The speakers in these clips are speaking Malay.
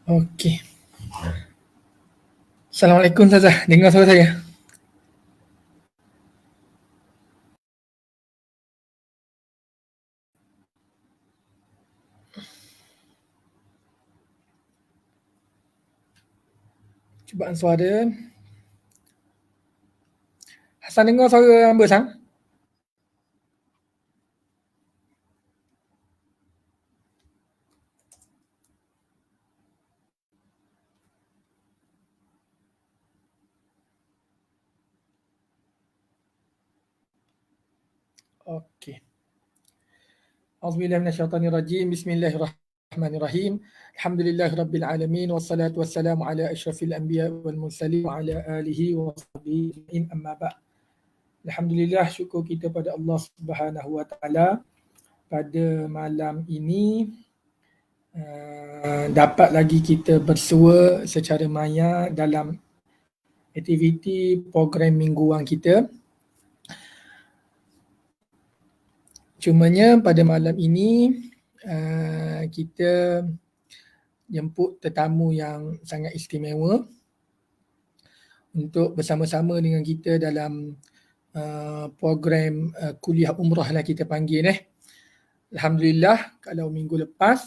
Okey. Assalamualaikum Ustazah. Dengar suara saya? Cubaan suara. Hassan dengar suara hamba sang? Okey. Auzubillahi minasyaitonirrajim. Bismillahirrahmanirrahim. Alhamdulillahirabbil alamin wassalatu wassalamu ala asyrafil anbiya wal mursalin wa ala alihi wa sahbihi amma ba'd. Alhamdulillah, syukur kita pada Allah Subhanahu wa taala pada malam ini dapat lagi kita bersua secara maya dalam aktiviti program mingguan kita. Cumanya pada malam ini kita jemput tetamu yang sangat istimewa untuk bersama-sama dengan kita dalam program kuliah umrah lah kita panggil . Alhamdulillah, kalau minggu lepas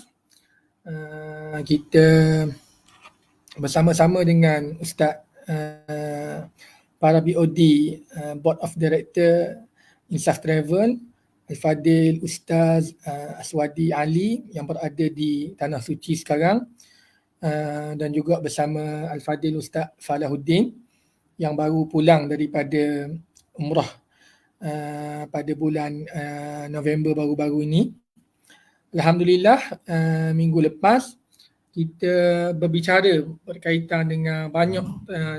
kita bersama-sama dengan Ustaz para BOD, Board of Director Insaf Travel, Al-Fadil Ustaz Aswadi Ali yang berada di Tanah Suci sekarang, dan juga bersama Al-Fadil Ustaz Falahuddin yang baru pulang daripada umrah pada bulan November baru-baru ini. Alhamdulillah, minggu lepas kita berbicara berkaitan dengan banyak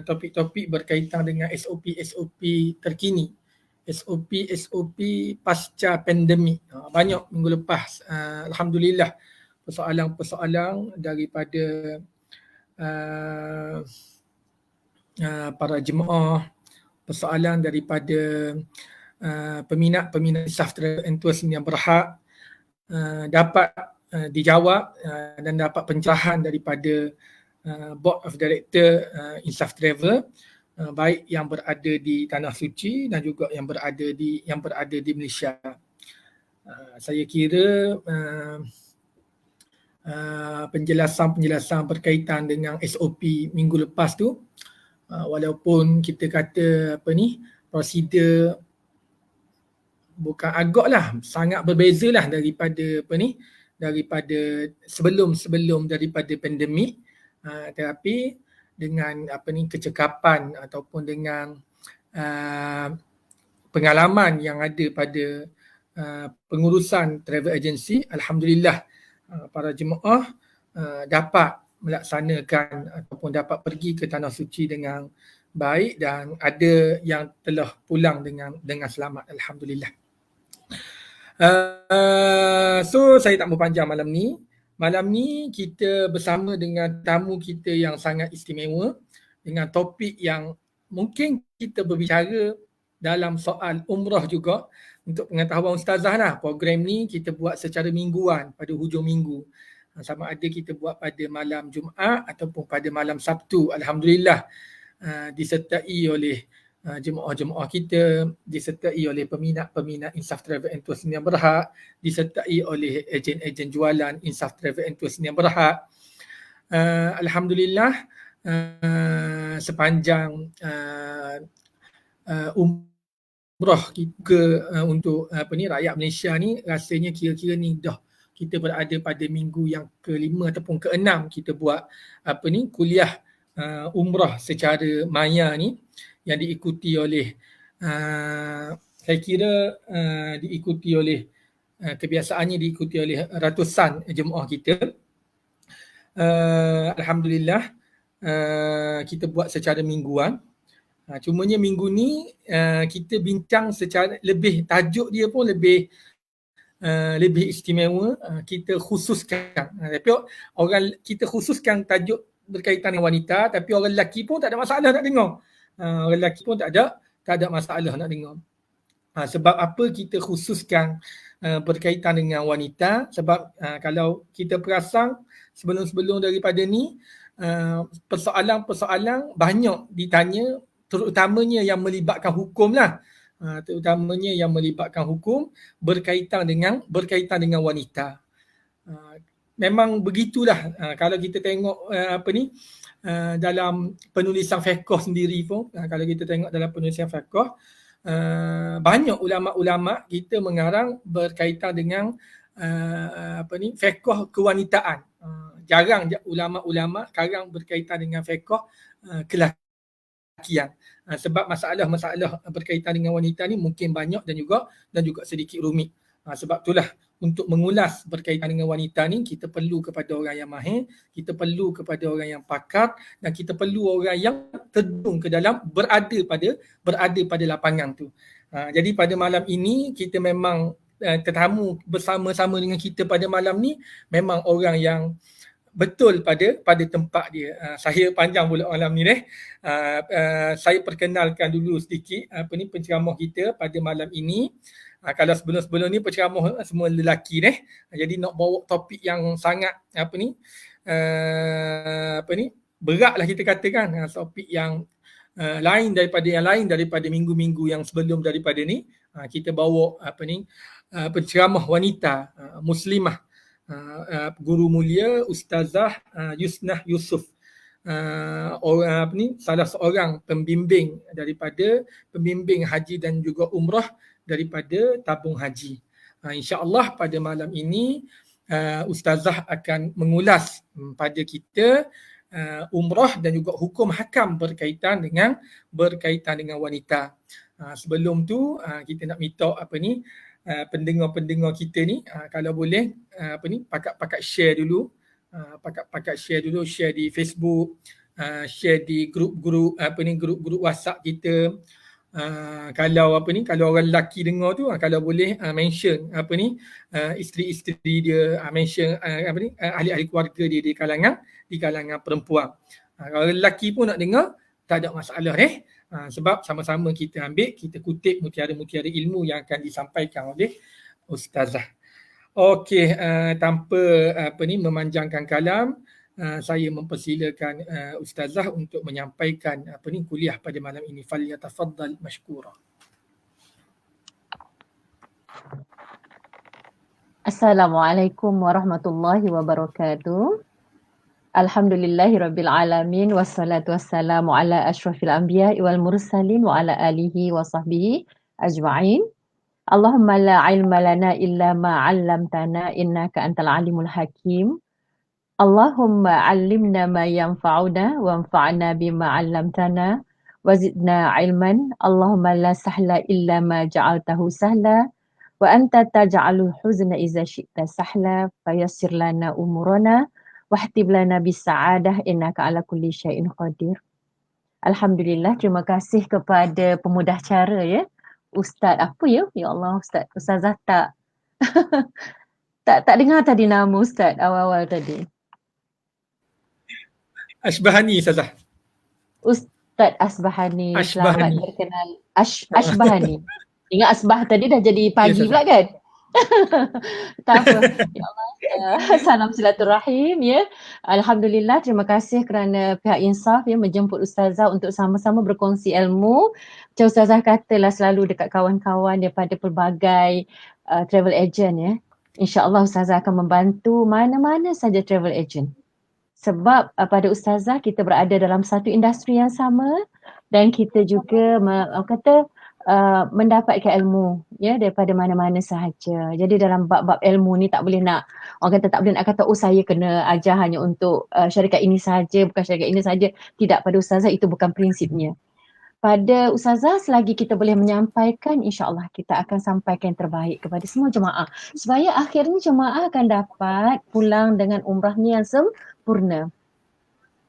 topik-topik berkaitan dengan SOP terkini, SOP pasca pandemik. Banyak minggu lepas, Alhamdulillah, persoalan-persoalan daripada para jemaah, persoalan daripada peminat-peminat Insaf Travel and Tourism yang berhak dapat dijawab dan dapat pencerahan daripada Board of Director Insaf Travel, baik yang berada di Tanah Suci dan juga yang berada di Malaysia. Saya kira penjelasan berkaitan dengan SOP minggu lepas tu, walaupun kita kata prosedur bukan agak lah, sangat berbeza lah daripada daripada sebelum daripada pandemik, tetapi dengan kecekapan ataupun dengan pengalaman yang ada pada pengurusan travel agency, alhamdulillah para jemaah dapat melaksanakan ataupun dapat pergi ke Tanah Suci dengan baik, dan ada yang telah pulang dengan selamat, alhamdulillah. So saya tak mau panjang malam ni. Malam ni kita bersama dengan tamu kita yang sangat istimewa dengan topik yang mungkin kita berbicara dalam soal umrah juga. Untuk pengetahuan Ustazah lah, program ni kita buat secara mingguan pada hujung minggu. Sama ada kita buat pada malam Jumaat ataupun pada malam Sabtu. Alhamdulillah, disertai oleh jemaah-jemaah kita, disertai oleh peminat-peminat Insaf Travel and Tourism yang berhak, disertai oleh ejen-ejen jualan Insaf Travel and Tourism yang berhak. Alhamdulillah, sepanjang umrah ke untuk rakyat Malaysia ni, rasanya kira-kira ni dah kita berada pada minggu yang ke-5 ataupun ke-6 kita buat kuliah umrah secara maya ni, yang diikuti oleh saya kira diikuti oleh kebiasaannya diikuti oleh ratusan jemaah kita. Alhamdulillah, kita buat secara mingguan. Cumanya minggu ni kita bincang secara lebih, tajuk dia pun lebih istimewa. Kita khususkan, tapi kita khususkan tajuk berkaitan dengan wanita, tapi orang lelaki pun tak ada masalah nak dengar. Orang lelaki pun tak ada masalah nak dengar. Sebab apa kita khususkan berkaitan dengan wanita? Sebab kalau kita perasan sebelum-sebelum daripada ni, persoalan-persoalan banyak ditanya, terutamanya yang melibatkan hukum lah. Terutamanya yang melibatkan hukum berkaitan dengan wanita. Memang begitulah. Kalau kita tengok dalam penulisan fiqh sendiri pun, kalau kita tengok dalam penulisan fiqh, banyak ulama-ulama kita mengarang berkaitan dengan fiqh kewanitaan. Jarang ulama-ulama karang berkaitan dengan fiqh kelakian. Sebab masalah-masalah berkaitan dengan wanita ni mungkin banyak dan juga sedikit rumit. Sebab itulah untuk mengulas berkaitan dengan wanita ni kita perlu kepada orang yang mahir, kita perlu kepada orang yang pakar dan kita perlu orang yang terjun ke dalam berada pada lapangan tu. Jadi pada malam ini kita memang tetamu bersama-sama dengan kita pada malam ni memang orang yang betul pada tempat dia. Saya panjang pula malam ni saya perkenalkan dulu sedikit penceramah kita pada malam ini. Kalau sebelum-sebelum ni penceramah semua lelaki jadi nak bawa topik yang sangat beratlah kita katakan, topik yang lain daripada minggu-minggu yang sebelum daripada ni. Kita bawa penceramah wanita muslimah, guru mulia Ustazah Yusnah Yusof, salah seorang pembimbing haji dan juga umrah daripada tabung haji. InsyaAllah pada malam ini Ustazah akan mengulas pada kita umrah dan juga hukum hakam berkaitan dengan wanita. Sebelum tu kita nak minta pendengar-pendengar kita ni kalau boleh pakat share dulu, share di Facebook, share di grup-grup WhatsApp kita. Kalau orang lelaki dengar tu, kalau boleh mention isteri-isteri dia, mention ahli-ahli keluarga dia di kalangan perempuan. Kalau lelaki pun nak dengar, tak ada masalah sebab sama-sama kita ambil, kita kutip mutiara-mutiara ilmu yang akan disampaikan oleh Ustazah. Okey, tanpa memanjangkan kalam, saya mempersilakan Ustazah untuk menyampaikan kuliah pada malam ini. Falyatafaddal mashkura. Assalamualaikum warahmatullahi wabarakatuh. Alhamdulillahirabbil alamin wassalatu wassalamu ala asyrafil anbiya'i wal mursalin wa ala alihi wa sahbihi ajma'in. Allahumma la ilma lana illa ma 'allamtana innaka antal alimul hakim. Allahumma 'allimna ma yanfa'una wanfa'na bima 'allamtana wazidna 'ilman. Allahumma la sahla illa ma ja'altahu sahla wa anta taj'alul huzna idza syi'ta sahla fayassir lana umurana wahtib lana bis-sa'adah innaka ala kulli syai'in qadir. Alhamdulillah, terima kasih kepada pemudah cara Ustaz apa ya Allah Ustazah tak tak dengar tadi nama Ustaz awal-awal tadi. Asbahani Ustazah. Ustaz Asbahani. Selamat berkenal. Asbahani. Ingat asbah tadi dah jadi pagi pula kan? Tak apa. Ya Allah. Salam silaturahim Alhamdulillah, terima kasih kerana pihak Insaf menjemput Ustazah untuk sama-sama berkongsi ilmu. Macam Ustazah katalah selalu dekat kawan-kawan daripada pelbagai travel agent InsyaAllah Ustazah akan membantu mana-mana saja travel agent. Sebab pada Ustazah kita berada dalam satu industri yang sama dan kita juga mendapatkan ilmu daripada mana-mana sahaja. Jadi dalam bab-bab ilmu ni tak boleh nak kata saya kena ajar hanya untuk syarikat ini sahaja, bukan syarikat ini sahaja. Tidak, pada Ustazah itu bukan prinsipnya. Pada Ustazah selagi kita boleh menyampaikan, insya-Allah kita akan sampaikan yang terbaik kepada semua jemaah supaya akhirnya jemaah akan dapat pulang dengan umrahnya yang sempurna.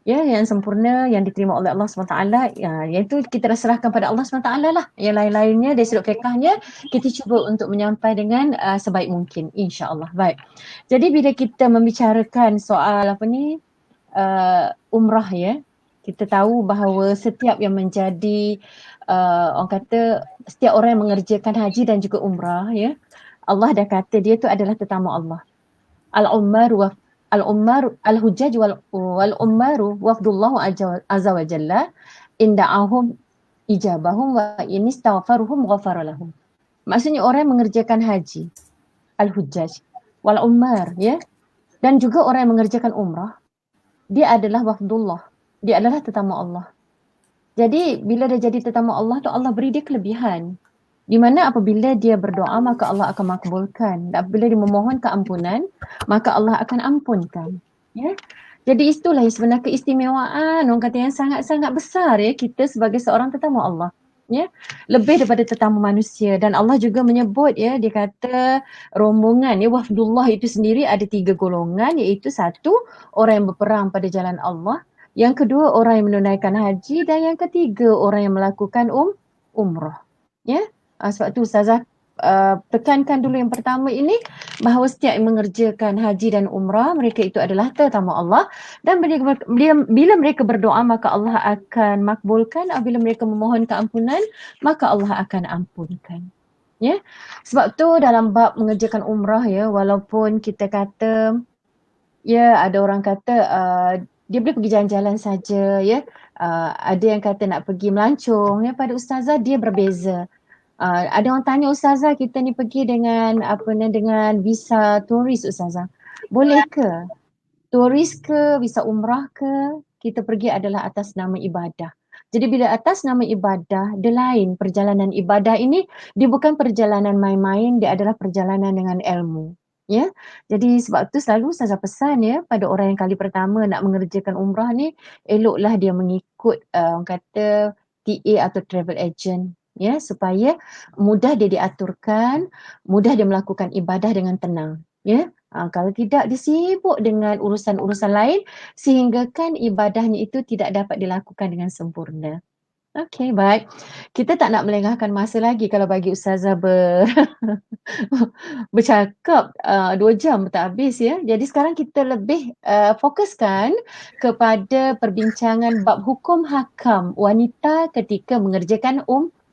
Yang sempurna, yang diterima oleh Allah SWT, iaitu kita serahkan pada Allah SWT lah. Yang lain-lainnya dari sudut fiqahnya kita cuba untuk menyampaikan dengan sebaik mungkin, insya-Allah. Baik. Jadi bila kita membicarakan soal umrah Kita tahu bahawa setiap yang menjadi orang kata setiap orang yang mengerjakan haji dan juga umrah, ya, Allah dah kata dia tu adalah tetamu Allah. Al-ummaru al-hujjaj wal ummaru wafdullahu azza wa jalla inda'ahum ijabahum wa in istaghfaruhum ghafara lahum. Maksudnya orang yang mengerjakan haji, al-hujjaj wal ummar, ya, dan juga orang yang mengerjakan umrah, dia adalah wafdullah, dia adalah tetamu Allah. Jadi bila dia jadi tetamu Allah tu, Allah beri dia kelebihan. Di mana apabila dia berdoa, maka Allah akan makbulkan. Dan apabila dia memohon keampunan, maka Allah akan ampunkan. Ya. Jadi itulah yang sebenarnya keistimewaan, orang kata yang sangat-sangat besar, ya, kita sebagai seorang tetamu Allah. Ya. Lebih daripada tetamu manusia. Dan Allah juga menyebut, ya, dia kata rombongan, ya, wafdullah itu sendiri ada 3 golongan, iaitu satu, orang yang berperang pada jalan Allah. Yang kedua, orang yang menunaikan haji. Dan yang ketiga, orang yang melakukan umrah. Ya. Sebab tu Ustazah tekankan dulu yang pertama ini, bahawa setiap yang mengerjakan haji dan umrah, mereka itu adalah tetamu Allah, dan bila mereka berdoa, maka Allah akan makbulkan. Apabila mereka memohon keampunan, maka Allah akan ampunkan. Ya. Sebab tu dalam bab mengerjakan umrah, ya, walaupun kita kata, ya, ada orang kata dia boleh pergi jalan-jalan saja, ya. Ada yang kata nak pergi melancong, ya. Pada Ustazah dia berbeza. Ada orang tanya, Ustazah, kita ni pergi dengan dengan visa turis, Ustazah. Boleh ke? Turis ke, visa umrah ke, kita pergi adalah atas nama ibadah. Jadi bila atas nama ibadah, dia lain. Perjalanan ibadah ini, dia bukan perjalanan main-main, dia adalah perjalanan dengan ilmu. Ya, jadi sebab tu selalu saya pesan, ya, pada orang yang kali pertama nak mengerjakan umrah ni, eloklah dia mengikut orang kata TA atau travel agent, ya, supaya mudah dia diaturkan, mudah dia melakukan ibadah dengan tenang, ya. Kalau tidak, dia sibuk dengan urusan-urusan lain sehinggakan ibadahnya itu tidak dapat dilakukan dengan sempurna. Okey, baik. Kita tak nak melengahkan masa lagi kalau bagi Ustazah bercakap 2 jam tak habis, ya. Jadi sekarang kita lebih fokuskan kepada perbincangan bab hukum hakam wanita ketika mengerjakan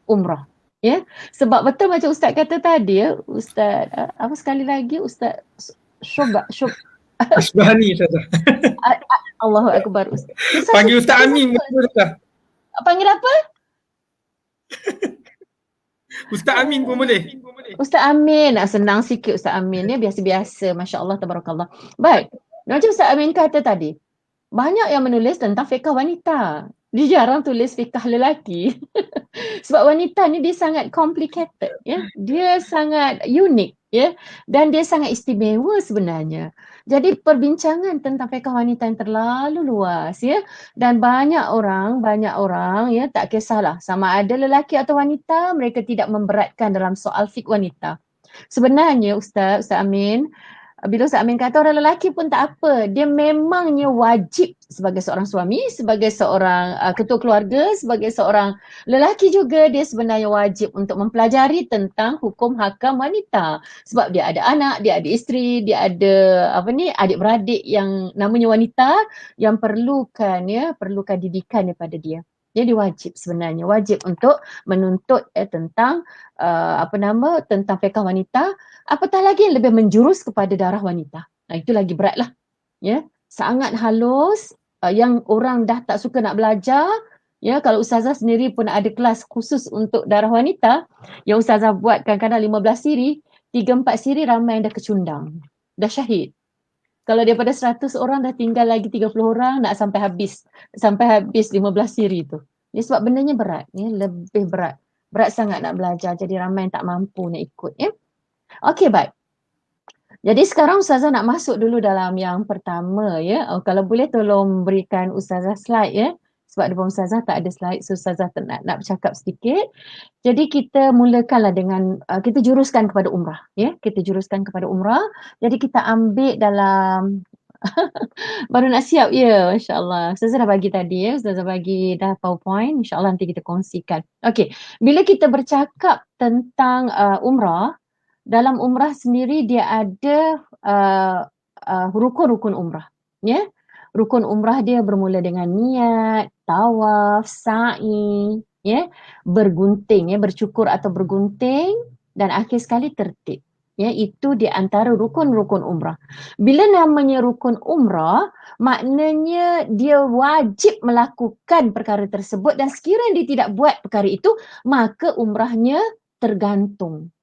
umrah. Ya. Sebab betul macam Ustaz kata tadi, ya, Ustaz apa sekali lagi, Ustaz Asbahani Ustazah. Allahu Akbar. Ustaz. Panggil Ustaz Amin pun Ustazah. Panggil apa? Ustaz Amin pun boleh. Ustaz Amin. Senang sikit Ustaz Amin, ya, biasa-biasa. Masya Allah, tabarakallah. Baik. Macam Ustaz Amin kata tadi, banyak yang menulis tentang fiqh wanita. Dia jarang tulis fiqh lelaki. Sebab wanita ni dia sangat complicated, ya. Dia sangat unik, ya. Dan dia sangat istimewa sebenarnya. Jadi perbincangan tentang fiqh wanita yang terlalu luas, ya. Dan banyak orang, ya, tak kisahlah sama ada lelaki atau wanita, mereka tidak memberatkan dalam soal fiqh wanita. Sebenarnya Ustaz Amin, bila Ustaz Amin kata orang lelaki pun tak apa, dia memangnya wajib sebagai seorang suami, sebagai seorang ketua keluarga, sebagai seorang lelaki juga, dia sebenarnya wajib untuk mempelajari tentang hukum hakam wanita. Sebab dia ada anak, dia ada isteri, dia ada adik-beradik yang namanya wanita yang perlukan didikan daripada dia. Jadi wajib sebenarnya, wajib untuk menuntut tentang tentang fiqh wanita, apatah lagi yang lebih menjurus kepada darah wanita. Itu lagi beratlah. Ya, sangat halus, yang orang dah tak suka nak belajar. Ya, kalau Ustazah sendiri pun ada kelas khusus untuk darah wanita, yang Ustazah buat kadang-kadang 15 siri, 3-4 siri ramai yang dah kecundang, dah syahid. Kalau daripada 100 orang dah tinggal lagi 30 orang nak sampai habis 15 siri tu. Ya, sebab bendanya berat, ya, lebih berat. Berat sangat nak belajar, jadi ramai yang tak mampu nak ikut, ya. Okey, baik. Jadi sekarang Ustazah nak masuk dulu dalam yang pertama, ya. Kalau boleh tolong berikan Ustazah slide, ya. Sebab depan Ustazah tak ada slide, so Ustazah nak bercakap sedikit. Jadi kita mulakanlah dengan, kita juruskan kepada umrah, ya. Kita juruskan kepada umrah. Jadi kita ambil dalam baru nak siap, ya, Masya Allah. Ustazah dah bagi tadi, ya. Ustazah bagi dah PowerPoint, Insya Allah nanti kita kongsikan. Okey, bila kita bercakap tentang umrah, dalam umrah sendiri dia ada rukun-rukun umrah, ya. Rukun umrah dia bermula dengan niat, tawaf, sa'i, bergunting, bercukur atau bergunting, dan akhir sekali tertib. Itu di antara rukun-rukun umrah. Bila namanya rukun umrah, maknanya dia wajib melakukan perkara tersebut, dan sekiranya dia tidak buat perkara itu, maka umrahnya tergantung.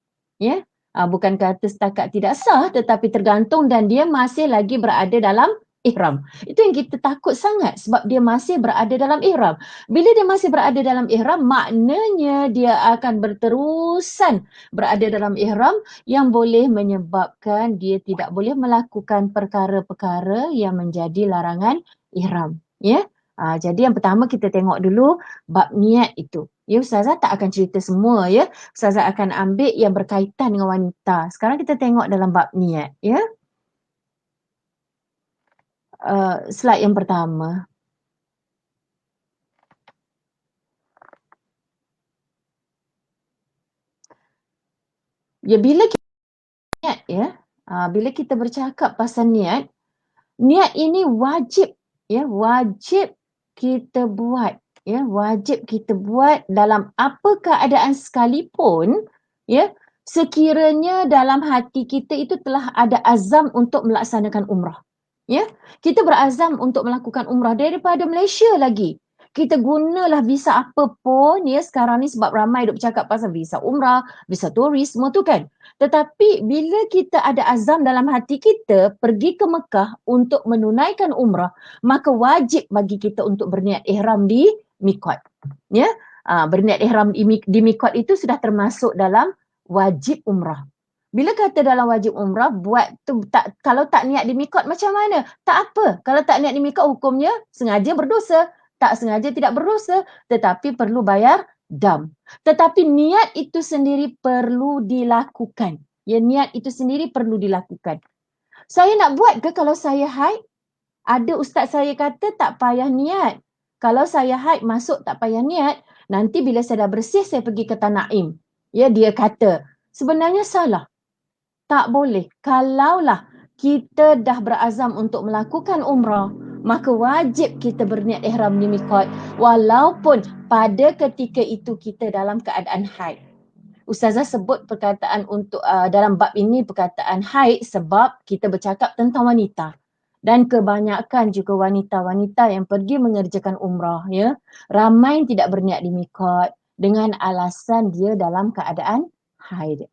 Bukan kata setakat tidak sah, tetapi tergantung dan dia masih lagi berada dalam ihram. Itu yang kita takut sangat sebab dia masih berada dalam ihram. Bila dia masih berada dalam ihram, maknanya dia akan berterusan berada dalam ihram yang boleh menyebabkan dia tidak boleh melakukan perkara-perkara yang menjadi larangan ihram. Jadi yang pertama kita tengok dulu bab niat itu. Ustazah tak akan cerita semua Ustazah akan ambil yang berkaitan dengan wanita. Sekarang kita tengok dalam bab niat slide yang pertama. Bila kita niat bila kita bercakap pasal niat ini wajib wajib kita buat wajib kita buat dalam apa keadaan sekalipun sekiranya dalam hati kita itu telah ada azam untuk melaksanakan umrah. Kita berazam untuk melakukan umrah daripada Malaysia lagi. Kita gunalah visa apa pun sekarang ni sebab ramai duk bercakap pasal visa umrah, visa turis semua tu kan. Tetapi bila kita ada azam dalam hati kita pergi ke Mekah untuk menunaikan umrah, maka wajib bagi kita untuk berniat ihram di miqat. Berniat ihram di miqat itu sudah termasuk dalam wajib umrah. Bila kata dalam wajib umrah, buat tu kalau tak niat di miqat macam mana? Tak apa. Kalau tak niat di miqat hukumnya sengaja berdosa. Tak sengaja tidak berdosa, tetapi perlu bayar dam. Tetapi niat itu sendiri perlu dilakukan. Niat itu sendiri perlu dilakukan. Saya nak buat ke kalau saya haid? Ada ustaz saya kata tak payah niat. Kalau saya haid masuk tak payah niat. Nanti bila saya dah bersih saya pergi ke Tanaim. Dia kata sebenarnya salah. Tak boleh. Kalaulah kita dah berazam untuk melakukan umrah, maka wajib kita berniat ihram di miqat walaupun pada ketika itu kita dalam keadaan haid. Ustazah sebut perkataan untuk dalam bab ini perkataan haid sebab kita bercakap tentang wanita. Dan kebanyakan juga wanita-wanita yang pergi mengerjakan umrah ramai yang tidak berniat di miqat dengan alasan dia dalam keadaan haid.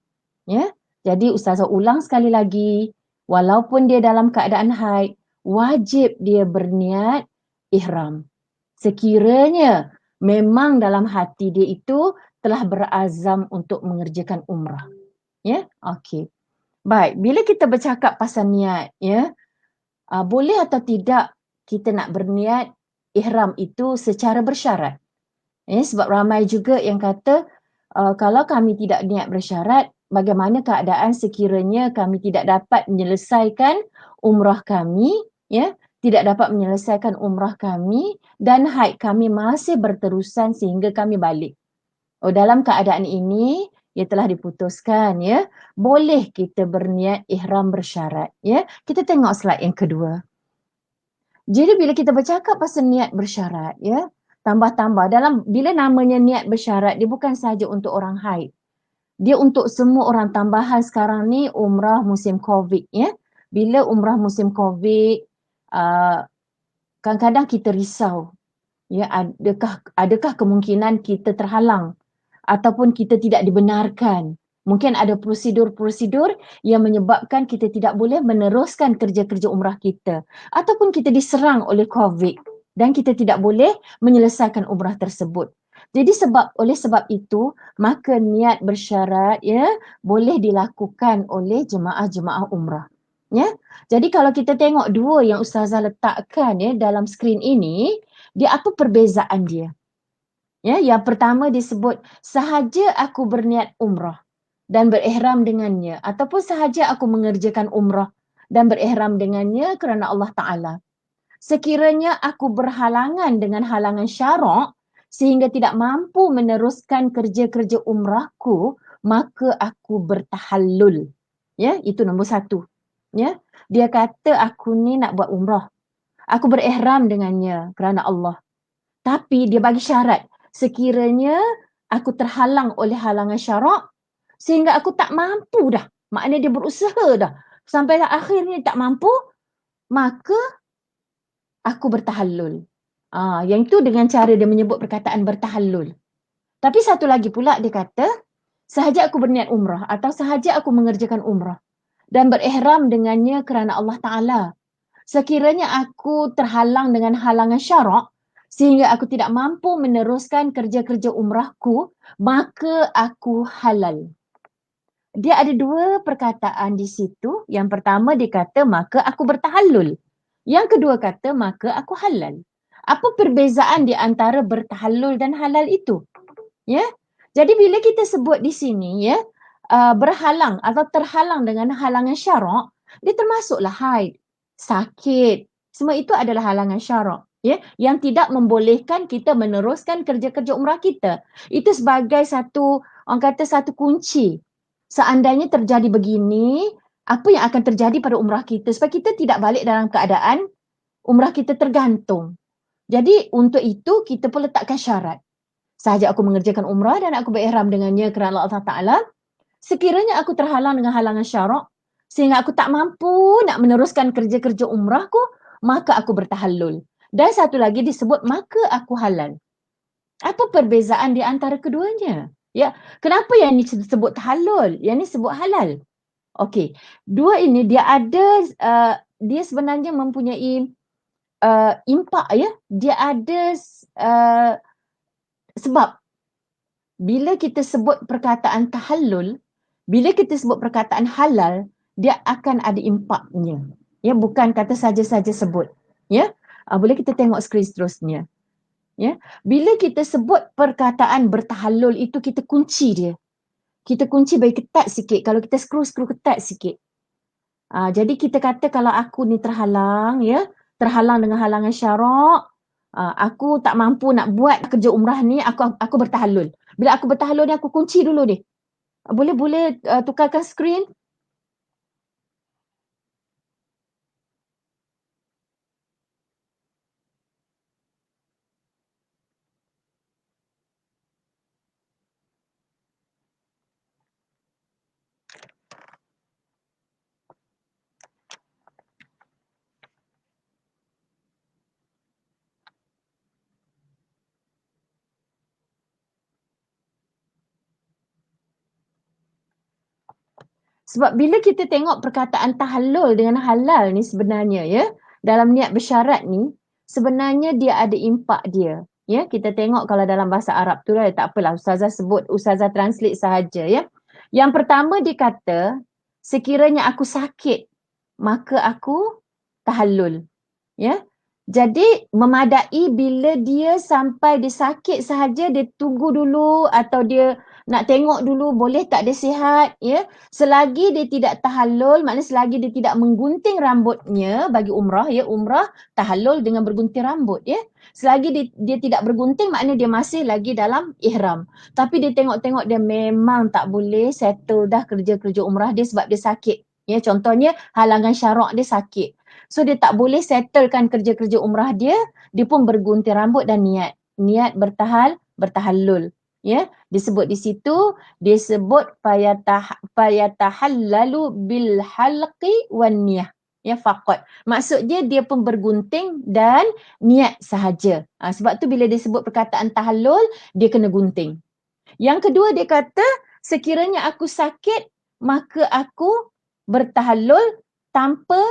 Jadi ustazah ulang sekali lagi, walaupun dia dalam keadaan haid, wajib dia berniat ihram. Sekiranya memang dalam hati dia itu telah berazam untuk mengerjakan umrah. Okey. Baik, bila kita bercakap pasal niat, boleh atau tidak kita nak berniat ihram itu secara bersyarat? Sebab ramai juga yang kata, kalau kami tidak niat bersyarat, bagaimana keadaan sekiranya kami tidak dapat menyelesaikan umrah kami, tidak dapat menyelesaikan umrah kami dan haid kami masih berterusan sehingga kami balik. Dalam keadaan ini, telah diputuskan, boleh kita berniat ihram bersyarat. Kita tengok slide yang kedua. Jadi bila kita bercakap pasal niat bersyarat, tambah-tambah bila namanya niat bersyarat, dia bukan sahaja untuk orang haid. Dia untuk semua orang. Tambahan sekarang ni umrah musim COVID. Bila umrah musim COVID, kadang-kadang kita risau. Adakah kemungkinan kita terhalang ataupun kita tidak dibenarkan. Mungkin ada prosedur-prosedur yang menyebabkan kita tidak boleh meneruskan kerja-kerja umrah kita. Ataupun kita diserang oleh COVID dan kita tidak boleh menyelesaikan umrah tersebut. Jadi oleh sebab itu, maka niat bersyarat boleh dilakukan oleh jemaah-jemaah umrah. Jadi kalau kita tengok dua yang ustazah letakkan dalam skrin ini, dia apa perbezaan dia? Yang pertama disebut sahaja aku berniat umrah dan berihram dengannya, ataupun sahaja aku mengerjakan umrah dan berihram dengannya kerana Allah Ta'ala. Sekiranya aku berhalangan dengan halangan syarak sehingga tidak mampu meneruskan kerja-kerja umrahku, maka aku bertahallul. Itu nombor satu. Dia kata aku ni nak buat umrah. Aku berihram dengannya kerana Allah. Tapi dia bagi syarat, sekiranya aku terhalang oleh halangan syarak sehingga aku tak mampu dah. Maknanya dia berusaha dah. Sampai akhirnya tak mampu, maka aku bertahallul. Yang itu dengan cara dia menyebut perkataan bertahallul. Tapi satu lagi pula dia kata, sahaja aku berniat umrah atau sahaja aku mengerjakan umrah dan berihram dengannya kerana Allah Ta'ala. Sekiranya aku terhalang dengan halangan syarak sehingga aku tidak mampu meneruskan kerja-kerja umrahku, maka aku halal. Dia ada dua perkataan di situ. Yang pertama dia kata, maka aku bertahallul. Yang kedua kata, maka aku halal. Apa perbezaan di antara bertahallul dan halal itu? Ya. Jadi bila kita sebut di sini ya, berhalang atau terhalang dengan halangan syarak, dia termasuklah haid, sakit. Semua itu adalah halangan syarak, ya, yang tidak membolehkan kita meneruskan kerja-kerja umrah kita. Itu sebagai satu, orang kata satu kunci. Seandainya terjadi begini, apa yang akan terjadi pada umrah kita supaya kita tidak balik dalam keadaan umrah kita tergantung. Jadi untuk itu kita pun letakkan syarat. Sahaja aku mengerjakan umrah dan aku berihram dengannya kerana Allah Ta'ala, sekiranya aku terhalang dengan halangan syarak sehingga aku tak mampu nak meneruskan kerja-kerja umrahku, maka aku bertahallul. Dan satu lagi disebut maka aku halal. Apa perbezaan di antara keduanya? Ya, kenapa yang ini disebut tahallul, yang ini disebut halal? Okey, dua ini dia ada dia sebenarnya mempunyai impak ya. Dia ada sebab bila kita sebut perkataan tahallul, bila kita sebut perkataan halal, dia akan ada impaknya. Ya, bukan kata saja-saja sebut. Ya, boleh kita tengok skrin seterusnya. Ya, bila kita sebut perkataan bertahallul itu kita kunci dia. Kita kunci bagi ketat sikit. Kalau kita skru ketat sikit. Jadi kita kata kalau aku ni terhalang, ya, terhalang dengan halangan syarak, aku tak mampu nak buat kerja umrah ni, aku bertahallul. Bila aku bertahallul ni aku kunci dulu ni. Boleh tukarkan skrin? Sebab bila kita tengok perkataan tahallul dengan halal ni sebenarnya ya, dalam niat bersyarat ni, sebenarnya dia ada impak dia. Ya, kita tengok kalau dalam bahasa Arab tu lah, tak apalah ustazah sebut, ustazah translate sahaja ya. Yang pertama dia kata, sekiranya aku sakit, maka aku tahallul. Ya. Jadi memadai bila dia sampai dia sakit sahaja, dia tunggu dulu atau dia nak tengok dulu boleh tak dia sihat, ya. Selagi dia tidak tahallul, maknanya selagi dia tidak menggunting rambutnya bagi umrah, ya, umrah tahallul dengan bergunting rambut, ya. Selagi dia tidak bergunting, maknanya dia masih lagi dalam ihram. Tapi dia tengok-tengok dia memang tak boleh settle dah kerja-kerja umrah dia sebab dia sakit. Ya, contohnya halangan syarak dia sakit. So dia tak boleh settlekan kerja-kerja umrah dia, dia pun bergunting rambut dan niat bertahallul. Ya, disebut di situ, disebut fayatahallalu bil halqi wan niyah. Ya, faqat. Maksudnya dia pun bergunting dan niat sahaja. Sebab tu bila disebut perkataan tahallul, dia kena gunting. Yang kedua dia kata, sekiranya aku sakit, maka aku bertahallul tanpa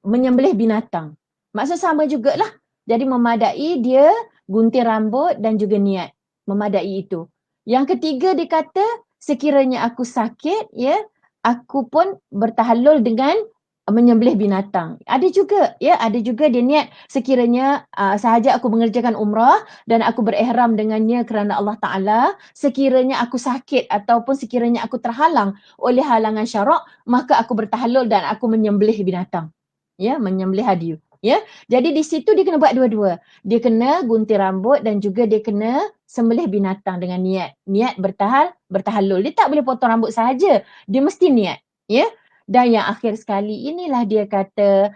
menyembelih binatang. Maksud sama jugalah. Jadi memadai dia gunting rambut dan juga niat. Memadai itu. Yang ketiga dia kata, sekiranya aku sakit, ya, aku pun bertahallul dengan menyembelih binatang. Ada juga, ya, ada juga dia niat sekiranya sahaja aku mengerjakan umrah dan aku berihram dengannya kerana Allah Ta'ala, sekiranya aku sakit ataupun sekiranya aku terhalang oleh halangan syarak, maka aku bertahallul dan aku menyembelih binatang. Ya, menyembelih hadiu. Ya, jadi di situ dia kena buat dua-dua. Dia kena gunting rambut dan juga dia kena sembelih binatang dengan niat. Niat bertahallul. Dia tak boleh potong rambut sahaja. Dia mesti niat. Ya. Dan yang akhir sekali inilah dia kata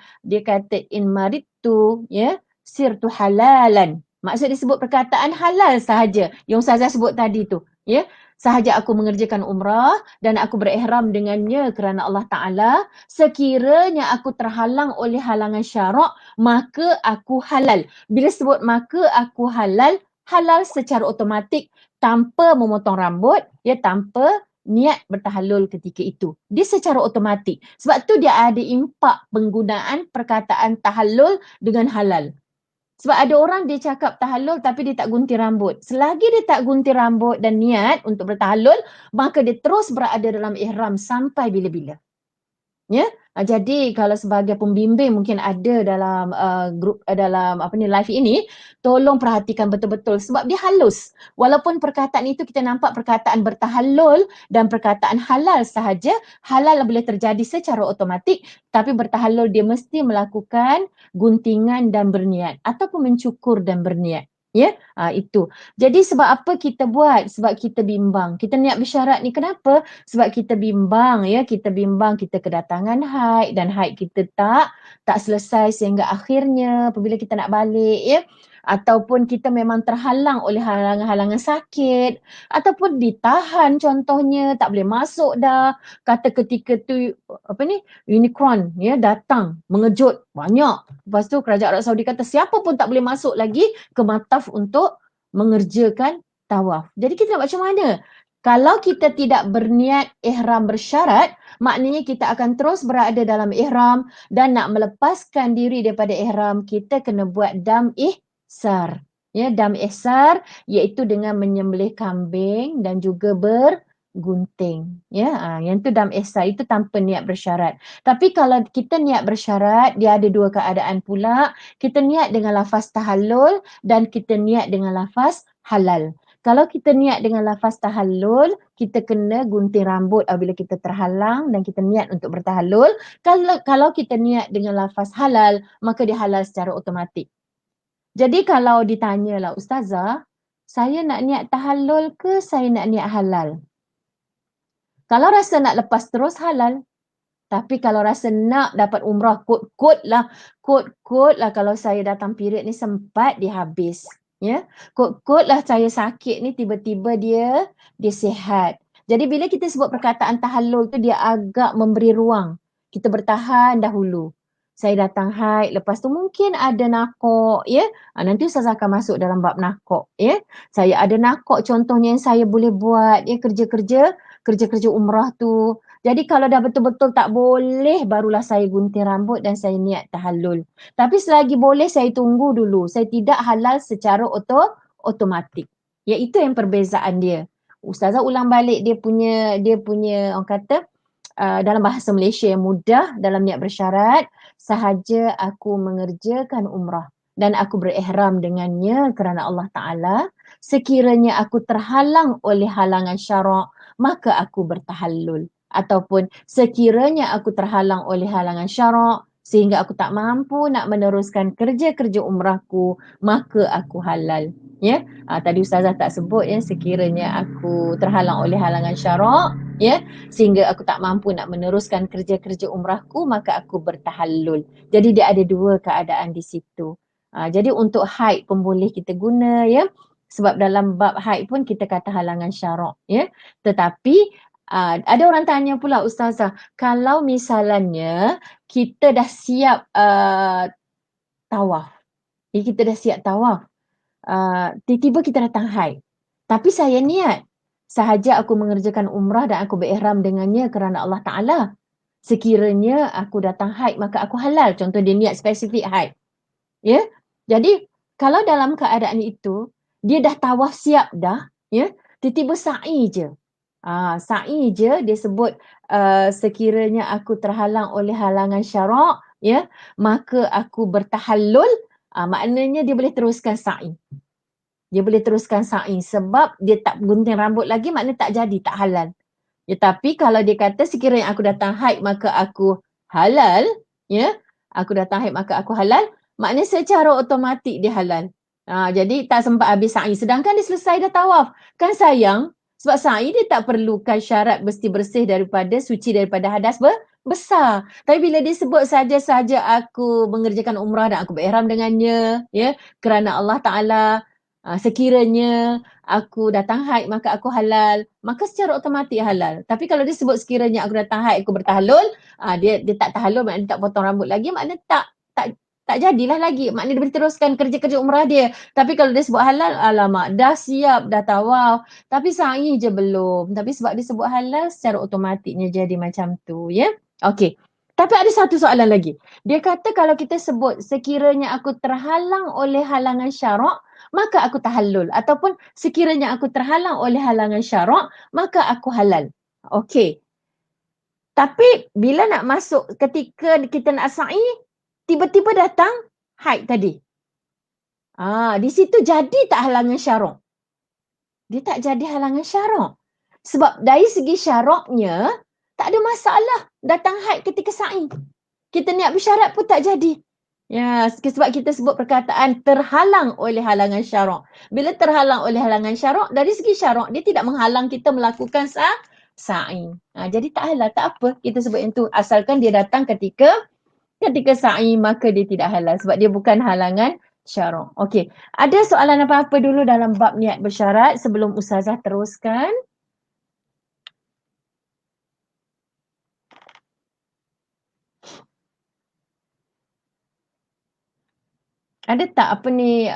in maridtu, ya, sirtu halalan. Maksud disebut perkataan halal sahaja yang Ustazah sebut tadi tu, ya. Sahaja aku mengerjakan umrah dan aku berihram dengannya kerana Allah Ta'ala, sekiranya aku terhalang oleh halangan syarak, maka aku halal. Bila sebut maka aku halal, halal secara automatik tanpa memotong rambut, ya, tanpa niat bertahallul ketika itu. Dia secara automatik. Sebab tu dia ada impak penggunaan perkataan tahallul dengan halal. Sebab ada orang dia cakap tahallul tapi dia tak gunting rambut. Selagi dia tak gunting rambut dan niat untuk bertahallul, maka dia terus berada dalam ihram sampai bila-bila. Ya, jadi kalau sebagai pembimbing mungkin ada dalam grup dalam live ini, tolong perhatikan betul-betul sebab dia halus. Walaupun perkataan itu kita nampak perkataan bertahallul dan perkataan halal sahaja, halal boleh terjadi secara automatik, tapi bertahallul dia mesti melakukan guntingan dan berniat ataupun mencukur dan berniat. Ya, itu. Jadi sebab apa kita buat? Sebab kita bimbang. Kita niat bersyarat ni kenapa? Sebab kita bimbang, ya, kita kedatangan haid dan haid kita tak selesai sehingga akhirnya apabila kita nak balik, ya, ataupun kita memang terhalang oleh halangan-halangan sakit ataupun ditahan contohnya tak boleh masuk dah, kata ketika tu Unicron, ya, datang mengejut banyak. Lepas tu kerajaan Arab Saudi kata siapa pun tak boleh masuk lagi ke Mataf untuk mengerjakan tawaf. Jadi kita nak macam mana? Kalau kita tidak berniat ihram bersyarat, maknanya kita akan terus berada dalam ihram dan nak melepaskan diri daripada ihram, kita kena buat dam ihsar. Ya, dam ihsar iaitu dengan menyembelih kambing dan juga bergunting. Ya, yang tu dam ihsar, itu tanpa niat bersyarat. Tapi kalau kita niat bersyarat, dia ada dua keadaan pula. Kita niat dengan lafaz tahallul dan kita niat dengan lafaz halal. Kalau kita niat dengan lafaz tahallul, kita kena gunting rambut apabila kita terhalang dan kita niat untuk bertahallul. Kalau kita niat dengan lafaz halal, maka dia halal secara automatik. Jadi kalau ditanyalah, Ustazah, saya nak niat tahallul ke saya nak niat halal? Kalau rasa nak lepas terus halal. Tapi kalau rasa nak dapat umrah, kot-kot lah kalau saya datang period ni sempat dia habis. Ya, kot-kot lah saya sakit ni tiba-tiba dia sihat. Jadi bila kita sebut perkataan tahallul tu dia agak memberi ruang. Kita bertahan dahulu. Saya datang haid, lepas tu mungkin ada nakok, ya. Nanti Ustazah akan masuk dalam bab nakok, ya. Saya ada nakok contohnya yang saya boleh buat, ya, kerja-kerja umrah tu. Jadi kalau dah betul-betul tak boleh, barulah saya gunting rambut dan saya niat tahallul. Tapi selagi boleh, saya tunggu dulu. Saya tidak halal secara otomatik. Ya, itu yang perbezaan dia. Ustazah ulang balik dia punya orang kata dalam bahasa Malaysia yang mudah dalam niat bersyarat, sahaja aku mengerjakan umrah dan aku berihram dengannya kerana Allah Ta'ala, sekiranya aku terhalang oleh halangan syarak, maka aku bertahallul. Ataupun sekiranya aku terhalang oleh halangan syarak sehingga aku tak mampu nak meneruskan kerja-kerja umrahku, maka aku halal. Ya, tadi Ustazah tak sebut, ya, sekiranya aku terhalang oleh halangan syarak, ya, sehingga aku tak mampu nak meneruskan kerja-kerja umrahku, maka aku bertahallul. Jadi dia ada dua keadaan di situ. Jadi untuk haid pun boleh kita guna, ya. Sebab dalam bab haid pun kita kata halangan syarak, ya. Tetapi ada orang tanya pula, Ustazah, kalau misalnya kita dah siap tawaf, kita dah siap tawaf, tiba-tiba kita datang haid, tapi saya niat sahaja aku mengerjakan umrah dan aku berihram dengannya kerana Allah Ta'ala. Sekiranya aku datang haid, maka aku halal. Contoh dia niat spesifik haid. Ya, jadi kalau dalam keadaan itu, dia dah tawaf siap dah, ya, tiba-tiba sa'i je. Sa'i je dia sebut sekiranya aku terhalang oleh halangan syarak, ya, maka aku bertahallul, maknanya dia boleh teruskan sa'i. Dia boleh teruskan sa'i sebab dia tak gunting rambut lagi, maknanya tak jadi, tak halal. Ya, tapi kalau dia kata sekiranya aku datang haid maka aku halal, ya, aku datang haid maka aku halal, maknanya secara automatik dia halal. Jadi tak sempat habis sa'i, sedangkan dia selesai dah tawaf. Kan sayang, sebab sa'i dia tak perlukan syarat mesti bersih daripada, suci daripada hadas besar. Tapi bila dia sebut saja-saja aku mengerjakan umrah dan aku berihram dengannya, ya, kerana Allah Ta'ala sekiranya aku datang haid maka aku halal, maka secara otomatik halal. Tapi kalau dia sebut sekiranya aku datang haid aku bertahalul, dia tak tahallul, maknanya dia tak potong rambut lagi, maknanya tak jadilah lagi. Maknanya dia boleh teruskan kerja-kerja umrah dia. Tapi kalau dia sebut halal, alamak, dah siap, dah tawaf. Tapi sa'i je belum. Tapi sebab dia sebut halal, secara otomatiknya jadi macam tu, ya. Okey. Tapi ada satu soalan lagi. Dia kata kalau kita sebut sekiranya aku terhalang oleh halangan syarak, maka aku tahallul. Ataupun sekiranya aku terhalang oleh halangan syarak, maka aku halal. Okey. Tapi bila nak masuk ketika kita nak sa'i, tiba-tiba datang haid tadi. Di situ jadi tak halangan syarak? Dia tak jadi halangan syarak. Sebab dari segi syaraknya, tak ada masalah datang haid ketika sa'i. Kita niat bersyarat pun tak jadi. Ya, sebab kita sebut perkataan terhalang oleh halangan syarak. Bila terhalang oleh halangan syarak, dari segi syarak, dia tidak menghalang kita melakukan sa'i. Jadi tak halal, tak apa kita sebut yang tu. Asalkan dia datang ketika sa'i, maka dia tidak halal sebab dia bukan halangan syarak. Okey, ada soalan apa-apa dulu dalam bab niat bersyarat sebelum Ustazah teruskan? Ada tak apa ni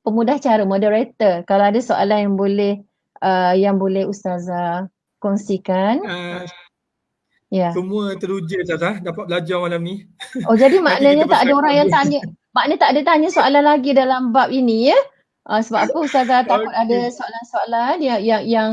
pemudah cara moderator kalau ada soalan yang boleh Ustazah kongsikan? Ya. Semua teruja Ustazah, dapat belajar malam ni. Oh, jadi Nanti kita maknanya tak ada orang yang bercakap. tanya. Maknanya tak ada tanya soalan lagi dalam bab ini, ya? Sebab apa Ustazah takut ada Okey. soalan-soalan yang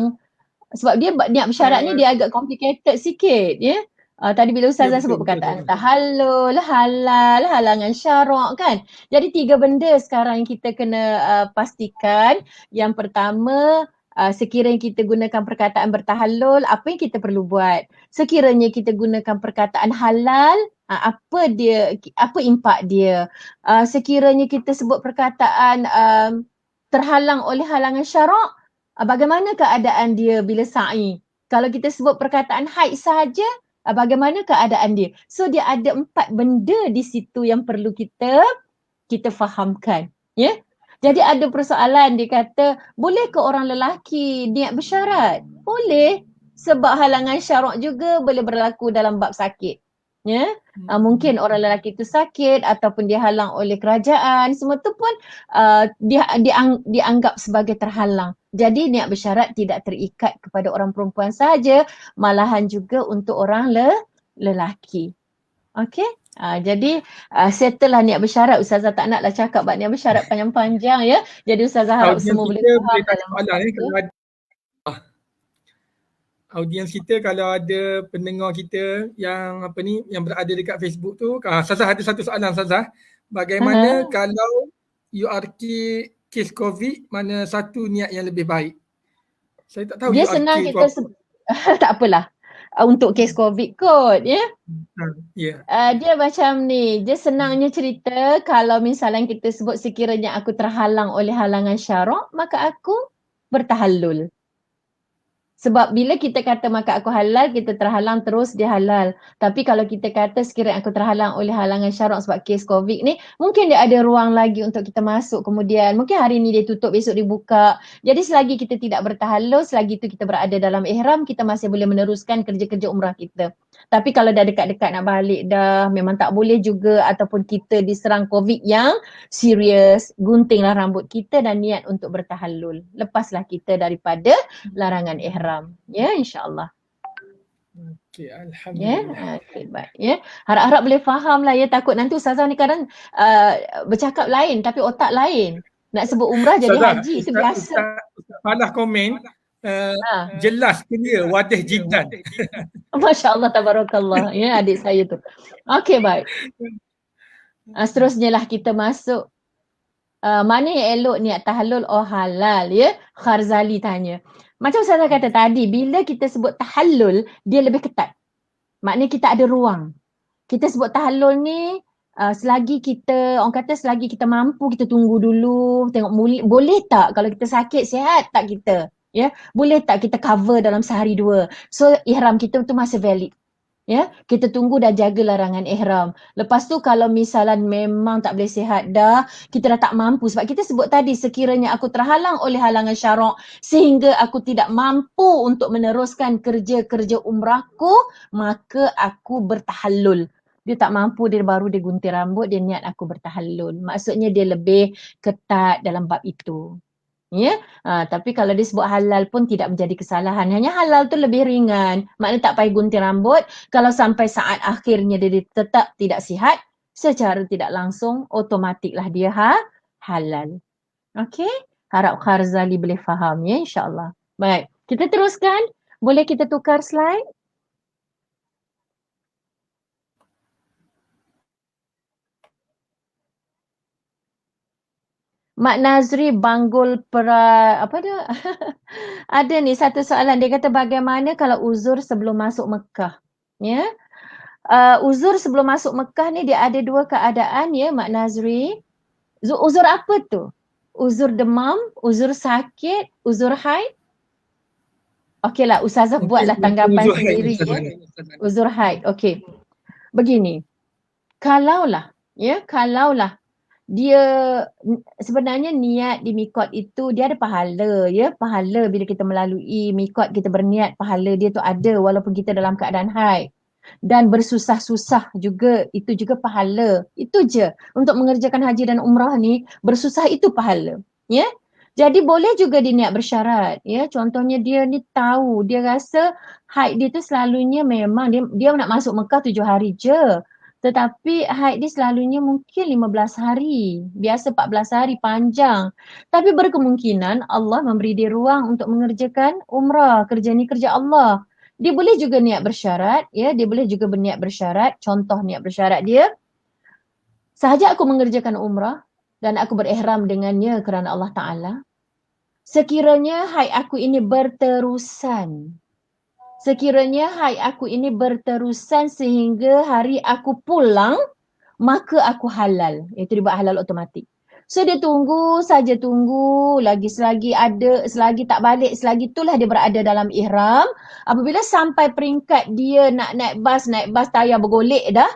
sebab dia niat bersyarat ni dia agak complicated sikit, ya. Tadi bila Ya, Ustazah sebut betul perkataan Ustazah. tahallul, halal, halangan syarak kan. Jadi 3 benda sekarang yang kita kena pastikan. Yang pertama, sekiranya kita gunakan perkataan bertahallul, apa yang kita perlu buat? Sekiranya kita gunakan perkataan halal, apa impak dia? Sekiranya kita sebut perkataan terhalang oleh halangan syarak, bagaimana keadaan dia bila sa'i? Kalau kita sebut perkataan haid saja, bagaimana keadaan dia? So dia ada 4 benda di situ yang perlu kita fahamkan, ya. Jadi ada persoalan, dia kata, boleh ke orang lelaki niat bersyarat? Boleh, sebab halangan syarak juga boleh berlaku dalam bab sakit. Ya, mungkin orang lelaki itu sakit ataupun dihalang oleh kerajaan, semua tu pun dianggap sebagai terhalang. Jadi niat bersyarat tidak terikat kepada orang perempuan saja, malahan juga untuk orang lelaki. Okey. Jadi settle lah niat bersyarat. Ustazah tak naklah cakap bab niat bersyarat panjang-panjang, ya. Jadi Ustazah harap Audiens semua boleh kita faham boleh tanya dalam soalan masa kalau ada. Audiens kita kalau ada pendengar kita yang yang berada dekat Facebook tu, Ustazah ada satu soalan Ustazah. Bagaimana kalau URK kes COVID, mana satu niat yang lebih baik? Saya tak tahu dia URK senang tu kita tak apalah. Untuk kes COVID kot, ya. Ya. Dia macam ni, dia senangnya cerita kalau misalnya kita sebut sekiranya aku terhalang oleh halangan syarak, maka aku bertahallul. Sebab bila kita kata maka aku halal, kita terhalang terus dia halal. Tapi kalau kita kata sekiranya aku terhalang oleh halangan syarak sebab kes COVID ni, mungkin dia ada ruang lagi untuk kita masuk kemudian. Mungkin hari ni dia tutup, besok dibuka. Jadi selagi kita tidak bertahallul, selagi itu kita berada dalam ihram, kita masih boleh meneruskan kerja-kerja umrah kita. Tapi kalau dah dekat-dekat nak balik dah, memang tak boleh juga ataupun kita diserang COVID yang serius, guntinglah rambut kita dan niat untuk bertahallul. Lepaslah kita daripada larangan ihram. Ya, insya-Allah. Okey, Ya, alhamdulillah. okey, baik. Ya, harap-harap boleh faham lah, ya. Takut nanti Ustazah ni kadang bercakap lain tapi otak lain. Nak sebut umrah jadi Ustazah, haji, itu biasa. Ustaz Falah komen jelas clear wadah jiddan. Masya-Allah, tabarakallah. Ya, adik saya tu. Okey, baik. Seterusnya lah kita masuk. Mana yang elok niat tahallul halal, ya? Kharzali tanya. Macam saya kata tadi, bila kita sebut tahallul, dia lebih ketat. Maknanya kita ada ruang. Kita sebut tahallul ni, selagi kita, orang kata selagi kita mampu, kita tunggu dulu, tengok boleh tak kalau kita sakit, sihat tak kita? Ya, boleh tak kita cover dalam sehari dua? So ihram kita tu masih valid. Ya, kita tunggu dah jaga larangan ihram. Lepas tu kalau misalnya memang tak boleh sihat dah, kita dah tak mampu. Sebab kita sebut tadi, sekiranya aku terhalang oleh halangan syarak sehingga aku tidak mampu untuk meneruskan kerja-kerja umrahku, maka aku bertahallul. Dia tak mampu, dia baru dia gunting rambut, dia niat aku bertahallul. Maksudnya dia lebih ketat dalam bab itu. Ya, tapi kalau disebut halal pun tidak menjadi kesalahan. Hanya halal tu lebih ringan. Maknanya tak payah gunting rambut. Kalau sampai saat akhirnya dia tetap tidak sihat, secara tidak langsung otomatiklah dia halal. Okey? Harap Kharzali boleh faham ya, insyaAllah. Baik, kita teruskan. Boleh kita tukar slide? Mak Nazri Banggul apa dia? Ada ni satu soalan, dia kata bagaimana kalau uzur sebelum masuk Mekah? Ya. Uzur sebelum masuk Mekah ni dia ada dua keadaan ya Mak Nazri. Uzur apa tu? Uzur demam, uzur sakit, uzur haid? Okeylah, Ustazah buatlah tanggapan uzur haid sendiri ni, ya. Ustazah. Uzur haid. Okey. Begini. Kalaulah dia sebenarnya niat di mikot itu dia ada pahala ya. Pahala bila kita melalui mikot, kita berniat, pahala dia tu ada walaupun kita dalam keadaan haid. Dan bersusah-susah juga, itu juga pahala. Itu je. Untuk mengerjakan haji dan umrah ni, bersusah itu pahala. Ya. Jadi boleh juga dia niat bersyarat. Ya. Contohnya dia ni tahu, dia rasa haid dia tu selalunya memang, dia nak masuk Mekah 7 hari je. Tetapi haid dia selalunya mungkin 15 hari. Biasa 14 hari, panjang. Tapi berkemungkinan Allah memberi dia ruang untuk mengerjakan umrah. Kerja ni kerja Allah. Dia boleh juga niat bersyarat, ya, dia boleh juga berniat bersyarat. Contoh niat bersyarat dia, sahaja aku mengerjakan umrah dan aku berihram dengannya kerana Allah Ta'ala, sekiranya haid aku ini berterusan, sehingga hari aku pulang, maka aku halal. Itu dibuat halal automatik. So dia tunggu, selagi tak balik, selagi itulah dia berada dalam ihram. Apabila sampai peringkat dia nak naik bas tayar bergolek dah,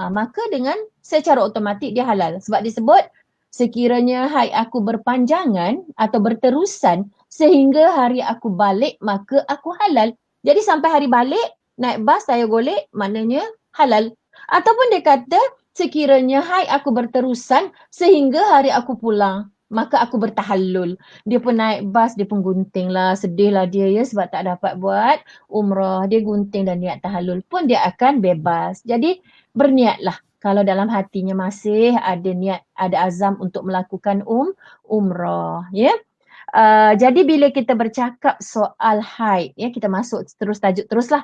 maka dengan secara otomatik dia halal. Sebab disebut, sekiranya haid aku berpanjangan atau berterusan sehingga hari aku balik, maka aku halal. Jadi sampai hari balik, naik bas tayar golek, maknanya halal. Ataupun dia kata, sekiranya haid aku berterusan sehingga hari aku pulang, maka aku bertahallul. Dia pun naik bas, dia pun gunting lah, sedih lah dia ya sebab tak dapat buat umrah. Dia gunting dan niat tahallul pun dia akan bebas. Jadi berniatlah. Kalau dalam hatinya masih ada niat, ada azam untuk melakukan umrah. Ya. Jadi bila kita bercakap soal haid, ya, kita masuk terus tajuk teruslah,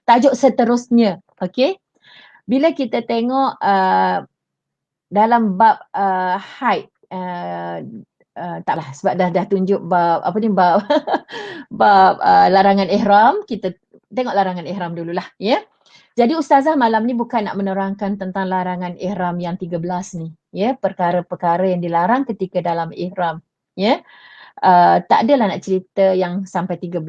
tajuk seterusnya. Okey. Bila kita tengok dalam bab haid, taklah sebab dah tunjuk bab apa ni, bab bab larangan ihram, kita tengok larangan ihram dululah ya. Jadi Ustazah malam ni bukan nak menerangkan tentang larangan ihram yang 13 ni, ya, perkara-perkara yang dilarang ketika dalam ihram, ya. Tak adalah nak cerita yang sampai 13.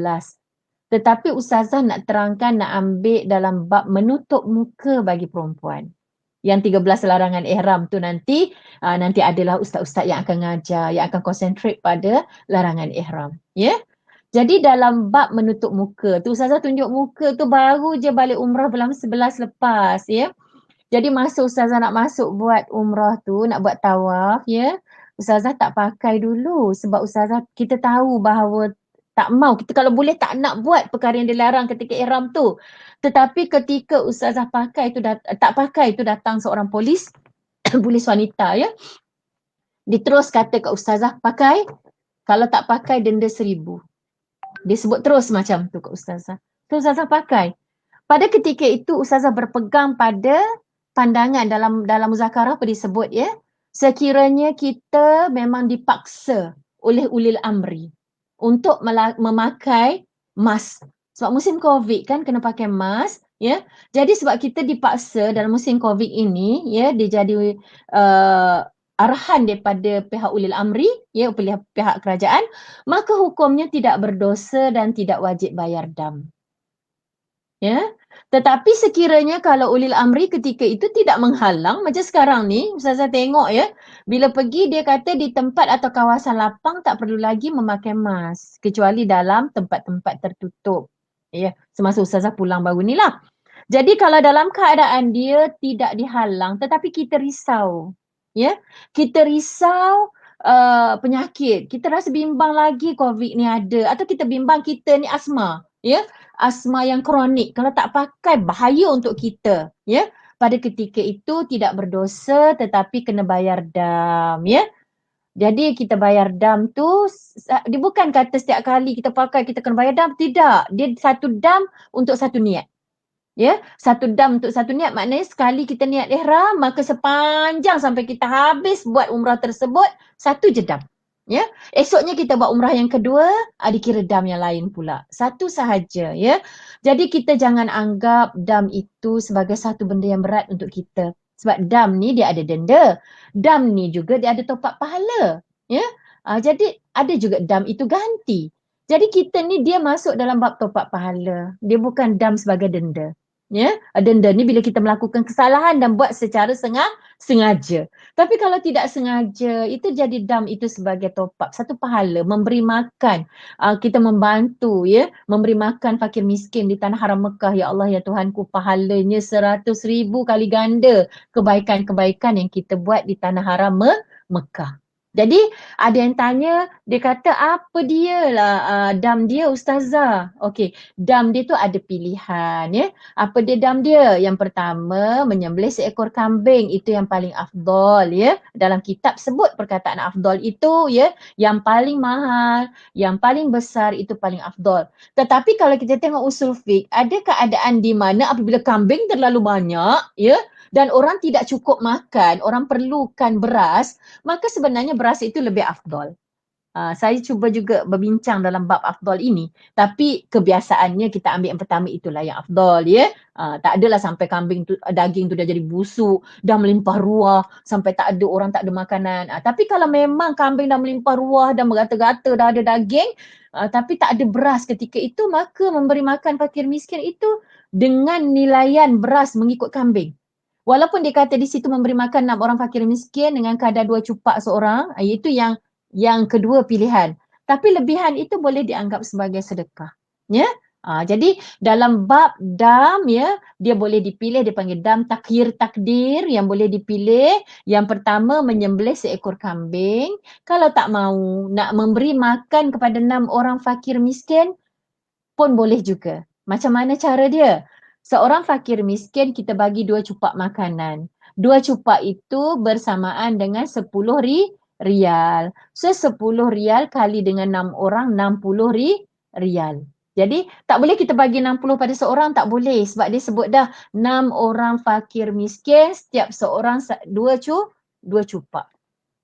Tetapi Ustazah nak terangkan, nak ambil dalam bab menutup muka bagi perempuan. Yang 13 larangan ihram tu nanti adalah ustaz-ustaz yang akan ngajar, yang akan concentrate pada larangan ihram. Ya. Jadi dalam bab menutup muka tu, Ustazah tunjuk muka tu baru je balik umrah bulan 11 lepas. Ya. Jadi masa Ustazah nak masuk buat umrah tu, nak buat tawaf, ya, Ustazah tak pakai dulu sebab Ustazah, kita tahu bahawa tak mau, kita kalau boleh tak nak buat perkara yang dilarang ketika ihram tu. Tetapi ketika Ustazah pakai tu, tak pakai tu, datang seorang polis, polis wanita ya. Dia terus kata kat Ustazah, pakai, kalau tak pakai denda 1,000. Dia sebut terus macam tu kat Ustazah. Tu Ustazah pakai. Pada ketika itu Ustazah berpegang pada pandangan dalam muzakarah apa disebut ya, sekiranya kita memang dipaksa oleh ulil amri untuk memakai mask. Sebab musim Covid kan kena pakai mask, ya. Jadi sebab kita dipaksa dalam musim Covid ini, ya, dia jadi arahan daripada pihak ulil amri, ya, pihak kerajaan, maka hukumnya tidak berdosa dan tidak wajib bayar dam. Ya. Tetapi sekiranya kalau ulil amri ketika itu tidak menghalang, macam sekarang ni, Ustazah tengok ya, bila pergi dia kata di tempat atau kawasan lapang tak perlu lagi memakai mask, kecuali dalam tempat-tempat tertutup. Ya, semasa Ustazah pulang baru ni lah. Jadi kalau dalam keadaan dia tidak dihalang, tetapi kita risau, ya, kita risau penyakit, kita rasa bimbang lagi COVID ni ada, atau kita bimbang kita ni asma, ya, asma yang kronik, kalau tak pakai bahaya untuk kita, ya. Pada ketika itu tidak berdosa tetapi kena bayar dam, ya. Jadi kita bayar dam tu, dia bukan kata setiap kali kita pakai kita kena bayar dam, tidak. Dia satu dam untuk satu niat. Ya, satu dam untuk satu niat, maknanya sekali kita niat ihram, maka sepanjang sampai kita habis buat umrah tersebut, satu je dam. Ya, esoknya kita buat umrah yang kedua, dikira dam yang lain pula. Satu sahaja, ya. Jadi kita jangan anggap dam itu sebagai satu benda yang berat untuk kita. Sebab dam ni dia ada denda. Dam ni juga dia ada top up pahala. Ya. Jadi ada juga dam itu ganti. Jadi kita ni dia masuk dalam bab top up pahala. Dia bukan dam sebagai denda. Ya, denda ni bila kita melakukan kesalahan dan buat secara sengaja. Tapi kalau tidak sengaja, itu jadi dam itu sebagai top up, satu pahala, memberi makan. Kita membantu, ya, memberi makan fakir miskin di tanah haram Mekah. Ya Allah, ya Tuhanku, pahalanya 100,000 kali ganda kebaikan-kebaikan yang kita buat di tanah haram Mekah. Jadi ada yang tanya, dia kata apa dia lah dam dia Ustazah? Okey, dam dia tu ada pilihan, ya. Apa dia dam dia? Yang pertama, menyembelih seekor kambing, itu yang paling afdal, ya. Dalam kitab sebut perkataan afdal itu, ya, yang paling mahal, yang paling besar itu paling afdal. Tetapi kalau kita tengok usul fiqh, ada keadaan di mana apabila kambing terlalu banyak, ya, dan orang tidak cukup makan, orang perlukan beras, maka sebenarnya beras itu lebih afdal. Saya cuba juga berbincang dalam bab afdal ini, tapi kebiasaannya kita ambil yang pertama itulah yang afdal, ya. Tak adalah sampai kambing tu, daging tu dah jadi busuk, dah melimpah ruah, sampai tak ada orang tak ada makanan. Tapi kalau memang kambing dah melimpah ruah, dah merata-gata, dah ada daging, tapi tak ada beras ketika itu, maka memberi makan fakir miskin itu dengan nilaian beras mengikut kambing. Walaupun dia kata di situ memberi makan 6 orang fakir miskin dengan kadar 2 cupak seorang, itu yang kedua pilihan. Tapi lebihan itu boleh dianggap sebagai sedekah. Ya. Jadi dalam bab dam, ya, dia boleh dipilih, dia panggil dam takhir takdir yang boleh dipilih. Yang pertama, menyembelih seekor kambing. Kalau tak mahu nak memberi makan kepada 6 orang fakir miskin pun boleh juga. Macam mana cara dia? Seorang fakir miskin kita bagi 2 cupak makanan. 2 cupak itu bersamaan dengan 10 rial. So 10 rial kali dengan 6 orang 60 rial. Jadi tak boleh kita bagi 60 pada seorang, tak boleh. Sebab dia sebut dah 6 orang fakir miskin, setiap seorang 2 cupak.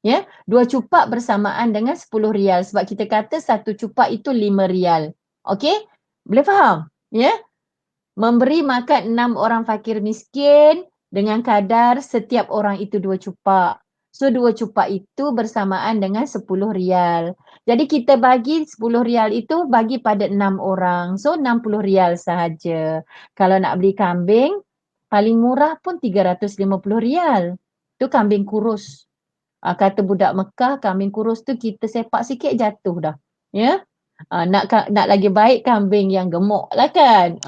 Ya, 2 cupak bersamaan dengan 10 rial. Sebab kita kata 1 cupak itu 5 rial. Okey? Boleh faham? Ya? Memberi makan 6 orang fakir miskin dengan kadar setiap orang itu 2 cupak. So 2 cupak itu bersamaan dengan 10 rial. Jadi kita bagi 10 rial itu bagi pada 6 orang. So 60 rial sahaja. Kalau nak beli kambing, paling murah pun 350 rial. Tu kambing kurus. Kata budak Mekah, kambing kurus tu kita sepak sikit jatuh dah. Ya? Nak lagi baik kambing yang gemuk lah kan.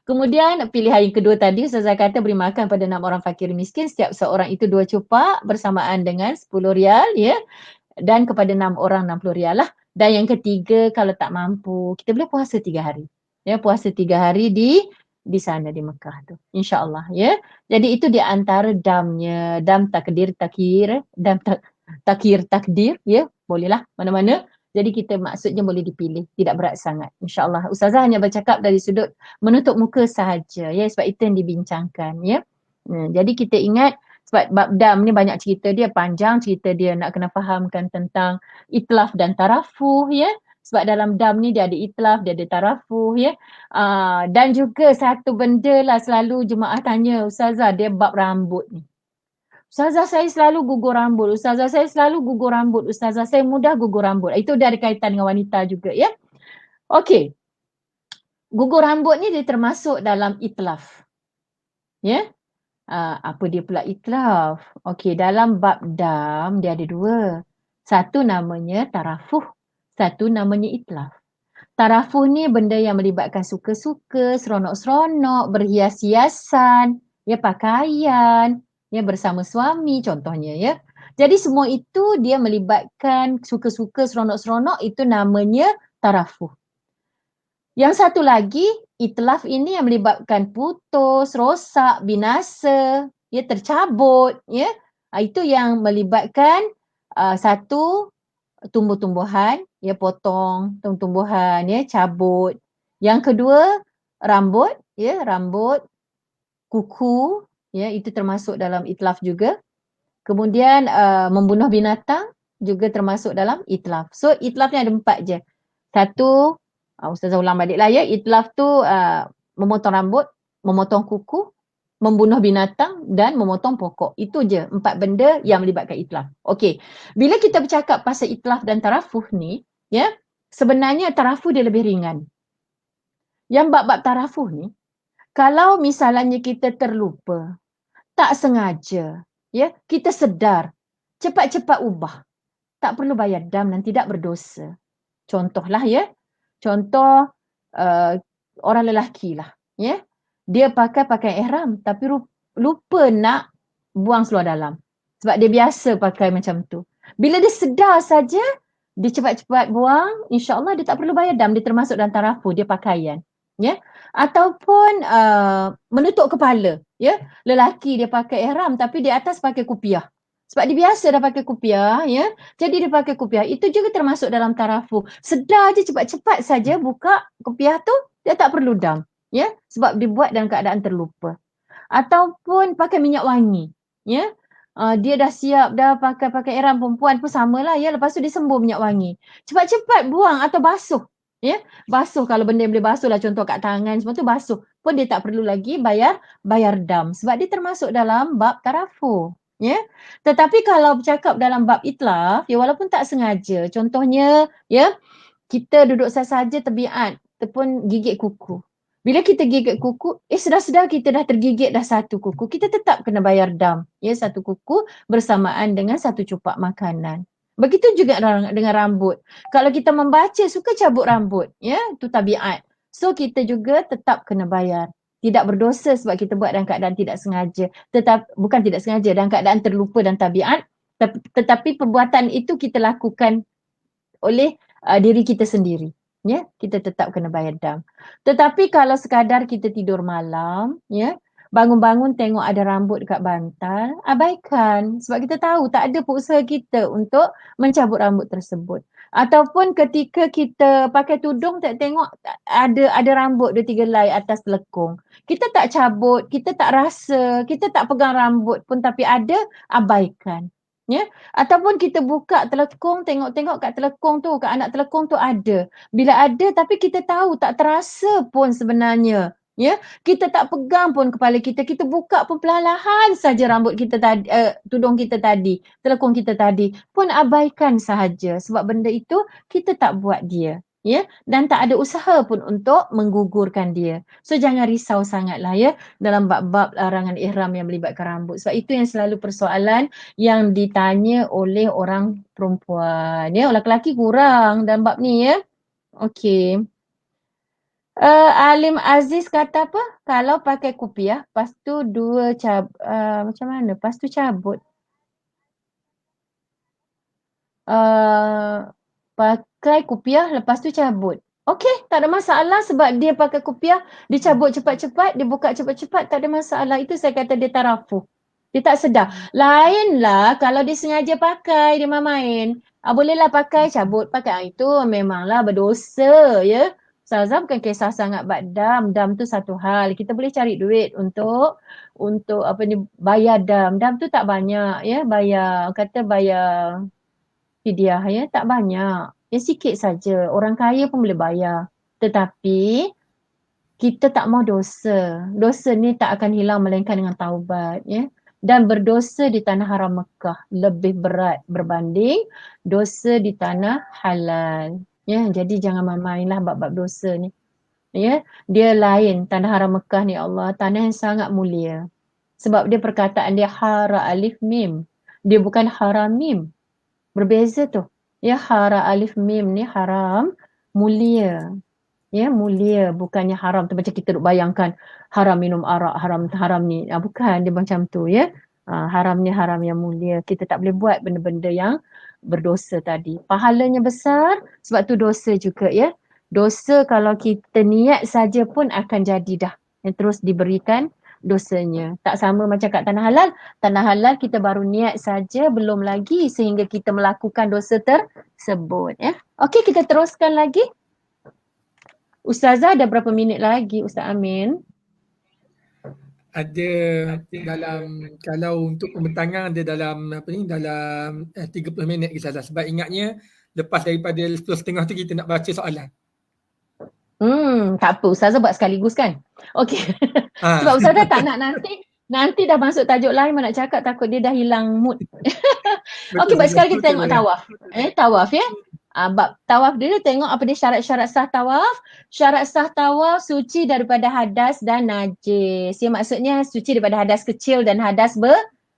Kemudian pilihan yang kedua tadi, Ustazah kata beri makan pada 6 orang fakir miskin, setiap seorang itu 2 cupak bersamaan dengan 10 rial, ya. Dan kepada 6 orang 60 rial lah. Dan yang ketiga, kalau tak mampu, kita boleh puasa 3 hari. Ya, puasa 3 hari di sana di Mekah tu. InsyaAllah, ya. Jadi itu di antara damnya, dam takdir, dam takhir takdir, ya. Bolehlah mana-mana. Jadi kita maksudnya boleh dipilih, tidak berat sangat. InsyaAllah. Ustazah hanya bercakap dari sudut menutup muka sahaja, ya, sebab itu yang dibincangkan, ya. Jadi kita ingat sebab bab dam ni banyak cerita dia, panjang cerita dia, nak kena fahamkan tentang itlaf dan tarafuh, ya. Sebab dalam dam ni dia ada itlaf, dia ada tarafuh, ya. Dan juga satu benda lah selalu jemaah tanya, Ustazah, dia bab rambut ni. Ustazah saya selalu gugur rambut, Ustazah saya selalu gugur rambut, Ustazah saya mudah gugur rambut. Itu dia ada kaitan dengan wanita juga, ya. Okey. gugur rambut ni dia termasuk dalam itlaf. Ya. Apa dia pula itlaf? Okey, dalam bab dam dia ada dua. Satu namanya tarafuh, satu namanya itlaf. Tarafuh ni benda yang melibatkan suka-suka, seronok-seronok, berhias-hiasan, ya pakaian, ya bersama suami contohnya ya. Jadi semua itu dia melibatkan suka-suka, seronok-seronok, itu namanya tarafuh. Yang satu lagi, itlaf ini yang melibatkan putus, rosak, binasa, ya tercabut, ya. Itu yang melibatkan satu tumbuh-tumbuhan, ya potong tumbuh-tumbuhan, ya cabut. Yang kedua, rambut, ya rambut, kuku, ya itu termasuk dalam itlaf juga. Kemudian membunuh binatang juga termasuk dalam itlaf. So itlaf ni ada 4 je. Satu, Ustazah ulang balik lah ya, itlaf tu memotong rambut, memotong kuku, membunuh binatang dan memotong pokok. Itu je 4 benda yang melibatkan itlaf. Okey, bila kita bercakap pasal itlaf dan tarafuh ni, ya, sebenarnya tarafuh dia lebih ringan. Yang bab-bab tarafuh ni, kalau misalnya kita terlupa, tak sengaja, ya, kita sedar, cepat-cepat ubah. Tak perlu bayar dam dan tidak berdosa. Contohlah ya, contoh orang lelaki lah, ya. Dia pakai pakaian ihram tapi lupa nak buang seluar dalam. Sebab dia biasa pakai macam tu. Bila dia sedar saja, dia cepat-cepat buang, insya-Allah dia tak perlu bayar dam, dia termasuk dalam tarafuh, dia pakaian. Ya. Ataupun menutup kepala, ya. Lelaki dia pakai ihram tapi di atas pakai kupiah. Sebab dia biasa dah pakai kupiah, ya. Jadi dia pakai kupiah. Itu juga termasuk dalam tarafuh. Sedar je cepat-cepat saja buka kupiah tu, dia tak perlu dam. Ya. Sebab dibuat dalam keadaan terlupa. Ataupun pakai minyak wangi. Ya. Dia dah siap dah pakai ihram, perempuan pun samalah ya. Lepas tu dia sembur minyak wangi. Cepat-cepat buang atau basuh. Ya. Basuh kalau benda yang boleh basuh lah, contoh kat tangan semua tu basuh. Pun dia tak perlu lagi bayar dam. Sebab dia termasuk dalam bab tarafuh. Ya. Tetapi kalau bercakap dalam bab itlaf, ya walaupun tak sengaja, contohnya ya, kita duduk saja terbiat ataupun gigit kuku. Bila kita gigit kuku, sedar-sedar kita dah tergigit dah satu kuku, kita tetap kena bayar dam, ya, satu kuku bersamaan dengan satu cupak makanan. Begitu juga dengan rambut. Kalau kita membaca suka cabut rambut, ya, itu tabiat. So kita juga tetap kena bayar. Tidak berdosa sebab kita buat dalam keadaan tidak sengaja. Bukan tidak sengaja, dalam keadaan terlupa dan tabiat. Tetapi perbuatan itu kita lakukan oleh diri kita sendiri. Ya, kita tetap kena bayar dam. Tetapi kalau sekadar kita tidur malam, ya, bangun-bangun tengok ada rambut dekat bantal, abaikan. Sebab kita tahu tak ada pun usaha kita untuk mencabut rambut tersebut. Ataupun ketika kita pakai tudung tak tengok ada rambut 2-3 helai atas telekung. Kita tak cabut, kita tak rasa, kita tak pegang rambut pun tapi ada, abaikan. Ya, ataupun kita buka telekung, tengok-tengok kat telekung tu, kat anak telekung tu ada. Bila ada tapi kita tahu tak terasa pun sebenarnya. Ya, kita tak pegang pun kepala kita, kita buka pun perlahan saja rambut kita tadi, tudung kita tadi, telekung kita tadi, pun abaikan sahaja sebab benda itu kita tak buat dia. Ya, dan tak ada usaha pun untuk menggugurkan dia. So jangan risau sangatlah ya dalam bab-bab larangan ihram yang melibatkan rambut. Sebab itu yang selalu persoalan yang ditanya oleh orang perempuan. Ya, orang lelaki kurang dalam bab ni ya. Okey. Alim Aziz kata apa? Kalau pakai kupiah, lepas tu macam mana? Lepas tu cabut. Pakai kupiah, lepas tu cabut. Okey, tak ada masalah sebab dia pakai kupiah, dia cabut cepat-cepat, dia buka cepat-cepat, tak ada masalah. Itu saya kata dia tarafuh. Dia tak sedar. Lainlah kalau dia sengaja pakai, dia main. Bolehlah pakai, cabut pakai. Itu memanglah berdosa ya. Ustazah bukan kisah sangat bab dam. Dam tu satu hal. Kita boleh cari duit untuk bayar dam. Dam tu tak banyak ya. Bayar fidyah ya, tak banyak. Ya sikit saja. Orang kaya pun boleh bayar. Tetapi kita tak mau dosa. Dosa ni tak akan hilang melainkan dengan taubat ya. Dan berdosa di tanah haram Mekah lebih berat berbanding dosa di tanah halal. Ya, jadi jangan main-mainlah bab-bab dosa ni. Ya, dia lain. Tanah haram Mekah ni Allah, tanah yang sangat mulia. Sebab dia perkataan dia hara alif mim. Dia bukan haram mim. Berbeza tu. Ya, hara alif mim ni haram, mulia. Ya, mulia. Bukannya haram tu macam kita duk bayangkan haram minum arak, haram ni. Bukan, dia macam tu ya. Haram ni haram yang mulia. Kita tak boleh buat benda-benda yang berdosa tadi. Pahalanya besar sebab tu dosa juga ya. Dosa kalau kita niat saja pun akan jadi dah. Yang terus diberikan dosanya. Tak sama macam kat tanah halal. Tanah halal kita baru niat saja, belum lagi sehingga kita melakukan dosa tersebut. Ya. Okey, kita teruskan lagi. Ustazah ada berapa minit lagi Ustaz Amin? Ada dalam, kalau untuk pembentangan ada dalam dalam 30 minit Ustazah. Sebab ingatnya lepas daripada 10.30 tu kita nak baca soalan. Tak apa. Ustazah buat sekaligus kan? Okey. Ha. Sebab Ustazah tak nak nanti dah masuk tajuk lain nak cakap, takut dia dah hilang mood. Okey, baik sekali kita tengok tawaf. Tawaf ya. Bab tawaf dia tengok apa dia syarat-syarat sah tawaf. Syarat sah tawaf suci daripada hadas dan najis. Ya, maksudnya suci daripada hadas kecil dan hadas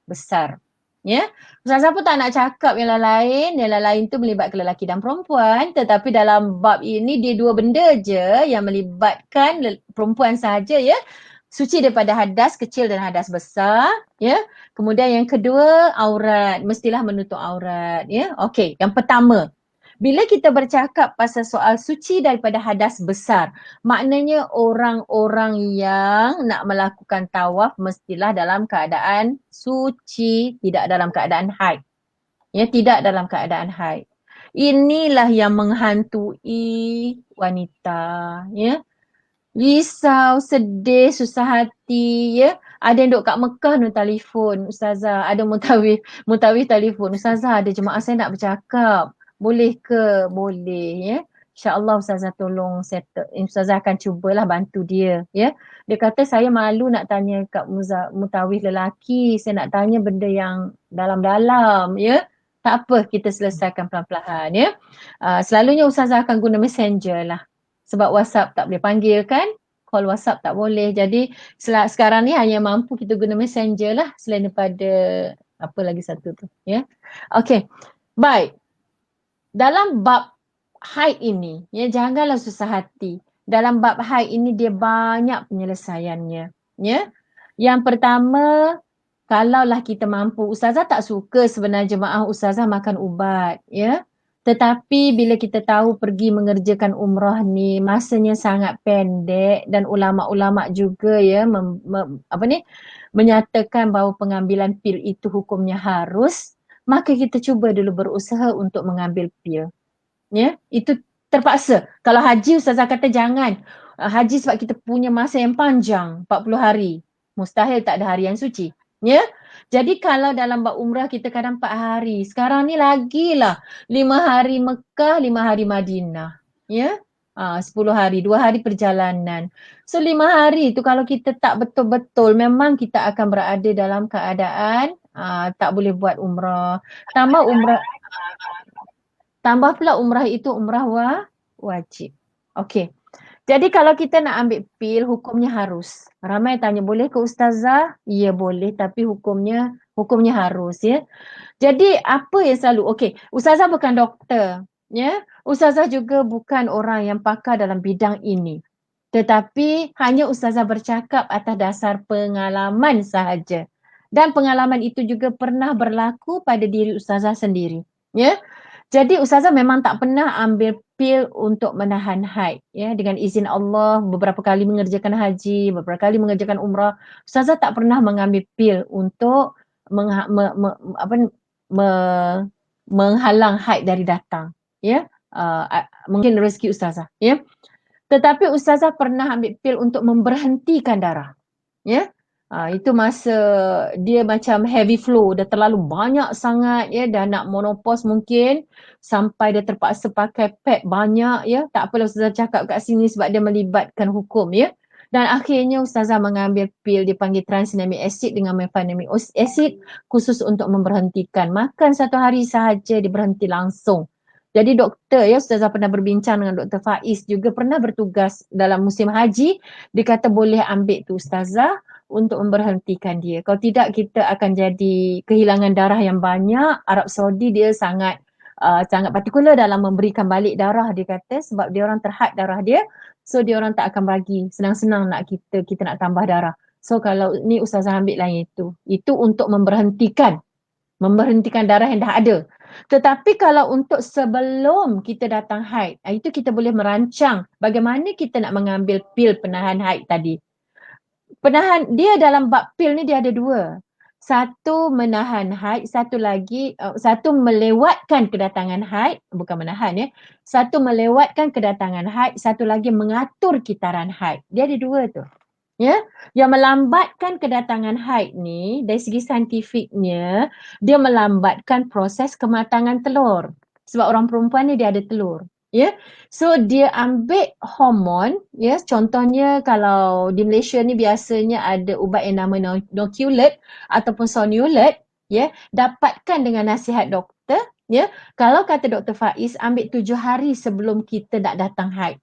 besar. Ya. Ustazah pun tak nak cakap yang lain. Yang lain tu melibatkan lelaki dan perempuan. Tetapi dalam bab ini dia dua benda je yang melibatkan perempuan sahaja ya. Suci daripada hadas kecil dan hadas besar. Ya. Kemudian yang kedua aurat. Mestilah menutup aurat. Ya. Okey. Yang pertama. Bila kita bercakap pasal soal suci daripada hadas besar, maknanya orang-orang yang nak melakukan tawaf mestilah dalam keadaan suci, tidak dalam keadaan haid. Ya, tidak dalam keadaan haid. Inilah yang menghantui wanita, ya. Risau, sedih, susah hati, ya. Ada yang duduk kat Mekah nak telefon, Ustazah. Ada mutawif telefon, Ustazah ada jemaah saya nak bercakap. Boleh ke? Boleh ya. InsyaAllah Ustazah tolong settle. Ustazah akan cubalah bantu dia ya. Dia kata saya malu nak tanya kat mutawif lelaki. Saya nak tanya benda yang dalam-dalam ya. Tak apa, kita selesaikan pelan-pelan ya. Selalunya Ustazah akan guna messenger lah. Sebab WhatsApp tak boleh panggil kan. Call WhatsApp tak boleh. Jadi sekarang ni hanya mampu kita guna messenger lah. Selain daripada apa lagi satu tu ya. Okay. Baik. Dalam bab haid ini, ya janganlah susah hati. Dalam bab haid ini dia banyak penyelesaiannya. Ya. Yang pertama, kalaulah kita mampu, Ustazah tak suka sebenarnya jemaah Ustazah makan ubat. Ya. Tetapi bila kita tahu pergi mengerjakan umrah ni, masanya sangat pendek dan ulama-ulama juga ya menyatakan bahawa pengambilan pil itu hukumnya harus, maka kita cuba dulu berusaha untuk mengambil pil. Ya, itu terpaksa. Kalau haji Ustazah kata jangan. Haji sebab kita punya masa yang panjang, 40 hari. Mustahil tak ada hari yang suci. Ya. Jadi kalau dalam bab umrah kita kadang 4 hari. Sekarang ni lagilah 5 hari Mekah, 5 hari Madinah. Ya. 10 hari, 2 hari perjalanan. So 5 hari tu kalau kita tak betul-betul memang kita akan berada dalam keadaan tak boleh buat umrah. Tambah pula umrah itu umrah wajib. Okey. Jadi kalau kita nak ambil pil, hukumnya harus. Ramai tanya, boleh ke Ustazah? Ya boleh, tapi hukumnya harus ya. Jadi apa yang selalu, okey, Ustazah bukan doktor. Ya. Ustazah juga bukan orang yang pakar dalam bidang ini. Tetapi hanya Ustazah bercakap atas dasar pengalaman sahaja. Dan pengalaman itu juga pernah berlaku pada diri Ustazah sendiri. Ya. Jadi Ustazah memang tak pernah ambil pil untuk menahan haid. Ya. Dengan izin Allah, beberapa kali mengerjakan haji, beberapa kali mengerjakan umrah. Ustazah tak pernah mengambil pil untuk menghalang haid dari datang. Ya. Mungkin rezeki Ustazah. Ya. Tetapi Ustazah pernah ambil pil untuk memberhentikan darah. Ya. Itu masa dia macam heavy flow, dah terlalu banyak sangat ya, dah nak menopause mungkin sampai dia terpaksa pakai pad banyak ya. Tak apalah Ustazah cakap kat sini sebab dia melibatkan hukum ya. Dan akhirnya Ustazah mengambil pil dipanggil tranexamic acid dengan mefenamic acid khusus untuk memberhentikan. Makan 1 hari sahaja dia berhenti langsung. Jadi doktor ya, Ustazah pernah berbincang dengan Dr. Faiz juga pernah bertugas dalam musim haji. Dia kata boleh ambil tu Ustazah untuk memberhentikan dia. Kalau tidak kita akan jadi kehilangan darah yang banyak. Arab Saudi dia sangat sangat partikular dalam memberikan balik darah dia kata sebab dia orang terhad darah dia. So dia orang tak akan bagi senang-senang nak kita nak tambah darah. So kalau ni Ustazah ambil lah itu. Itu untuk memberhentikan darah yang dah ada. Tetapi kalau untuk sebelum kita datang haid, itu kita boleh merancang bagaimana kita nak mengambil pil penahan haid tadi. Penahan dia dalam bab pil ni dia ada dua. Satu menahan haid, satu lagi satu melewatkan kedatangan haid, bukan menahan ya. Satu melewatkan kedatangan haid, satu lagi mengatur kitaran haid. Dia ada dua tu. Ya, yang melambatkan kedatangan haid ni dari segi saintifiknya dia melambatkan proses kematangan telur. Sebab orang perempuan ni dia ada telur. Ya. So dia ambil hormon, ya, contohnya kalau di Malaysia ni biasanya ada ubat yang nama Noculate ataupun Sonulate, ya, dapatkan dengan nasihat doktor, ya. Kalau kata Dr. Faiz ambil 7 hari sebelum kita nak datang haid.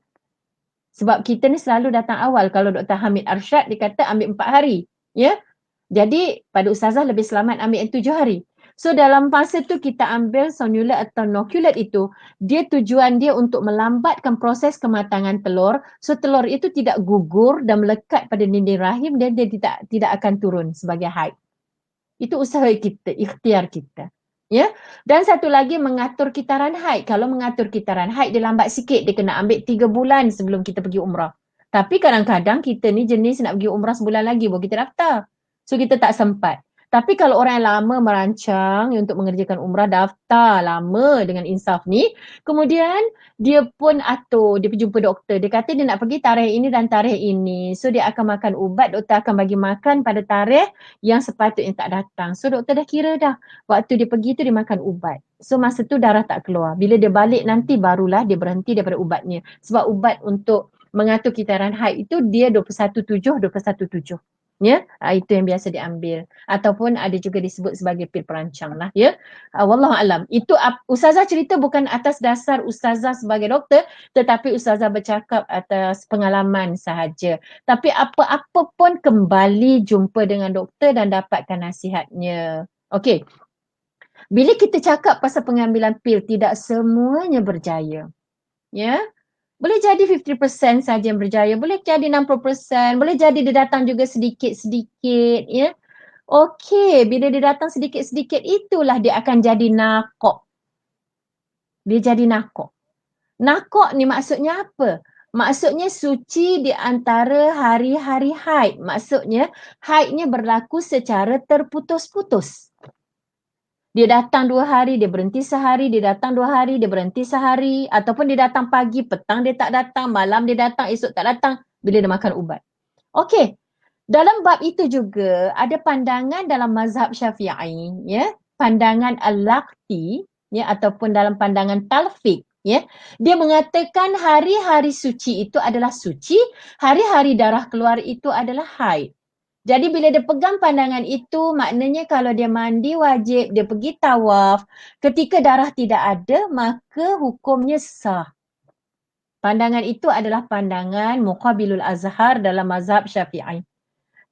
Sebab kita ni selalu datang awal. Kalau Dr. Hamid Arsyad dia kata ambil 4 hari. Ya. Jadi pada Ustazah lebih selamat ambil yang 7 hari. So dalam masa tu kita ambil Sonulate atau Noculate itu, dia tujuan dia untuk melambatkan proses kematangan telur. So telur itu tidak gugur dan melekat pada dinding rahim dan dia tidak akan turun sebagai haid. Itu usaha kita, ikhtiar kita. Ya. Dan satu lagi mengatur kitaran haid. Kalau mengatur kitaran haid dia lambat sikit, dia kena ambil 3 bulan sebelum kita pergi umrah. Tapi kadang-kadang kita ni jenis nak pergi umrah sebulan lagi baru kita daftar. So kita tak sempat. Tapi kalau orang yang lama merancang untuk mengerjakan umrah, daftar lama dengan insaf ni, kemudian dia pun atur, dia pergi jumpa doktor. Dia kata dia nak pergi tarikh ini dan tarikh ini. So dia akan makan ubat, doktor akan bagi makan pada tarikh yang sepatutnya tak datang. So doktor dah kira dah. Waktu dia pergi tu dia makan ubat. So masa tu darah tak keluar. Bila dia balik nanti barulah dia berhenti daripada ubatnya. Sebab ubat untuk mengatur kitaran haid itu dia 21/7, 21/7. Ya, itu yang biasa diambil. Ataupun ada juga disebut sebagai pil perancang lah. Ya, wallahualam. Itu Ustazah cerita bukan atas dasar Ustazah sebagai doktor, tetapi Ustazah bercakap atas pengalaman sahaja. Tapi apa-apa pun kembali jumpa dengan doktor dan dapatkan nasihatnya. Okey. Bila kita cakap pasal pengambilan pil, tidak semuanya berjaya. Ya. Boleh jadi 50% saja yang berjaya, boleh jadi 60%, boleh jadi dia datang juga sedikit-sedikit, ya. Okey, bila dia datang sedikit-sedikit itulah dia akan jadi nakok. Dia jadi nakok. Nakok ni maksudnya apa? Maksudnya suci di antara hari-hari haid. Maksudnya haidnya berlaku secara terputus-putus. Dia datang 2 hari, dia berhenti sehari, dia datang 2 hari, dia berhenti sehari. Ataupun dia datang pagi, petang dia tak datang, malam dia datang, esok tak datang bila dia makan ubat. Okey, dalam bab itu juga ada pandangan dalam mazhab Syafi'i, ya, pandangan Al-Laqti, ya, ataupun dalam pandangan Talfiq, ya. Dia mengatakan hari-hari suci itu adalah suci, hari-hari darah keluar itu adalah haid. Jadi bila dia pegang pandangan itu, maknanya kalau dia mandi wajib, dia pergi tawaf, ketika darah tidak ada, maka hukumnya sah. Pandangan itu adalah pandangan Muqabilul Azhar dalam mazhab Syafi'i.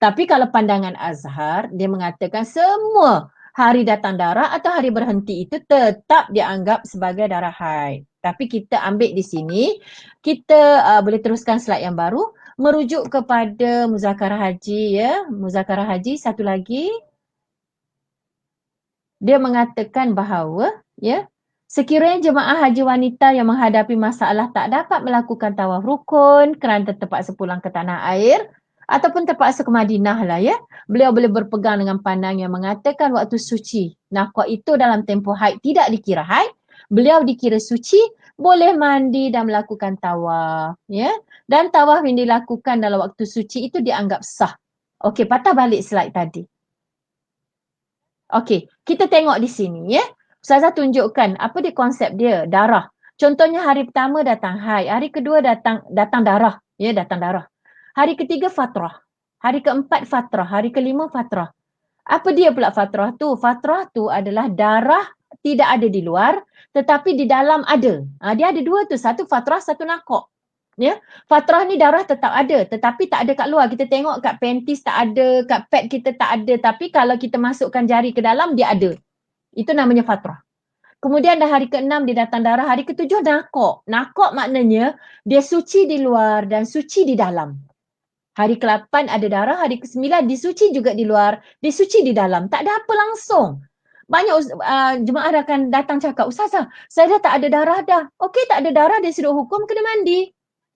Tapi kalau pandangan Azhar, dia mengatakan semua hari datang darah atau hari berhenti itu tetap dianggap sebagai darah haid. Tapi kita ambil di sini, kita boleh teruskan slide yang baru. Merujuk kepada muzakarah haji, ya. Muzakarah haji satu lagi. Dia mengatakan bahawa, ya, sekiranya jemaah haji wanita yang menghadapi masalah tak dapat melakukan tawaf rukun kerana terpaksa pulang ke tanah air ataupun terpaksa ke Madinah lah, ya. Beliau boleh berpegang dengan pandang yang mengatakan waktu suci. Nakwa itu dalam tempoh haid tidak dikira haid. Beliau dikira suci, boleh mandi dan melakukan tawaf, ya. Dan tawaf yang dilakukan dalam waktu suci itu dianggap sah. Okey, patah balik slide tadi. Okey, kita tengok di sini, ya. Ustazah tunjukkan apa dia konsep dia, darah. Contohnya hari pertama datang haid, hari kedua datang darah, ya, datang darah. Hari ketiga fatrah, hari keempat fatrah, hari kelima fatrah. Apa dia pula fatrah tu? Fatrah tu adalah darah tidak ada di luar, tetapi di dalam ada. Dia ada dua tu, satu fatrah, satu nakok. Ya, fatrah ni darah tetap ada, tetapi tak ada kat luar. Kita tengok kat panties tak ada, kat pad kita tak ada, tapi kalau kita masukkan jari ke dalam, dia ada. Itu namanya fatrah. Kemudian dah hari ke-6 dia datang darah, hari ke-7 nakok. Nakok maknanya dia suci di luar dan suci di dalam. Hari ke-8 ada darah, hari ke-9 disuci juga di luar, disuci di dalam. Tak ada apa langsung. Banyak jemaah akan datang cakap, Ustazah, saya dah tak ada darah dah. Okey, tak ada darah, dia sudut hukum kena mandi.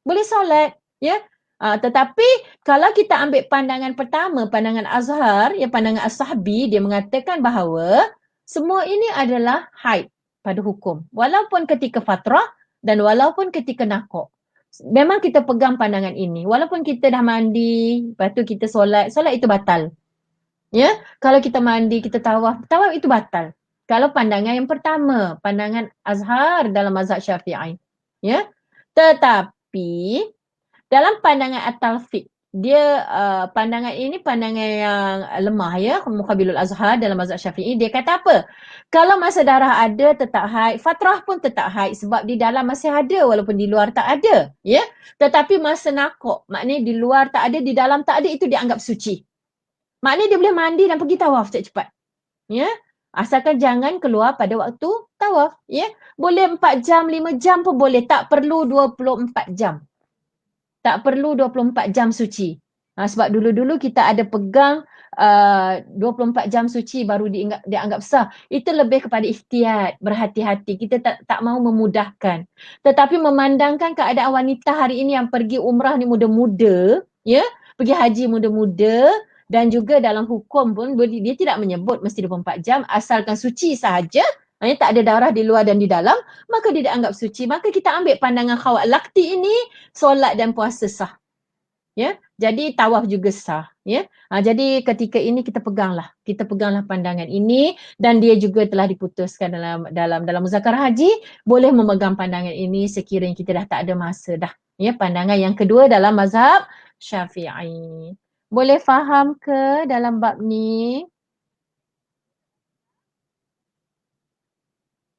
Boleh solat. Ya. Tetapi kalau kita ambil pandangan pertama, pandangan Azhar, pandangan As-Sahbi, dia mengatakan bahawa semua ini adalah haid pada hukum. Walaupun ketika fatrah dan walaupun ketika nakok. Memang kita pegang pandangan ini. Walaupun kita dah mandi, lepas tu kita solat itu batal. Ya, kalau kita mandi, kita tawaf itu batal. Kalau pandangan yang pertama, pandangan Azhar dalam mazhab Syafi'i. Ya. Tetapi dalam pandangan At-Talfiq, dia pandangan ini pandangan yang lemah ya, Muqabilul Azhar dalam mazhab Syafi'i. Dia kata apa? Kalau masa darah ada tetap haid, fatrah pun tetap haid sebab di dalam masih ada walaupun di luar tak ada, ya. Tetapi masa nakok, maknanya di luar tak ada, di dalam tak ada, itu dianggap suci. Maknanya dia boleh mandi dan pergi tawaf cepat-cepat. Ya. Asalkan jangan keluar pada waktu tawaf, ya. Boleh 4 jam, 5 jam pun boleh, tak perlu 24 jam. Tak perlu 24 jam suci. Sebab dulu-dulu kita ada pegang 24 jam suci baru dianggap sah. Itu lebih kepada ihtiyat, berhati-hati. Kita tak mau memudahkan. Tetapi memandangkan keadaan wanita hari ini yang pergi umrah ni muda-muda, ya, pergi haji muda-muda, dan juga dalam hukum pun dia tidak menyebut mesti 24 jam, asalkan suci sahaja. Tak ada darah di luar dan di dalam, maka dia dianggap suci. Maka kita ambil pandangan khawat lakti ini, solat dan puasa sah. Ya, jadi tawaf juga sah. Ya, jadi ketika ini kita peganglah pandangan ini, dan dia juga telah diputuskan dalam muzakarah haji, boleh memegang pandangan ini sekiranya kita dah tak ada masa dah. Ya, pandangan yang kedua dalam mazhab Syafi'i. Boleh faham ke dalam bab ni?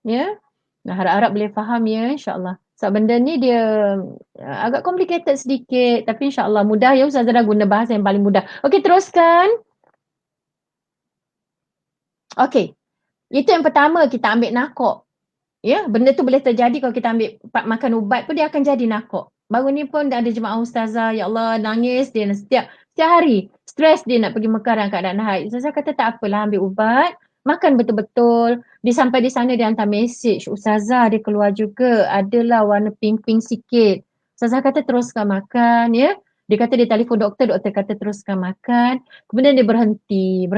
Ya, harap-harap boleh faham ya, insyaAllah. Sebab benda ni dia agak complicated sedikit, tapi insyaAllah mudah ya. Ustazah dah guna bahasa yang paling mudah. Okey, teruskan. Okey, itu yang pertama, kita ambil nakok. Ya, benda tu boleh terjadi kalau kita ambil makan ubat pun dia akan jadi nakok. Baru ni pun ada jemaah ustazah, ya Allah, nangis dia setiap hari. Stres dia nak pergi Mekah dalam keadaan haid. Ustazah kata tak apalah, ambil ubat, makan betul-betul. Sampai di sana dia hantar mesej, ustazah dia keluar juga, adalah warna pink-pink sikit. Ustazah kata teruskan makan ya. Dia kata dia telefon doktor kata teruskan makan. Kemudian dia berhenti.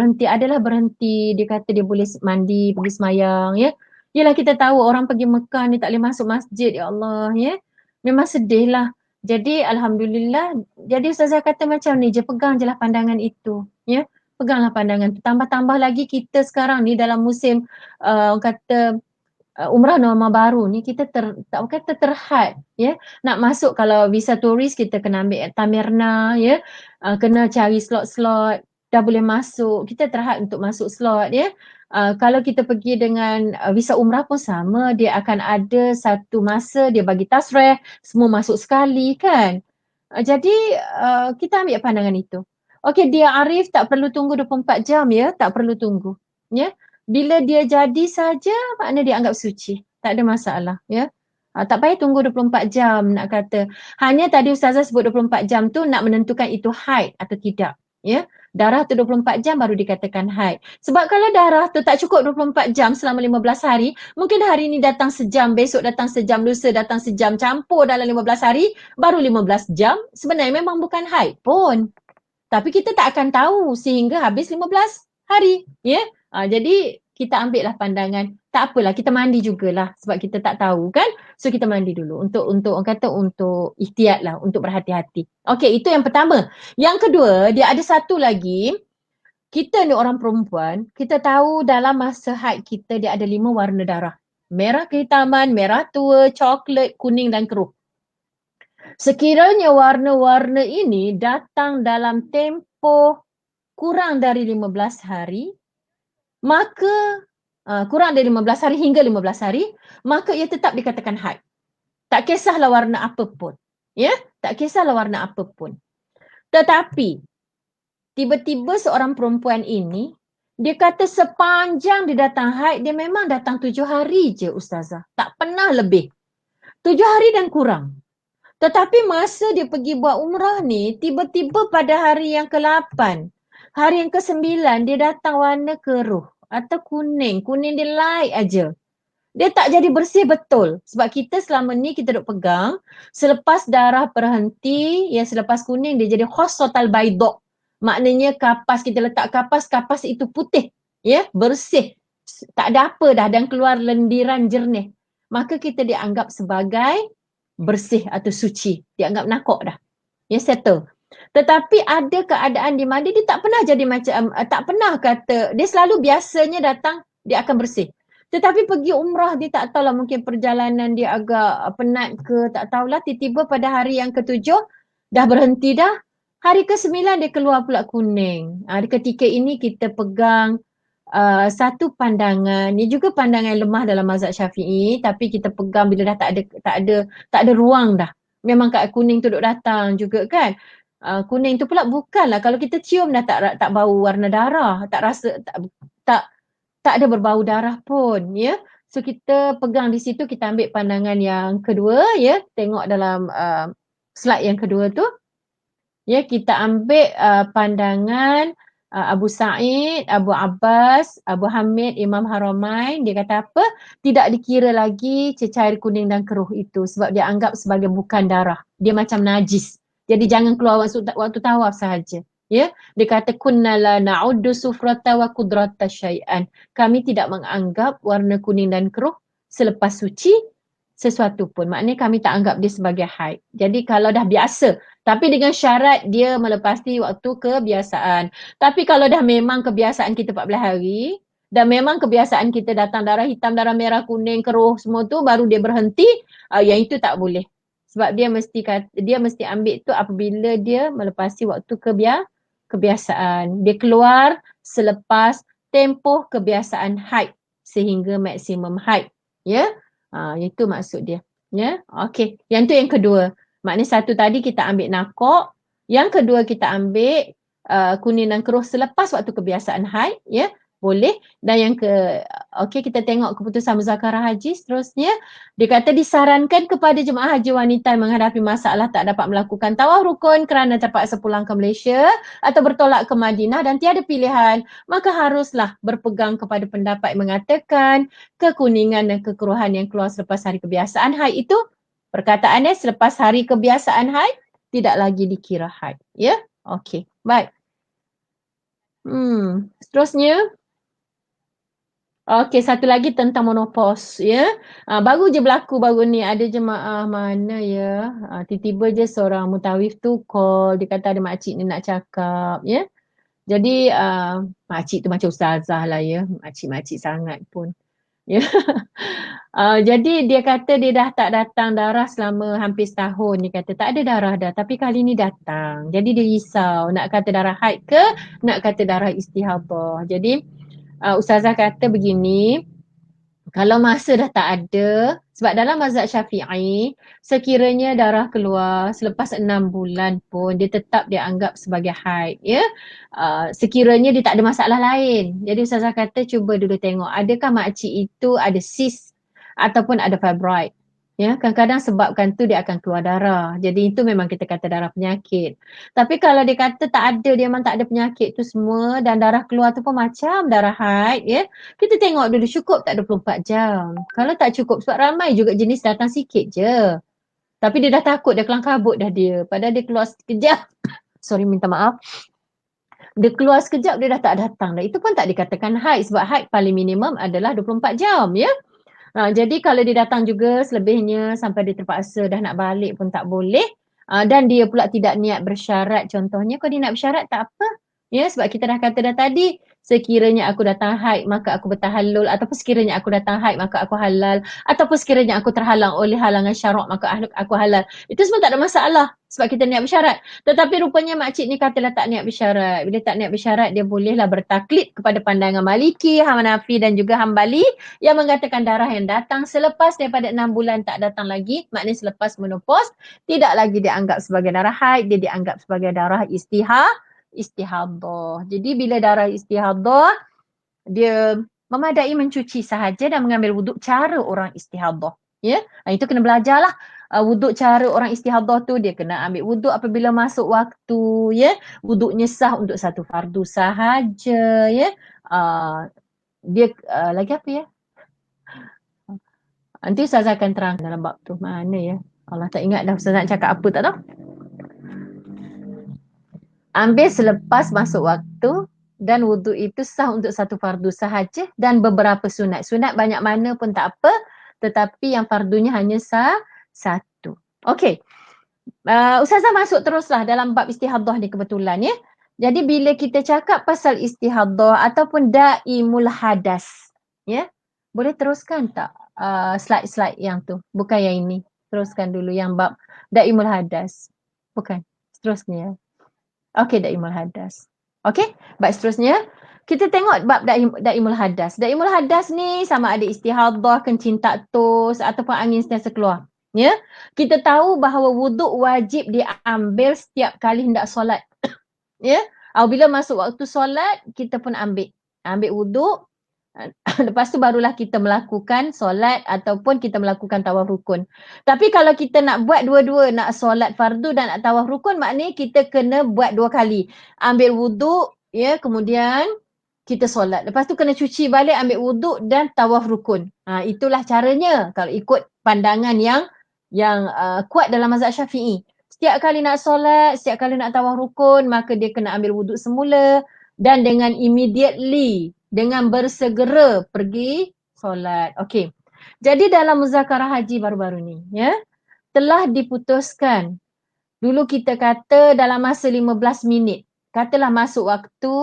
Dia kata dia boleh mandi, pergi semayang ya. Yelah, kita tahu orang pergi Mekah ni tak boleh masuk masjid, ya Allah ya. Memang sedih lah. Jadi alhamdulillah, jadi ustazah kata macam ni je, pegang je lah pandangan itu ya. Peganglah pandangan tu. Tambah-tambah lagi kita sekarang ni dalam musim orang kata umrah norma baru ni, kita terhad ya. Nak masuk, kalau visa turis kita kena ambil Tamirna ya. Kena cari slot-slot, dah boleh masuk, kita terhad untuk masuk slot ya. Kalau kita pergi dengan visa umrah pun sama, dia akan ada satu masa dia bagi tasreh, semua masuk sekali kan. Jadi kita ambil pandangan itu. Okey, dia Arif tak perlu tunggu 24 jam ya, tak perlu tunggu. Ya. Bila dia jadi saja, makna dia anggap suci. Tak ada masalah ya. Tak payah tunggu 24 jam nak kata. Hanya tadi ustazah sebut 24 jam tu nak menentukan itu haid atau tidak. Ya. Darah tu 24 jam baru dikatakan haid. Sebab kalau darah tu tak cukup 24 jam selama 15 hari, mungkin hari ni datang sejam, besok datang sejam, lusa datang sejam, campur dalam 15 hari, baru 15 jam, sebenarnya memang bukan haid pun. Tapi kita tak akan tahu sehingga habis 15 hari. Ya? Jadi kita ambil lah pandangan, tak apalah, kita mandi jugalah sebab kita tak tahu kan. So kita mandi dulu untuk orang kata untuk ihtiyat lah, untuk berhati-hati. Okey, itu yang pertama. Yang kedua, dia ada satu lagi. Kita ni orang perempuan, kita tahu dalam masa haid kita dia ada 5 warna darah. Merah kehitaman, merah tua, coklat, kuning dan keruh. Sekiranya warna-warna ini datang dalam tempoh kurang dari 15 hari, maka kurang dari 15 hari hingga 15 hari, maka ia tetap dikatakan haid. Tak kisahlah warna apa pun. Ya, tak kisahlah warna apa pun. Tetapi tiba-tiba seorang perempuan ini dia kata sepanjang dia datang haid, dia memang datang 7 hari je Ustazah. Tak pernah lebih. 7 hari dan kurang. Tetapi masa dia pergi buat umrah ni, tiba-tiba pada hari yang ke-8, hari yang ke-9, dia datang warna keruh atau kuning. Kuning dia light aja. Dia tak jadi bersih betul. Sebab kita selama ni kita duk pegang, selepas darah berhenti, ya selepas kuning dia jadi khossatal baydok. Maknanya kapas, kita letak kapas, kapas itu putih. Ya, bersih. Tak ada apa dah dan keluar lendiran jernih. Maka kita dianggap sebagai bersih atau suci. Dianggap nakok dah. Ya, settle. Tetapi ada keadaan di mana dia tak pernah jadi macam, tak pernah kata, dia selalu biasanya datang, dia akan bersih. Tetapi pergi umrah dia tak tahulah, mungkin perjalanan dia agak penat ke, tak tahulah, tiba-tiba pada hari yang ke-7 dah berhenti dah. Hari ke-9 dia keluar pula kuning. Ketika ini kita pegang satu pandangan, ini juga pandangan lemah dalam mazhab Syafi'i, tapi kita pegang bila dah tak ada ruang dah. Memang kat kuning tu duk datang juga kan. Kuning tu pula bukanlah, kalau kita cium dah tak bau warna darah, tak rasa tak ada berbau darah pun, ya. So kita pegang di situ, kita ambil pandangan yang kedua, ya. Tengok dalam slide yang kedua tu. Ya, kita ambil pandangan Abu Sa'id, Abu Abbas, Abu Hamid, Imam Haramain. Dia kata apa? Tidak dikira lagi cecair kuning dan keruh itu sebab dia anggap sebagai bukan darah. Dia macam najis. Jadi jangan keluar waktu tawaf sahaja. Ya, dia kata kunna la na'uddu sufrata wa qudrata syai'an. Kami tidak menganggap warna kuning dan keruh selepas suci sesuatu pun. Maknanya kami tak anggap dia sebagai haid. Jadi kalau dah biasa, tapi dengan syarat dia melepasi waktu kebiasaan. Tapi kalau dah memang kebiasaan kita 14 hari, dan memang kebiasaan kita datang darah hitam, darah merah, kuning, keruh semua tu, baru dia berhenti, yang itu tak boleh. Sebab dia mesti ambil tu apabila dia melepasi waktu kebiasaan. Dia keluar selepas tempoh kebiasaan haid sehingga maksimum haid. Ya, itu maksud dia. Ya, okey. Yang tu yang kedua. Maknanya satu tadi kita ambil nakok, yang kedua kita ambil kuning dan keruh selepas waktu kebiasaan haid, ya, boleh. Dan yang okey, kita tengok keputusan muzakarah haji seterusnya. Dia kata disarankan kepada jemaah haji wanita yang menghadapi masalah tak dapat melakukan tawaf rukun kerana terpaksa pulang ke Malaysia atau bertolak ke Madinah dan tiada pilihan, maka haruslah berpegang kepada pendapat yang mengatakan kekuningan dan kekeruhan yang keluar selepas hari kebiasaan haid itu, perkataannya selepas hari kebiasaan haid tidak lagi dikira haid. Ya, okey, baik. Seterusnya, okey, satu lagi tentang menopause, ya. Baru je berlaku baru ni, ada jemaah mana ya, tiba-tiba je seorang mutawif tu call, dia kata ada makcik ni nak cakap, ya. Jadi makcik tu macam ustazah lah, ya, makcik-makcik sangat pun. Ya. Jadi dia kata dia dah tak datang darah selama hampir setahun. Dia kata tak ada darah dah, tapi kali ni datang. Jadi dia risau nak kata darah haid ke, nak kata darah istihadah. Jadi ustazah kata begini, kalau masa dah tak ada, sebab dalam mazhab Syafi'i, sekiranya darah keluar selepas 6 bulan pun dia tetap dianggap sebagai haid, ya. Sekiranya dia tak ada masalah lain. Jadi ustazah kata cuba dulu tengok adakah makcik itu ada cyst ataupun ada fibroid. Ya, kadang-kadang sebabkan tu dia akan keluar darah. Jadi itu memang kita kata darah penyakit. Tapi kalau dia kata tak ada, dia memang tak ada penyakit tu semua dan darah keluar tu pun macam darah haid, ya. Kita tengok dulu cukup tak 24 jam. Kalau tak cukup, sebab ramai juga jenis datang sikit je. Tapi dia dah takut, dia kelang kabut dah dia. Padahal dia keluar sekejap. Sorry, minta maaf. Dia keluar sekejap, dia dah tak datang dah. Itu pun tak dikatakan haid sebab haid paling minimum adalah 24 jam, ya. Jadi kalau dia datang juga selebihnya sampai dia terpaksa dah nak balik pun tak boleh. Dan dia pula tidak niat bersyarat contohnya. Kalau dia nak bersyarat tak apa. Ya, sebab kita dah kata dah tadi, Sekiranya aku datang haid maka aku bertahallul, ataupun sekiranya aku datang haid maka aku halal, ataupun sekiranya aku terhalang oleh halangan syarak maka aku halal. Itu semua tak ada masalah sebab kita niat bersyarat. Tetapi rupanya makcik ni katalah tak niat bersyarat. Bila tak niat bersyarat, dia bolehlah bertaklid kepada pandangan Maliki, Hanafi dan juga Hambali yang mengatakan darah yang datang selepas daripada 6 bulan tak datang lagi, maknanya selepas menopause, tidak lagi dianggap sebagai darah haid, dia dianggap sebagai darah istihadah. Jadi bila darah istihadah, dia memadai mencuci sahaja dan mengambil wuduk cara orang istihadah. Ya, itu kena belajarlah. Wuduk cara orang istihadah tu dia kena ambil wuduk apabila masuk waktu, ya. Wuduknya sah untuk satu fardu sahaja, ya. Dia lagi apa ya? Nanti Ustazah akan terang dalam bab tu mana ya. Allah tak ingat dah Ustazah nak cakap apa tak tahu. Ambil selepas masuk waktu dan wuduk itu sah untuk satu fardu sahaja dan beberapa sunat. Sunat banyak mana pun tak apa, tetapi yang fardunya hanya satu. Okey. Ustazah masuk teruslah dalam bab istihadah ni kebetulan ya. Jadi bila kita cakap pasal istihadah ataupun daimul hadas, ya. Boleh teruskan tak slide-slide yang tu? Bukan yang ini. Teruskan dulu yang bab daimul hadas. Bukan. Seterusnya. Okey, daimul hadas. Okey, bab seterusnya kita tengok bab daimul hadas. Daimul hadas ni sama ada istihadah, kencing tak tos ataupun angin sentiasa keluar. Ya. Kita tahu bahawa wuduk wajib diambil setiap kali hendak solat. Ya. Apabila masuk waktu solat, kita pun ambil wuduk. Lepas tu barulah kita melakukan solat ataupun kita melakukan tawaf rukun. Tapi kalau kita nak buat dua-dua, nak solat fardu dan nak tawaf rukun, maknanya kita kena buat 2 kali. Ambil wuduk, ya, kemudian kita solat. Lepas tu kena cuci balik, ambil wuduk dan tawaf rukun. Itulah caranya kalau ikut pandangan yang kuat dalam mazhab Syafi'i. Setiap kali nak solat, setiap kali nak tawaf rukun, maka dia kena ambil wuduk semula dan dengan immediately, dengan bersegera pergi solat. Okey. Jadi dalam muzakarah haji baru-baru ni, ya, telah diputuskan. Dulu kita kata dalam masa 15 minit. Katalah masuk waktu,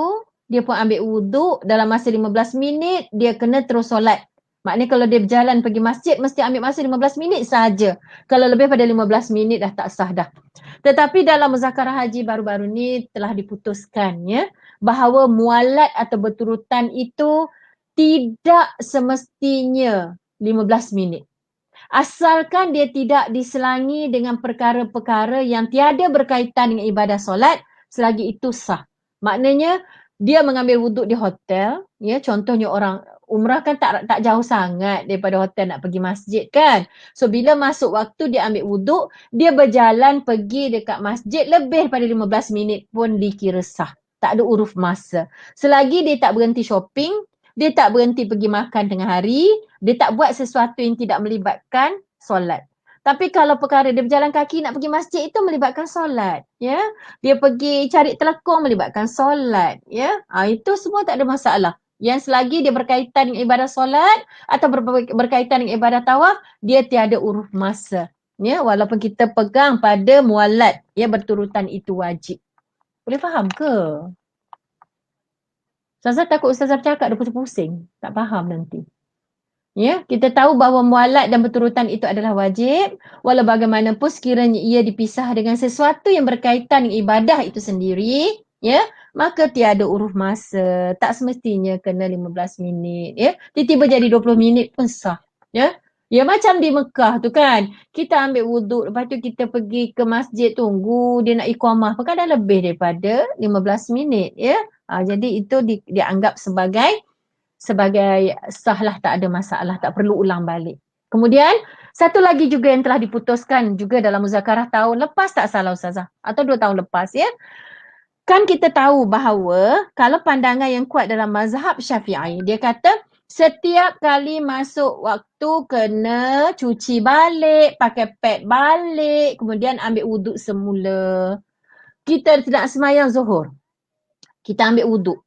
dia pun ambil wuduk, dalam masa 15 minit dia kena terus solat. Maknanya kalau dia berjalan pergi masjid, mesti ambil masa 15 minit sahaja. Kalau lebih pada 15 minit dah tak sah dah. Tetapi dalam muzakarah haji baru-baru ni telah diputuskan, ya, bahawa mualat atau berturutan itu tidak semestinya 15 minit. Asalkan dia tidak diselangi dengan perkara-perkara yang tiada berkaitan dengan ibadah solat, selagi itu sah. Maknanya dia mengambil wuduk di hotel, ya, contohnya orang umrah kan tak jauh sangat daripada hotel nak pergi masjid kan. So bila masuk waktu dia ambil wuduk, dia berjalan pergi dekat masjid lebih pada 15 minit pun dikira sah. Tak ada uruf masa. Selagi dia tak berhenti shopping, dia tak berhenti pergi makan tengah hari, dia tak buat sesuatu yang tidak melibatkan solat. Tapi kalau perkara dia berjalan kaki nak pergi masjid itu melibatkan solat, ya. Dia pergi cari telekong melibatkan solat, ya. Itu semua tak ada masalah. Yang selagi dia berkaitan dengan ibadah solat atau berkaitan dengan ibadah tawaf, dia tiada uruf masa. Ya, walaupun kita pegang pada mualat, ya, berturutan itu wajib. Boleh faham ke? Ustazah takut Ustazah bercakap dia pusing-pusing. Tak faham nanti. Ya, kita tahu bahawa mualat dan berturutan itu adalah wajib. Walau bagaimanapun sekiranya ia dipisah dengan sesuatu yang berkaitan dengan ibadah itu sendiri, ya, maka tiada uruf masa. Tak semestinya kena 15 minit, ya. Tiba-tiba jadi 20 minit pun sah, ya. Ya macam di Mekah tu kan. Kita ambil wuduk, lepas tu kita pergi ke masjid tunggu dia nak iqamah. Kan dah lebih daripada 15 minit, ya. Jadi itu dianggap sebagai sahlah, tak ada masalah, tak perlu ulang balik. Kemudian satu lagi juga yang telah diputuskan juga dalam muzakarah tahun lepas, tak salah Ustazah, atau 2 tahun lepas, ya. Kan kita tahu bahawa kalau pandangan yang kuat dalam mazhab Syafi'i, dia kata setiap kali masuk waktu kena cuci balik, pakai pad balik, kemudian ambil wuduk semula. Kita nak semayang zuhur, kita ambil wuduk,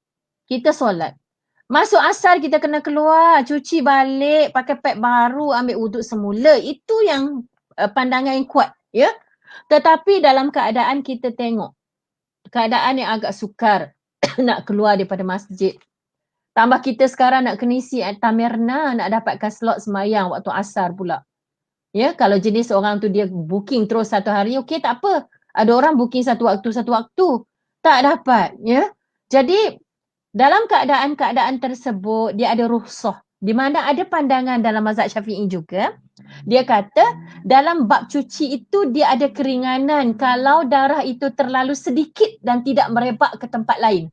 kita solat. Masuk asar kita kena keluar, cuci balik, pakai pad baru, ambil wuduk semula. Itu yang pandangan yang kuat, ya. Tetapi dalam keadaan kita tengok, keadaan yang agak sukar nak keluar daripada masjid. Tambah kita sekarang nak kena isi Tamirna, nak dapatkan slot sembahyang waktu asar pula. Ya, kalau jenis orang tu dia booking terus satu hari, okey tak apa. Ada orang booking satu waktu. Tak dapat, ya. Jadi dalam keadaan-keadaan tersebut dia ada rukhsah. Di mana ada pandangan dalam mazhab Syafi'i juga. Dia kata dalam bab cuci itu dia ada keringanan kalau darah itu terlalu sedikit dan tidak merebak ke tempat lain.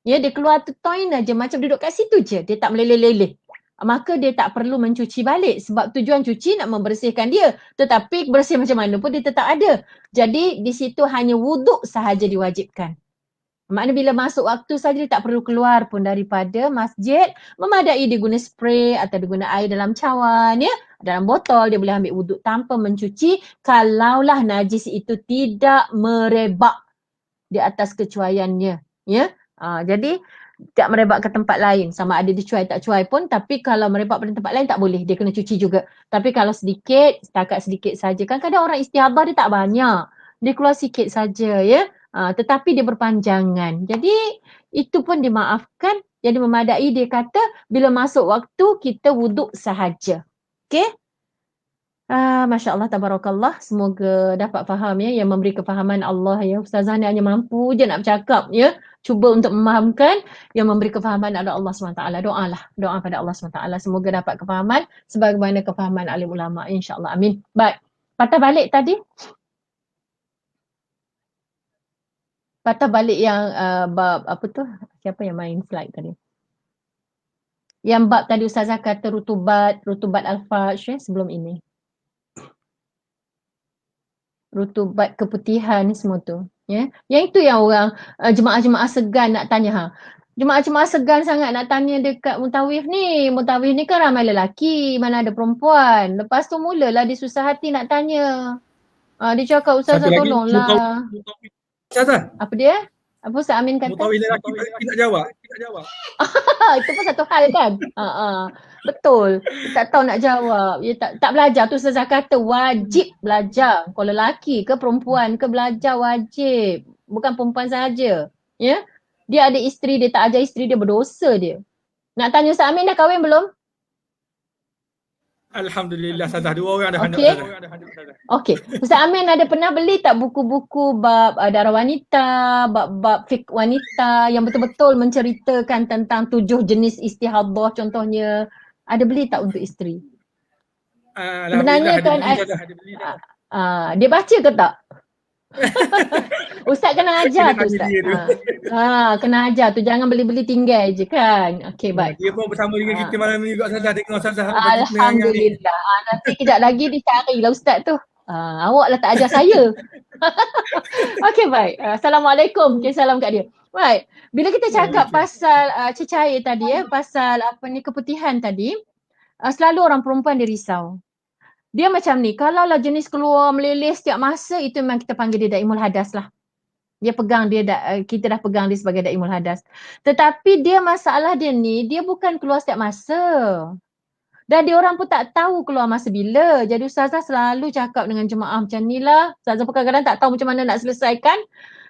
Ya, dia keluar tu toin aja macam duduk kat situ je. Dia tak meleleh-leleh. Maka dia tak perlu mencuci balik sebab tujuan cuci nak membersihkan dia. Tetapi bersih macam mana pun dia tetap ada. Jadi di situ hanya wuduk sahaja diwajibkan. Maknanya bila masuk waktu saja dia tak perlu keluar pun daripada masjid. Memadai dia guna spray atau dia guna air dalam cawan, ya. Dalam botol dia boleh ambil wuduk tanpa mencuci kalaulah najis itu tidak merebak di atas kecuaiannya, ya. Jadi tak merebak ke tempat lain, sama ada dicuai tak cuai pun, tapi kalau merebak pada tempat lain tak boleh, dia kena cuci juga. Tapi kalau sedikit, setakat sedikit saja. Kan kadang orang istihadah dia tak banyak, dia keluar sikit saja, ya. Tetapi dia berpanjangan. Jadi itu pun dimaafkan. Jadi memadai dia kata bila masuk waktu kita wuduk sahaja. Okey? Masya Allah, tabarakallah. Semoga dapat faham, ya. Yang memberi kefahaman Allah, ya. Ustazah ni hanya mampu je nak bercakap, ya. Cuba untuk memahamkan. Yang memberi kefahaman adalah Allah SWT. Doalah. Doa pada Allah SWT. Semoga dapat kefahaman sebagaimana kefahaman alim ulama. InsyaAllah. Amin. Baik. Patah balik tadi. Patah balik yang bab apa tu? Siapa yang main slide tadi? Yang bab tadi Ustazah kata rutubat al-fajr, sebelum ini. Rutubat keputihan ni semua tu, ya. Yang itu yang orang jemaah-jemaah segan nak tanya, jemaah-jemaah segan sangat nak tanya dekat mutawif ni. Mutawif ni kan ramai lelaki, mana ada perempuan. Lepas tu mulalah dia susah hati nak tanya. Dia cakap, Ustazah tolonglah. Ustazah, apa dia? Apa Ustaz Amin kata? mutawif lelaki tak jawab. Itu pun satu hal kan. Betul. Dia tak tahu nak jawab. Dia tak belajar. Tu Ustazah kata wajib belajar. Kalau lelaki ke perempuan ke belajar wajib. Bukan perempuan saja. Ya. Dia ada isteri, dia tak ajar isteri dia, berdosa dia. Nak tanya Ustaz Amin dah kahwin belum? Alhamdulillah Ustazah, 2 orang dah Okey. Okey. Ustaz Amin ada pernah beli tak buku-buku bab darah wanita, bab fiqh wanita yang betul-betul menceritakan tentang 7 jenis istihadah contohnya? Ada beli tak untuk isteri? Sebenarnya kan dia baca ke tak? Ustaz kena ajar tu Ustaz. Kena ajar tu, jangan beli-beli tinggal je kan. Okey, baik. Dia pun bersama dengan kita malam ni juga Ustazah, tengok Ustazah. Alhamdulillah. Nanti kejap lagi dicarilah Ustaz tu. Awaklah tak ajar saya. Okey, baik. Assalamualaikum. Okay, salam kat dia. Baik. Bila kita cakap pasal cecair tadi, pasal keputihan tadi, selalu orang perempuan dia risau. Dia macam ni, kalaulah jenis keluar meleleh setiap masa, itu memang kita panggil dia daimul hadas lah. Kita dah pegang dia sebagai daimul hadas. Tetapi dia masalah dia ni, dia bukan keluar setiap masa. Dan dia orang pun tak tahu keluar masa bila. Jadi Ustazah selalu cakap dengan jemaah macam ni lah. Ustazah pun kadang-kadang tak tahu macam mana nak selesaikan.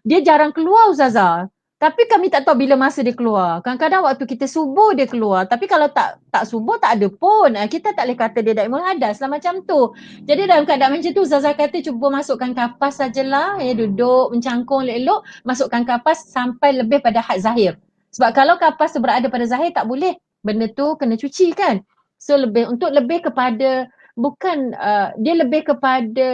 Dia jarang keluar Ustazah. Tapi kami tak tahu bila masa dia keluar. Kadang-kadang waktu kita subuh dia keluar. Tapi kalau tak subuh tak ada pun. Kita tak boleh kata dia daimul hadas lah macam tu. Jadi dalam keadaan macam tu Ustazah kata cuba masukkan kapas sajalah. Duduk mencangkung elok-elok. Masukkan kapas sampai lebih pada had zahir. Sebab kalau kapas tu berada pada zahir tak boleh. Benda tu kena cuci kan. So lebih kepada bukan dia lebih kepada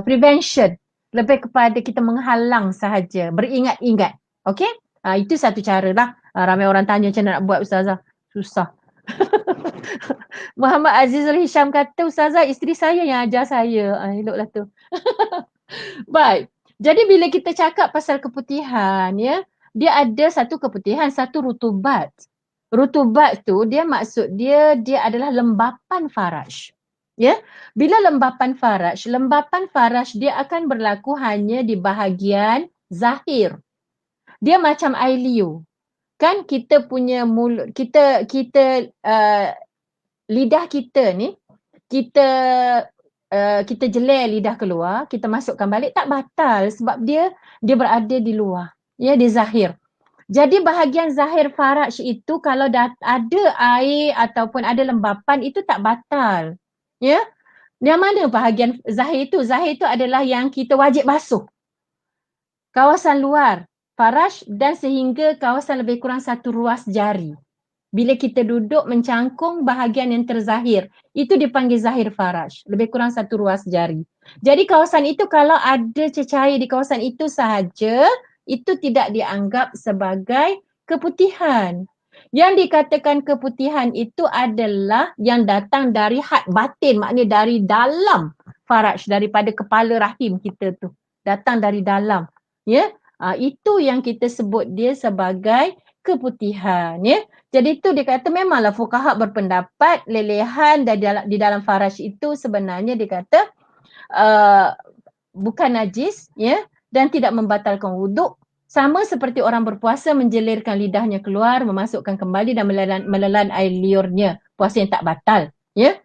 prevention. Lebih kepada kita menghalang sahaja. Beringat-ingat. Okey? Itu satu cara lah. Ramai orang tanya macam mana nak buat Ustazah. Susah. Muhammad Azizul Hisham kata, Ustazah isteri saya yang ajar saya. Eloklah tu. Baik. Jadi bila kita cakap pasal keputihan, ya, dia ada satu keputihan, satu rutubat. Rutubat tu dia maksud dia adalah lembapan faraj. Ya. Bila lembapan faraj dia akan berlaku hanya di bahagian zahir. Dia macam air liu. Kan kita punya mulut, kita lidah kita ni, kita jeler lidah keluar, kita masukkan balik tak batal sebab dia berada di luar. Ya, di zahir. Jadi bahagian zahir faraj itu kalau ada air ataupun ada lembapan itu tak batal. Ya. Yang mana bahagian zahir itu? Zahir itu adalah yang kita wajib basuh. Kawasan luar faraj dan sehingga kawasan lebih kurang 1 ruas jari. Bila kita duduk mencangkung bahagian yang terzahir, itu dipanggil zahir faraj. Lebih kurang 1 ruas jari. Jadi kawasan itu kalau ada cecair di kawasan itu sahaja, itu tidak dianggap sebagai keputihan. Yang dikatakan keputihan itu adalah yang datang dari had batin, maknanya dari dalam faraj, daripada kepala rahim kita tu. Datang dari dalam. Ya, itu yang kita sebut dia sebagai keputihan. Ya. Jadi itu dia kata memanglah fuqaha berpendapat lelehan di dalam faraj itu sebenarnya dia kata bukan najis, ya, dan tidak membatalkan wuduk. Sama seperti orang berpuasa menjelirkan lidahnya keluar, memasukkan kembali dan menelan air liurnya. Puasa yang tak batal. Ya.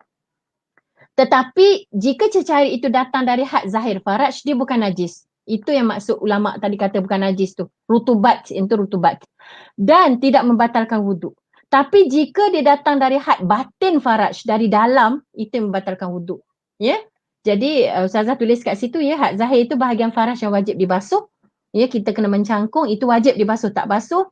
Tetapi jika cecair itu datang dari had zahir faraj, dia bukan najis. Itu yang maksud ulama tadi kata bukan najis tu. Rutubat, itu rutubat. Dan tidak membatalkan wuduk. Tapi jika dia datang dari had batin faraj, dari dalam, itu yang membatalkan wuduk. Ya. Jadi Ustazah tulis kat situ ya, had zahir itu bahagian faraj yang wajib dibasuh. Ya, kita kena mencangkung, itu wajib dibasuh. Tak basuh,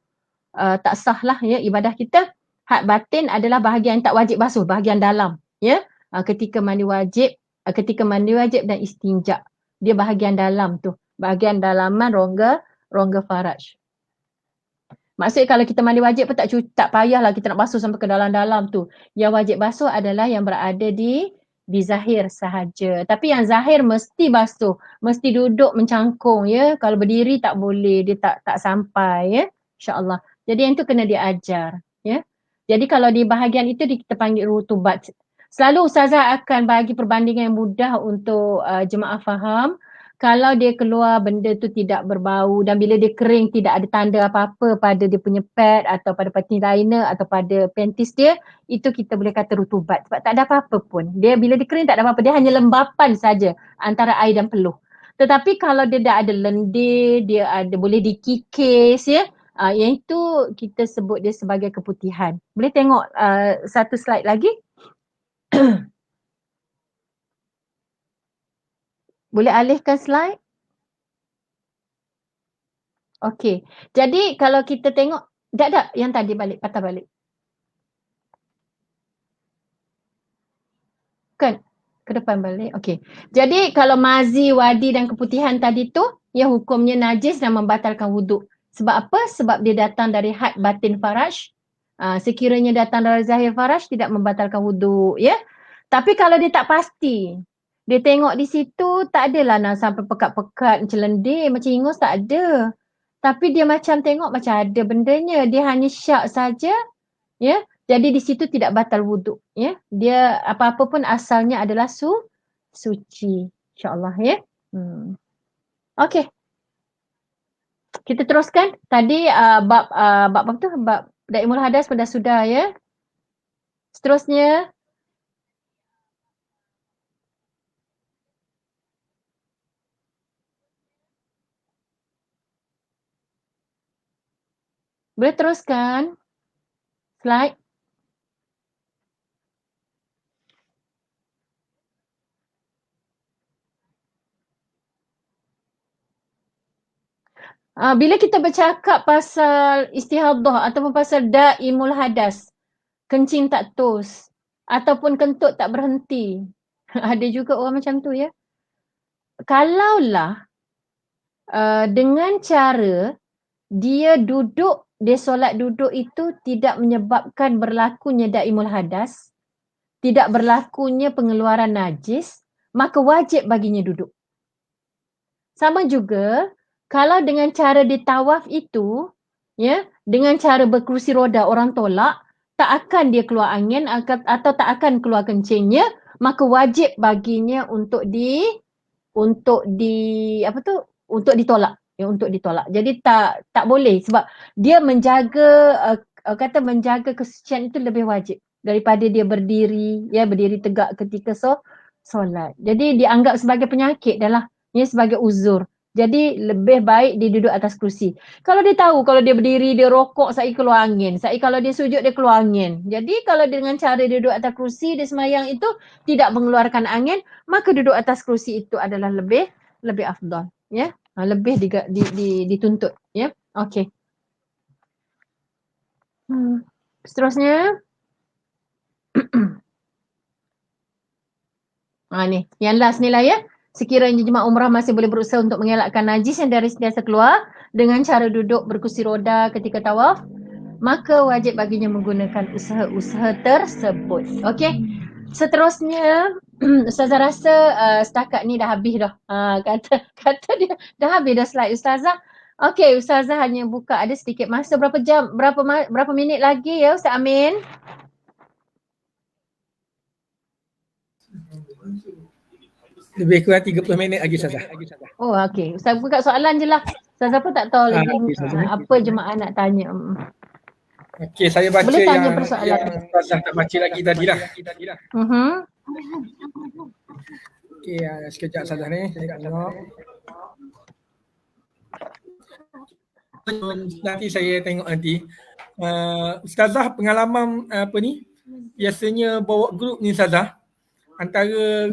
tak sah lah ya ibadah kita. Had batin adalah bahagian tak wajib basuh, bahagian dalam. Ya. Ketika mandi wajib dan istinja. Dia bahagian dalam tu. Bahagian dalaman rongga faraj. Maksudnya kalau kita mandi wajib pun tak payahlah kita nak basuh sampai ke dalam-dalam tu. Yang wajib basuh adalah yang berada di zahir sahaja. Tapi yang zahir mesti basuh. Mesti duduk mencangkung ya. Kalau berdiri tak boleh. Dia tak sampai ya. InsyaAllah. Jadi yang tu kena diajar. Ya. Jadi kalau di bahagian itu kita panggil rutubat. Selalu Ustazah akan bagi perbandingan yang mudah untuk jemaah faham. Kalau dia keluar benda tu tidak berbau dan bila dia kering tidak ada tanda apa-apa pada dia punya pad atau pada panty liner atau pada panties dia, itu kita boleh kata rutubat sebab tak ada apa-apa pun. Dia bila dia kering tak ada apa-apa, dia hanya lembapan saja antara air dan peluh. Tetapi kalau dia dah ada lendir, dia ada boleh dikikis ya, yang itu kita sebut dia sebagai keputihan. Boleh tengok satu slide lagi? Boleh alihkan slide? Okey. Jadi kalau kita tengok, tak yang tadi balik, patah balik. Kan? Ke depan balik. Okey. Jadi kalau mazi, wadi dan keputihan tadi tu, ya hukumnya najis dan membatalkan wuduk. Sebab apa? Sebab dia datang dari had batin faraj. Sekiranya datang dari zahir faraj, tidak membatalkan wuduk. Ya. Tapi kalau dia tak pasti, dia tengok di situ, tak adalah nak sampai pekat-pekat macam lendir, macam ingus, tak ada. Tapi dia macam tengok macam ada bendanya. Dia hanya syak saja. Ya. Jadi di situ tidak batal wuduk. Ya. Dia apa-apa pun asalnya adalah suci. InsyaAllah ya. Okey. Kita teruskan. Tadi bab apa tu? Bab Daimul Hadas pun dah sudah ya. Seterusnya. Boleh teruskan. Slide. Bila kita bercakap pasal istihadah ataupun pasal daimul hadas, kencing tak tos ataupun kentut tak berhenti. Ada juga orang macam tu ya. Kalaulah dengan cara dia solat duduk itu tidak menyebabkan berlakunya daimul hadas, tidak berlakunya pengeluaran najis, maka wajib baginya duduk. Sama juga kalau dengan cara ditawaf itu, ya, dengan cara berkerusi roda orang tolak, tak akan dia keluar angin atau tak akan keluar kencingnya, maka wajib baginya untuk ditolak. Ya, untuk ditolak. Jadi tak boleh sebab dia menjaga menjaga kesucian itu lebih wajib daripada dia berdiri tegak ketika solat. Jadi dianggap sebagai penyakit dah lah, ya, sebagai uzur. Jadi lebih baik dia duduk atas kerusi. Kalau dia tahu, kalau dia berdiri, dia rokok, saya keluar angin. Saya kalau dia sujud, dia keluar angin. Jadi kalau dengan cara dia duduk atas kerusi, dia sembahyang itu tidak mengeluarkan angin, maka duduk atas kerusi itu adalah lebih afdal. Ya, lebih dituntut. Ya, okey. Seterusnya. Ni, yang last ni lah ya. Sekiranya jemaah umrah masih boleh berusaha untuk mengelakkan najis yang dari sentiasa keluar dengan cara duduk berkursi roda ketika tawaf, maka wajib baginya menggunakan usaha-usaha tersebut. Okey. Seterusnya, Ustazah rasa setakat ni dah habis dah. Kata dia dah habis dah slide Ustazah. Okey, Ustazah hanya buka ada sedikit masa. Berapa minit lagi ya Ustaz Amin? Lebih kurang 30 minit lagi Ustazah. Oh okey. Ustaz buka soalan je lah. Ustazah pun tak tahu lagi apa jemaah nak tanya. Okey, saya baca boleh tanya yang persoalan. Ustazah tak baca lagi tadi lah. Okey, sekejap Ustazah ni. Saya nak tengok. Nanti saya tengok nanti. Ustazah pengalaman apa ni? Biasanya bawa grup ni Ustazah. Antara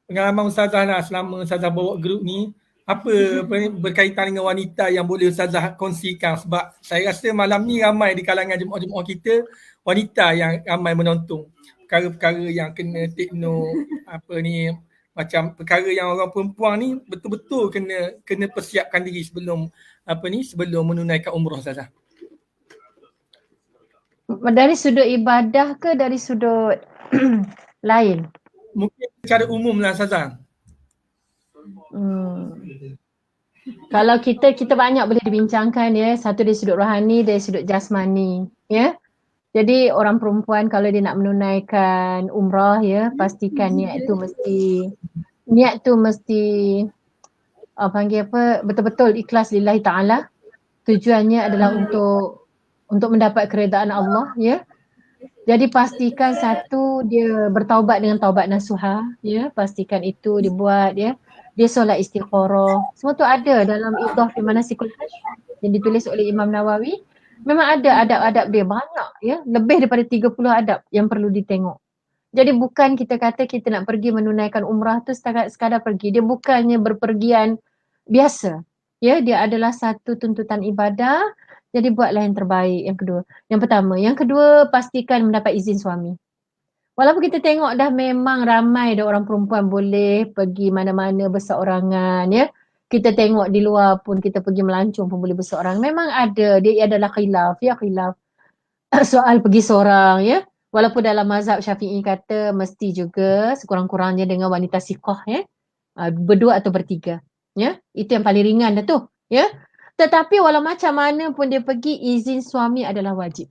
pengalaman Ustazah lah selama Ustazah bawa grup ni, apa ni berkaitan dengan wanita yang boleh Ustazah kongsikan, sebab saya rasa malam ni ramai di kalangan jemaah-jemaah kita wanita yang ramai menonton. Perkara-perkara yang kena take note, macam perkara yang orang perempuan ni betul-betul kena persiapkan diri sebelum menunaikan umrah Ustazah. Dari sudut ibadah ke dari sudut lain? Mungkin secara umum lah Ustazah. Kalau kita banyak boleh dibincangkan ya. Satu dari sudut rohani, dari sudut jasmani ya. Jadi orang perempuan kalau dia nak menunaikan umrah ya, pastikan niat tu mesti betul-betul ikhlas lillahi ta'ala. Tujuannya adalah untuk mendapat keredaan Allah ya. Jadi pastikan satu dia bertaubat dengan taubat nasuha ya, pastikan itu dibuat ya. Dia solat istikharah. Semua tu ada dalam Idah fi Manasikul Hajj yang ditulis oleh Imam Nawawi. Memang ada adab-adab dia banyak ya, lebih daripada 30 adab yang perlu ditengok. Jadi bukan kita kata kita nak pergi menunaikan umrah tu sekadar pergi. Dia bukannya berpergian biasa. Ya, dia adalah satu tuntutan ibadah. Jadi buatlah yang terbaik. Yang pertama. Yang kedua, pastikan mendapat izin suami. Walaupun kita tengok dah memang ramai dah orang perempuan boleh pergi mana-mana berseorangan ya. Kita tengok di luar pun kita pergi melancong pun boleh berseorang. Memang ada, dia adalah khilaf soal pergi seorang ya. Walaupun dalam mazhab Syafi'i kata mesti juga sekurang-kurangnya dengan wanita siqah ya. Berdua atau bertiga. Ya, itu yang paling ringan dah tu ya. Tetapi walau macam mana pun dia pergi, izin suami adalah wajib.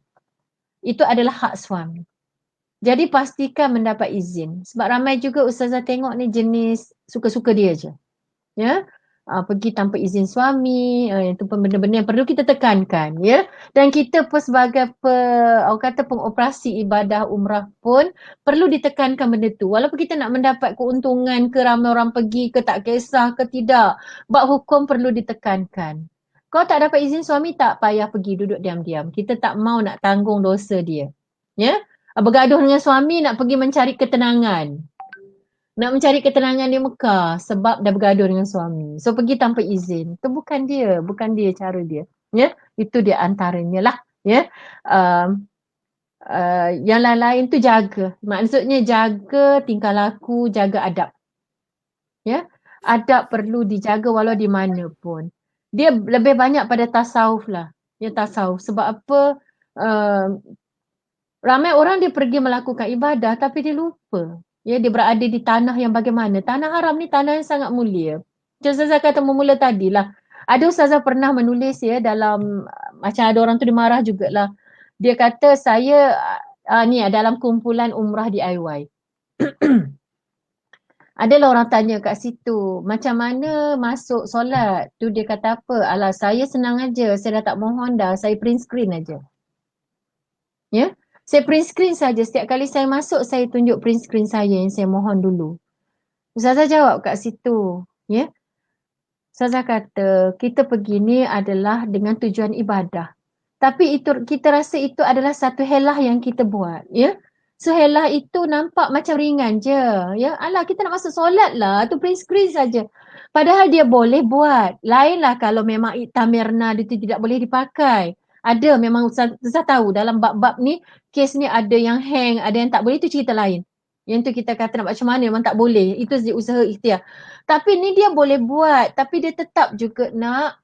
Itu adalah hak suami. Jadi pastikan mendapat izin. Sebab ramai juga ustazah tengok ni jenis suka-suka dia je. Ya. Pergi tanpa izin suami, itu pun benda-benda yang perlu kita tekankan ya. Dan kita pun sebagai pengoperasi ibadah umrah pun perlu ditekankan benda tu. Walaupun kita nak mendapat keuntungan ke ramai orang pergi ke tak kisah ke tidak, bab hukum perlu ditekankan. Kau tak dapat izin suami, tak payah pergi, duduk diam-diam. Kita tak mau nak tanggung dosa dia. Ya. Bergaduh dengan suami nak pergi mencari ketenangan. Nak mencari ketenangan di Mekah sebab dah bergaduh dengan suami. So pergi tanpa izin. Itu bukan dia cara dia. Ya, itu dia antaranya lah. Ya. Yang lain-lain tu jaga. Maksudnya jaga tingkah laku, jaga adab. Ya. Adab perlu dijaga walau di mana pun. Dia lebih banyak pada tasawuf lah. Ya, tasawuf. Sebab apa? Ramai orang dia pergi melakukan ibadah tapi dia lupa. Ya, dia berada di tanah yang bagaimana? Tanah haram ni tanah yang sangat mulia. Macam Ustazah kata memula tadi lah. Ada Ustazah pernah menulis ya dalam, macam ada orang tu dia marah jugalah. Dia kata saya ni dalam kumpulan umrah DIY. Adalah orang tanya kat situ, macam mana masuk solat? Tu dia kata apa? Alah saya senang aja, saya dah tak mohon dah, saya print screen aja. Ya? Saya print screen saja. Setiap kali saya masuk, saya tunjuk print screen saya yang saya mohon dulu. Ustazah jawab kat situ. Ya? Ustazah kata kita pergi ni adalah dengan tujuan ibadah. Tapi itu kita rasa itu adalah satu helah yang kita buat, ya. So helah itu nampak macam ringan je, ya. Alah kita nak masuk solat lah, tu print screen saja. Padahal dia boleh buat. Lainlah kalau memang iktamirna itu tidak boleh dipakai. Ada memang Ustazah tahu dalam bab-bab ni, kes ni ada yang hang, ada yang tak boleh, itu cerita lain. Yang tu kita kata nak macam mana memang tak boleh. Itu usaha ikhtiar. Tapi ni dia boleh buat, tapi dia tetap juga nak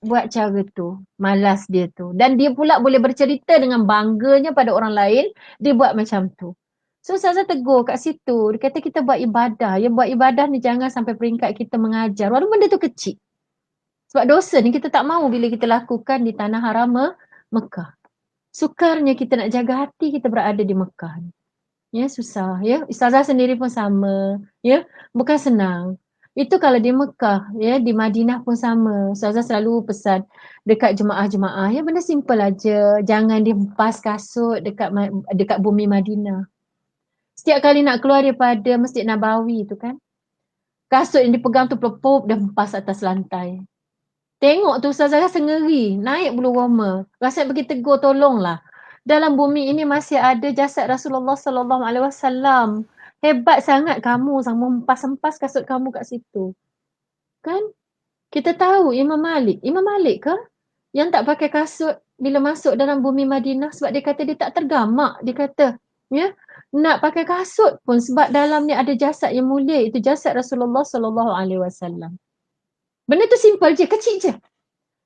buat cara tu. Malas dia tu. Dan dia pula boleh bercerita dengan bangganya pada orang lain, dia buat macam tu. So Ustazah tegur kat situ, dia kata kita buat ibadah. Ya buat ibadah ni jangan sampai peringkat kita mengajar. Walaupun benda tu kecil. Sebab dosa ni kita tak mahu bila kita lakukan di tanah haram Mekah. Sukarnya kita nak jaga hati kita berada di Mekah ni. Ya susah ya. Ustazah sendiri pun sama. Ya bukan senang. Itu kalau di Mekah, ya di Madinah pun sama. Ustazah selalu pesan dekat jemaah-jemaah, ya benda simple aja. Jangan dihempas kasut dekat bumi Madinah. Setiap kali nak keluar daripada Masjid Nabawi tu kan, kasut yang dipegang tu pelupuk dan hempas atas lantai. Tengok tu Ustazah rasa ngeri, naik bulu roma. Rasa pergi tegur tolonglah. Dalam bumi ini masih ada jasad Rasulullah sallallahu alaihi wasallam. Hebat sangat kamu sama hempas-hempas kasut kamu kat situ. Kan? Kita tahu Imam Malik ke? Yang tak pakai kasut bila masuk dalam bumi Madinah sebab dia kata dia tak tergamak. Dia kata, ya, nak pakai kasut pun sebab dalam ni ada jasad yang mulia, itu jasad Rasulullah sallallahu alaihi wasallam. Benda tu simple je, kecil je.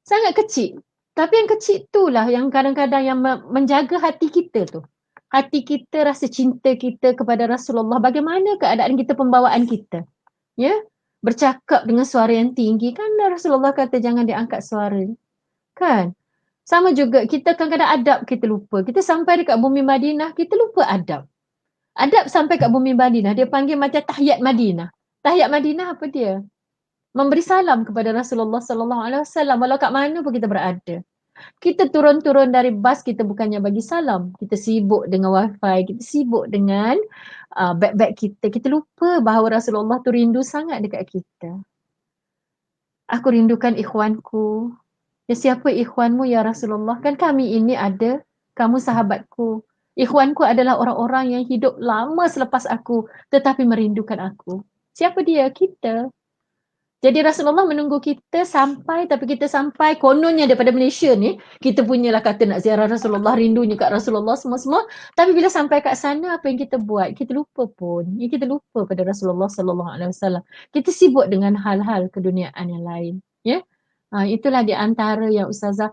Sangat kecil. Tapi yang kecil itulah yang kadang-kadang yang menjaga hati kita tu. Hati kita, rasa cinta kita kepada Rasulullah. Bagaimana keadaan kita, pembawaan kita. Ya, bercakap dengan suara yang tinggi. Kan Rasulullah kata jangan diangkat suara. Kan? Sama juga kita kadang-kadang adab kita lupa. Kita sampai dekat bumi Madinah, kita lupa adab. Adab sampai kat bumi Madinah, dia panggil macam tahiyat Madinah. Tahiyat Madinah apa dia? Memberi salam kepada Rasulullah sallallahu alaihi wasallam walau kat mana pun kita berada. Kita turun-turun dari bas, kita bukannya bagi salam. Kita sibuk dengan wifi, kita sibuk dengan beg-beg kita. Kita lupa bahawa Rasulullah tu rindu sangat dekat kita. Aku rindukan ikhwanku. Ya siapa ikhwanmu ya Rasulullah? Kan kami ini ada, kamu sahabatku. Ikhwanku adalah orang-orang yang hidup lama selepas aku tetapi merindukan aku. Siapa dia? Kita. Jadi Rasulullah menunggu kita sampai, tapi kita sampai kononnya daripada Malaysia ni, kita punyalah kata nak ziarah Rasulullah, rindunya kat Rasulullah semua-semua. Tapi bila sampai kat sana, apa yang kita buat? Kita lupa pun. Ya, kita lupa pada Rasulullah sallallahu alaihi wasallam. Kita sibuk dengan hal-hal keduniaan yang lain. Ya, itulah di antara yang Ustazah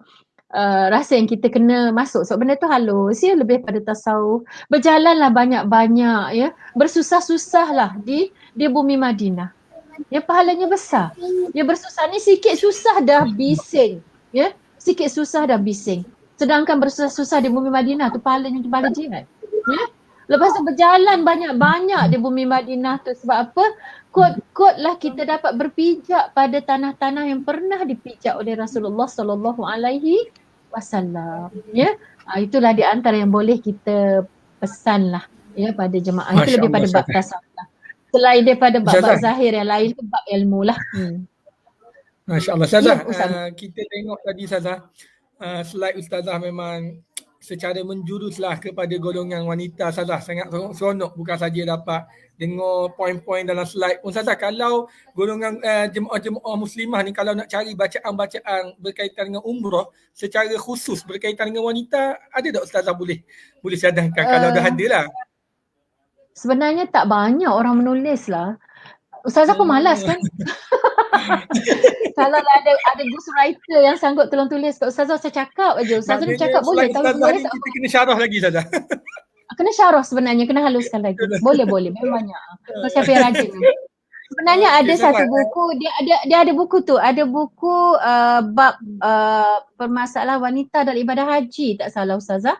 rasa yang kita kena masuk. Sebab benda tu halus, ya, lebih pada tasawuf. Berjalanlah banyak-banyak, ya. Bersusah-susahlah di bumi Madinah. Ya pahalanya besar. Ya bersusah ni sikit susah dah bising. Ya, sikit susah dah bising. Sedangkan bersusah-susah di bumi Madinah tu pahalanya pahala jihad. Ya. Lepas tu berjalan banyak-banyak di bumi Madinah tu sebab apa? Kot-kot lah kita dapat berpijak pada tanah-tanah yang pernah dipijak oleh Rasulullah sallallahu alaihi wasallam. Ya. Itulah di antara yang boleh kita pesanlah ya pada jemaah. Itu lebih pada bab tasawuf. Selain daripada bab-bab zahir yang lain tu bab ilmu lah. Masya Allah. Ustazah, kita tengok tadi Ustazah, slide Ustazah memang secara menjuruslah kepada golongan wanita. Ustazah sangat seronok bukan saja dapat dengar poin-poin dalam slide pun. Ustazah, kalau golongan jemaah muslimah ni kalau nak cari bacaan-bacaan berkaitan dengan umrah secara khusus berkaitan dengan wanita, ada tak Ustazah boleh cadangkan kalau dah ada lah? Sebenarnya tak banyak orang menulis lah. Ustazah pun malas kan. Kalau ada ghostwriter yang sanggup tolong tulis kat Ustazah, saya cakap aja. Ustazah ni cakap boleh. Kalau tulis kita kena syarah lagi Ustazah. Kena syarah sebenarnya, kena haluskan lagi. Boleh. Memang banyak. Saya pergi rajin. Sebenarnya ada satu buku, dia ada buku tu. Ada buku bab permasalahan wanita dalam ibadah haji, tak salah Ustazah.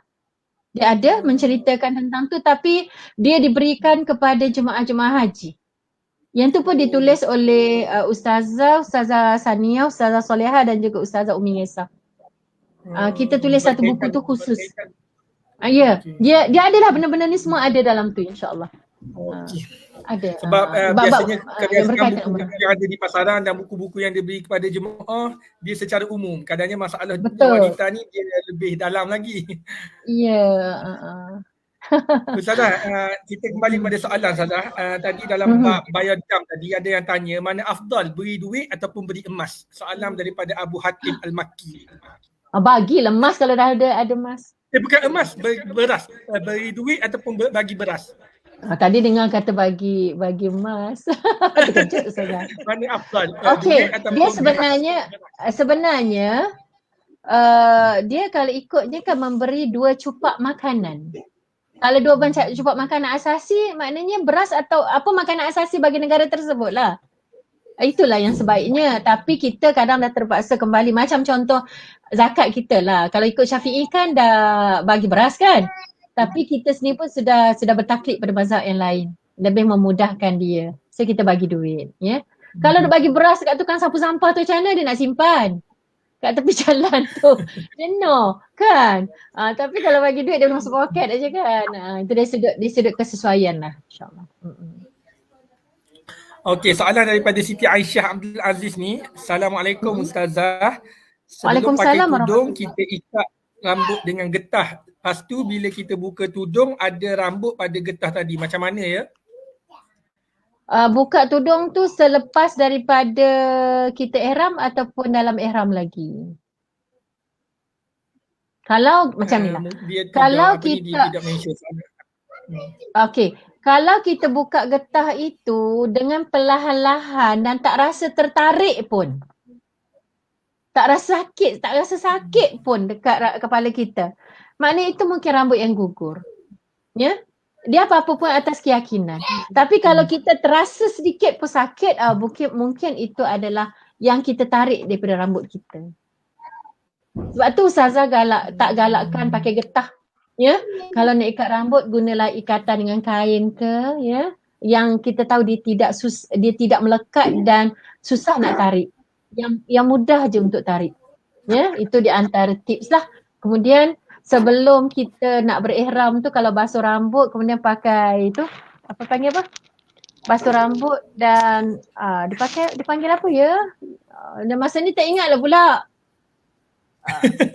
Dia ada menceritakan tentang tu tapi dia diberikan kepada jemaah-jemaah haji. Yang tu pun ditulis oleh Ustazah Sania, Ustazah Soleha dan juga Ustazah Umi Yesa. Kita tulis satu buku tu khusus. Ya, dia adalah benda-benda ni semua ada dalam tu insya-Allah. Ada. Sebab Bab-bab biasanya yang kebiasaan berkaitan umrah. buku-buku yang ada di pasaran dan buku-buku yang diberi kepada jemaah dia secara umum. Kadangnya masalah Betul. wanita ni dia lebih dalam lagi. Ya. Uh-uh. Ustazah, kita kembali kepada soalan Ustazah. Tadi dalam Mhm. bab bayar dam tadi ada yang tanya mana afdal beri duit ataupun beri emas. Soalan daripada Abu Hatim Al-Makki. Bagilah emas kalau dah ada emas. Bukan emas, beras. Beri duit ataupun bagi beras. Tadi dengar kata bagi emas. Terkejut Ustazah. Mana afdal? Okey, Duit ataupun dia beras? sebenarnya dia kalau ikut dia kan memberi 2 cupak makanan. Kalau 2 cupak makanan asasi maknanya beras atau apa makanan asasi bagi negara tersebut lah. Itulah yang sebaiknya. Tapi kita kadang dah terpaksa kembali macam contoh zakat kita lah. Kalau ikut Syafi'i kan dah bagi beras kan. Tapi kita sendiri pun sudah bertaklid pada mazhab yang lain. Lebih memudahkan dia. So kita bagi duit. Ya. Kalau nak bagi beras kat tukang sapu sampah tu macam mana dia nak simpan? Kat tepi jalan tu. Jenuh kan? Tapi kalau bagi duit dia boleh masuk poket aja kan? Itu dari sudut kesesuaian lah. InsyaAllah. Okey, soalan daripada Siti Aisyah Abdul Aziz ni. Assalamualaikum Ustazah. Sebelum pakai Waalaikumsalam tudung, warahmatullahi. kita ikat rambut dengan getah. Lepas tu bila kita buka tudung, ada rambut pada getah tadi. Macam mana ya? Buka tudung tu selepas daripada kita ihram ataupun dalam ihram lagi? Kalau macam ni lah. Dia Kalau dia kita tidak mention. okey, kalau kita buka getah itu dengan perlahan-lahan dan tak rasa tertarik pun. Tak rasa sakit pun dekat kepala kita. Maknanya itu mungkin rambut yang gugur. Ya? Dia apa-apa pun atas keyakinan. Tapi kalau kita terasa sedikit pun sakit, mungkin itu adalah yang kita tarik daripada rambut kita. Sebab tu Ustazah tak galakkan pakai getah. Ya, kalau nak ikat rambut gunalah ikatan dengan kain ke, ya, yang kita tahu dia tidak melekat dan susah nak tarik. Yang mudah je untuk tarik. Ya, itu di antara tips lah. Kemudian sebelum kita nak berihram tu kalau basuh rambut kemudian pakai itu apa panggil apa? Basuh rambut dan dipanggil apa ya? Dan masa ni tak ingat lah pula.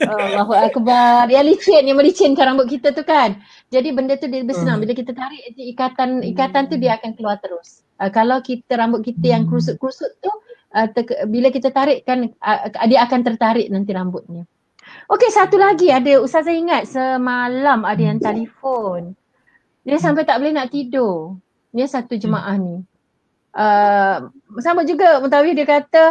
Allahu Akbar. Yang melicinkan rambut kita tu kan. Jadi benda tu dia lebih senang. Bila kita tarik ikatan tu dia akan keluar terus. Kalau rambut kita yang kusut-kusut tu bila kita tarik kan dia akan tertarik nanti rambutnya. Okey, satu lagi ada Ustazah ingat semalam ada yang telefon. Dia sampai tak boleh nak tidur. Dia satu jemaah ni. Sama juga Mutawif dia kata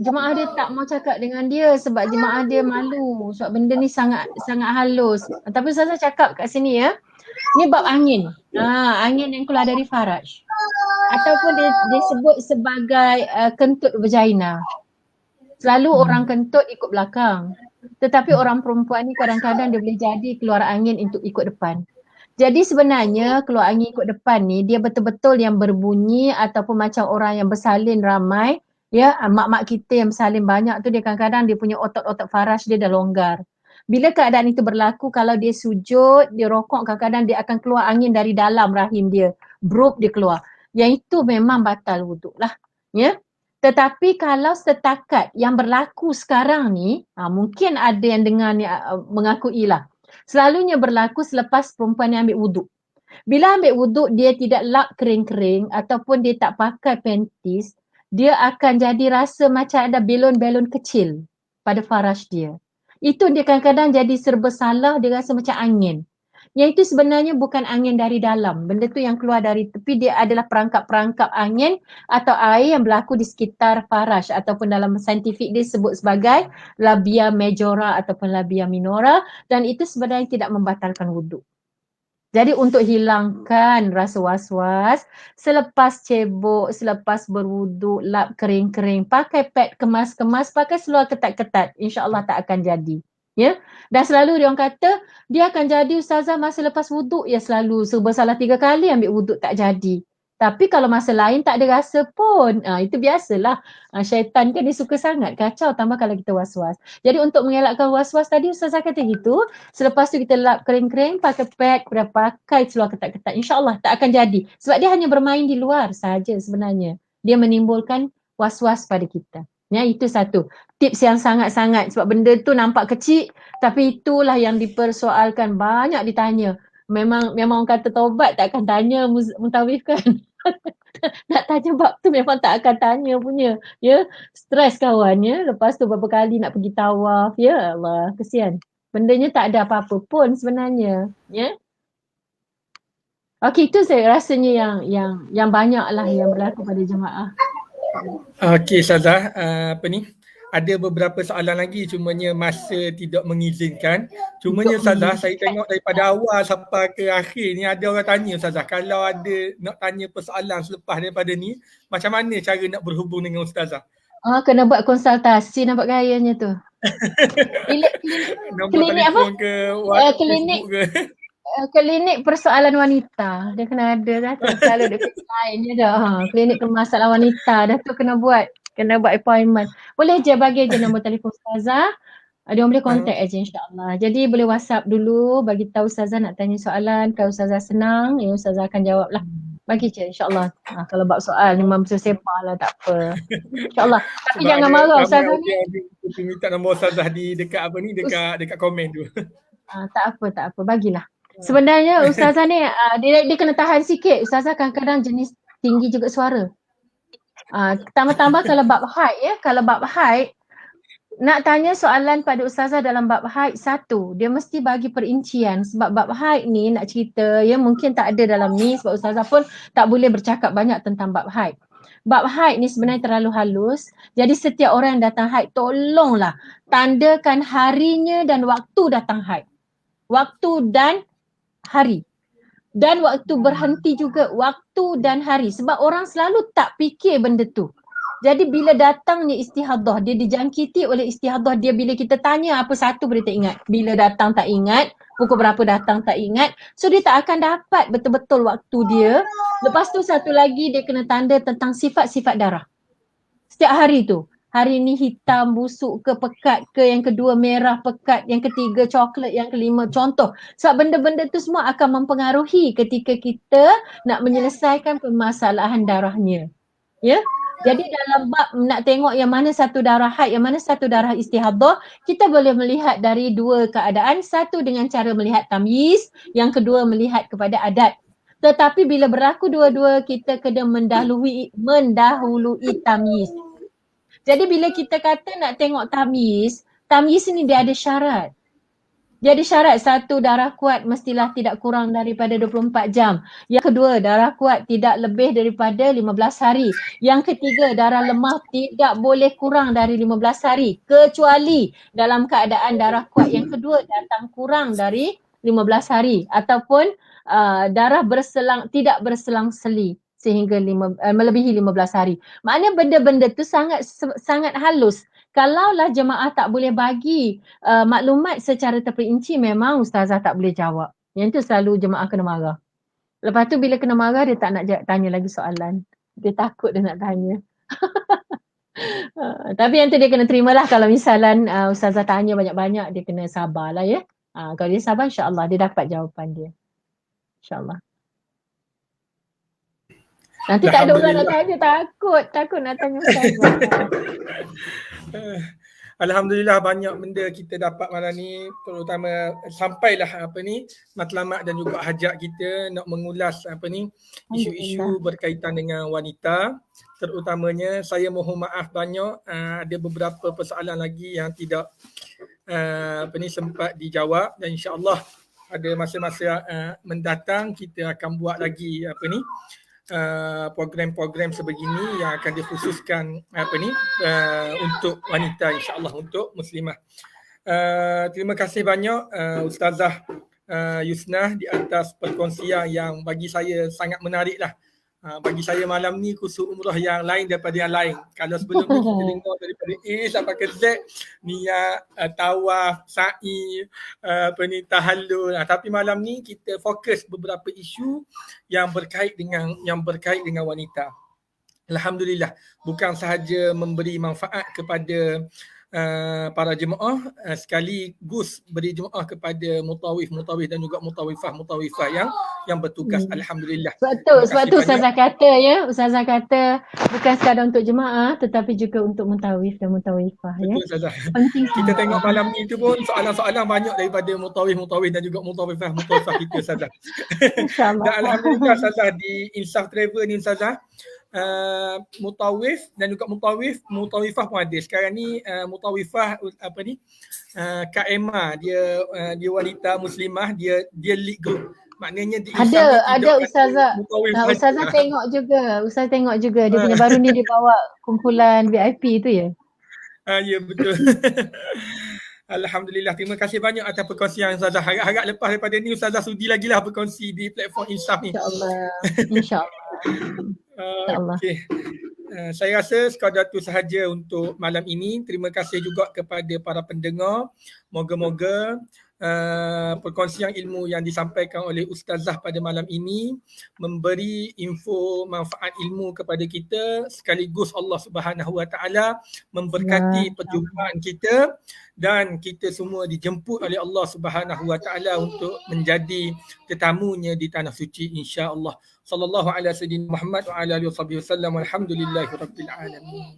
jemaah dia tak mau cakap dengan dia sebab jemaah dia malu sebab benda ni sangat halus. Tapi Ustazah cakap kat sini ya. Ni bab angin. Angin yang keluar dari faraj. Ataupun dia sebut sebagai kentut vagina. Selalu orang kentut ikut belakang. Tetapi orang perempuan ni kadang-kadang dia boleh jadi keluar angin untuk ikut depan. Jadi sebenarnya keluar angin ikut depan ni dia betul-betul yang berbunyi ataupun macam orang yang bersalin ramai. Ya, mak-mak kita yang bersalin banyak tu dia kadang-kadang dia punya otot-otot faraj dia dah longgar. Bila keadaan itu berlaku kalau dia sujud, dia rokok kadang-kadang dia akan keluar angin dari dalam rahim dia. Brub dia keluar. Yang itu memang batal wuduk lah. Ya. Tetapi kalau setakat yang berlaku sekarang ni, mungkin ada yang dengar ni mengakui lah. Selalunya berlaku selepas perempuan yang ambil wuduk. Bila ambil wuduk dia tidak lap kering-kering ataupun dia tak pakai panties, dia akan jadi rasa macam ada belon-belon kecil pada faraj dia. Itu dia kadang-kadang jadi serba salah, dia rasa macam angin. Yang itu sebenarnya bukan angin dari dalam. Benda tu yang keluar dari tepi dia adalah perangkap-perangkap angin atau air yang berlaku di sekitar faraj ataupun dalam saintifik dia sebut sebagai labia majora ataupun labia minora dan itu sebenarnya tidak membatalkan wuduk. Jadi untuk hilangkan rasa was-was, selepas cebok, selepas berwuduk, lap kering-kering, pakai pad kemas-kemas, pakai seluar ketat-ketat, insya-Allah tak akan jadi. Ya. Dan selalu dia orang kata dia akan jadi Ustazah masa lepas wuduk ya selalu serba salah 3 kali ambil wuduk tak jadi. Tapi kalau masa lain tak ada rasa pun, itu biasalah. Syaitan kan dia suka sangat kacau, tambah kalau kita was-was. Jadi untuk mengelakkan was-was tadi Ustazah kata gitu, selepas tu kita lap kering-kering, pakai pad, kemudian pakai seluar ketat-ketat. InsyaAllah tak akan jadi. Sebab dia hanya bermain di luar saja sebenarnya. Dia menimbulkan was-was pada kita. Ya, itu satu. Tips yang sangat-sangat, sebab benda tu nampak kecil, tapi itulah yang dipersoalkan, banyak ditanya. Memang orang kata taubat tak akan tanya mutawif kan. Nak tanya bab tu memang tak akan tanya punya. Ya, stres kawan ya. Lepas tu berapa kali nak pergi tawaf. Ya Allah, kesian. Bendanya tak ada apa-apa pun sebenarnya. Ya. Okey, itu saya rasanya yang banyaklah yang berlaku pada jemaah. Okey Ustazah, ada beberapa soalan lagi cumanya masa tidak mengizinkan. Cumanya Ustazah, saya tengok daripada awal sampai ke akhir ni ada orang tanya Ustazah, kalau ada nak tanya persoalan selepas daripada ni, macam mana cara nak berhubung dengan Ustazah? Kena buat konsultasi, nampak gayanya tu. Nombor Klinik apa? telefon ke, WhatsApp, Klinik Facebook ke? klinik persoalan wanita. Dia kena ada dah tu. Selalu dekat lain dia dah. Klinik permasalahan wanita dah tu kena buat appointment. Boleh je bagi je nombor telefon Ustazah. Dia boleh contact aja insya-Allah. Jadi boleh WhatsApp dulu, bagi tahu Ustazah nak tanya soalan. Kalau Ustazah senang, ya Ustazah akan jawab lah. Bagi je insya-Allah. Kalau bab soal memang bersepah lah, tak apa. InsyaAllah. Tapi Sebab jangan marah Ustazah ni. Dia minta nombor Ustazah di dekat apa ni, dekat komen tu. Tak apa. Bagilah. Sebenarnya Ustazah ni dia kena tahan sikit. Ustazah kadang-kadang jenis tinggi juga suara. Tambah-tambah kalau bab haid ya. Kalau bab haid, nak tanya soalan pada Ustazah dalam bab haid satu, dia mesti bagi perincian. Sebab bab haid ni nak cerita ya, mungkin tak ada dalam ni sebab Ustazah pun tak boleh bercakap banyak tentang bab haid. Bab haid ni sebenarnya terlalu halus. Jadi setiap orang yang datang haid, tolonglah tandakan harinya dan waktu datang haid. Waktu dan hari. Dan waktu berhenti juga, waktu dan hari. Sebab orang selalu tak fikir benda tu. Jadi bila datangnya istihadah, dia dijangkiti oleh istihadah dia, bila kita tanya apa satu boleh tak ingat. Bila datang tak ingat, pukul berapa datang tak ingat. So dia tak akan dapat betul-betul waktu dia. Lepas tu satu lagi dia kena tanda tentang sifat-sifat darah. Setiap hari tu. Hari ni hitam, busuk ke, pekat ke, yang kedua merah, pekat, yang ketiga coklat, yang kelima contoh. Sebab benda-benda tu semua akan mempengaruhi ketika kita nak menyelesaikan permasalahan darahnya. Ya. Jadi dalam bab nak tengok yang mana satu darah haid, yang mana satu darah istihadah, kita boleh melihat dari dua keadaan. Satu dengan cara melihat tamyiz, yang kedua melihat kepada adat. Tetapi bila berlaku dua-dua, kita kena mendahului tamyiz. Jadi bila kita kata nak tengok tamyiz ni dia ada syarat. Dia ada syarat, satu, darah kuat mestilah tidak kurang daripada 24 jam. Yang kedua, darah kuat tidak lebih daripada 15 hari. Yang ketiga, darah lemah tidak boleh kurang dari 15 hari. Kecuali dalam keadaan darah kuat yang kedua datang kurang dari 15 hari. Ataupun darah tidak berselang-seli sehingga melebihi 15 hari. Maknanya benda-benda tu sangat halus. Kalaulah jemaah tak boleh bagi maklumat secara terperinci, memang Ustazah tak boleh jawab. Yang tu selalu jemaah kena marah. Lepas tu bila kena marah, dia tak nak tanya lagi soalan. Dia takut dia nak tanya. Tapi yang tu dia kena terimalah. Kalau misalan Ustazah tanya banyak-banyak, dia kena sabarlah ya. Kalau dia sabar, insyaAllah dia dapat jawapan dia. InsyaAllah. Nanti tak ada orang nak tanya, takut nak tanya Ustazah. Alhamdulillah banyak benda kita dapat malam ni, terutama sampailah matlamat dan juga hajat kita nak mengulas isu-isu berkaitan dengan wanita. Terutamanya saya mohon maaf banyak ada beberapa persoalan lagi yang tidak sempat dijawab, dan insya-Allah ada masa-masa mendatang kita akan buat lagi program-program sebegini yang akan dikhususkan untuk wanita, insya-Allah, untuk muslimah. Terima kasih banyak Ustazah Yusnah di atas perkongsian yang bagi saya sangat menariklah Bagi saya malam ni kursus umrah yang lain daripada yang lain. Kalau sebelum ni kita dengar daripada A sampai ke Z, niat, tawaf, sa'i, tahallul. Tapi malam ni kita fokus beberapa isu yang berkait dengan wanita. Alhamdulillah, bukan sahaja memberi manfaat kepada para jemaah, sekaligus beri jemaah kepada mutawif dan juga mutawifah yang bertugas. Alhamdulillah. Sebab tu Ustazah kata Ustazah kata bukan sekadar untuk jemaah tetapi juga untuk mutawif dan mutawifah. Betul Ustazah. Penting kita tengok malam ni tu pun soalan-soalan banyak daripada mutawif dan juga mutawifah kita Ustazah. InsyaAllah. Dan Alhamdulillah Ustazah, di Insaf Travel ni Ustazah, mutawif dan juga mutawifah pun ada. Sekarang ni mutawifah Kak Emma, dia wanita muslimah, dia lead group. Maknanya di ada Ustazah. Ustazah tengok juga dia punya baru ni dia bawa kumpulan VIP tu ya. Ya betul. Alhamdulillah, terima kasih banyak atas perkongsian Ustazah. Harap lepas daripada ni Ustazah sudi lagi lah berkongsi di platform Insaf ni. InsyaAllah. Okay. Saya rasa sekadar tu sahaja untuk malam ini. Terima kasih juga kepada para pendengar. Moga-moga perkongsian ilmu yang disampaikan oleh Ustazah pada malam ini memberi info manfaat ilmu kepada kita, sekaligus Allah Subhanahu Wa Taala memberkati perjumpaan kita dan kita semua dijemput oleh Allah Subhanahu Wa Taala untuk menjadi tetamunya di tanah suci insya-Allah. Sallallahu ala sayyidina Muhammad wa ala alihi wasallam. Alhamdulillahirabbil alamin.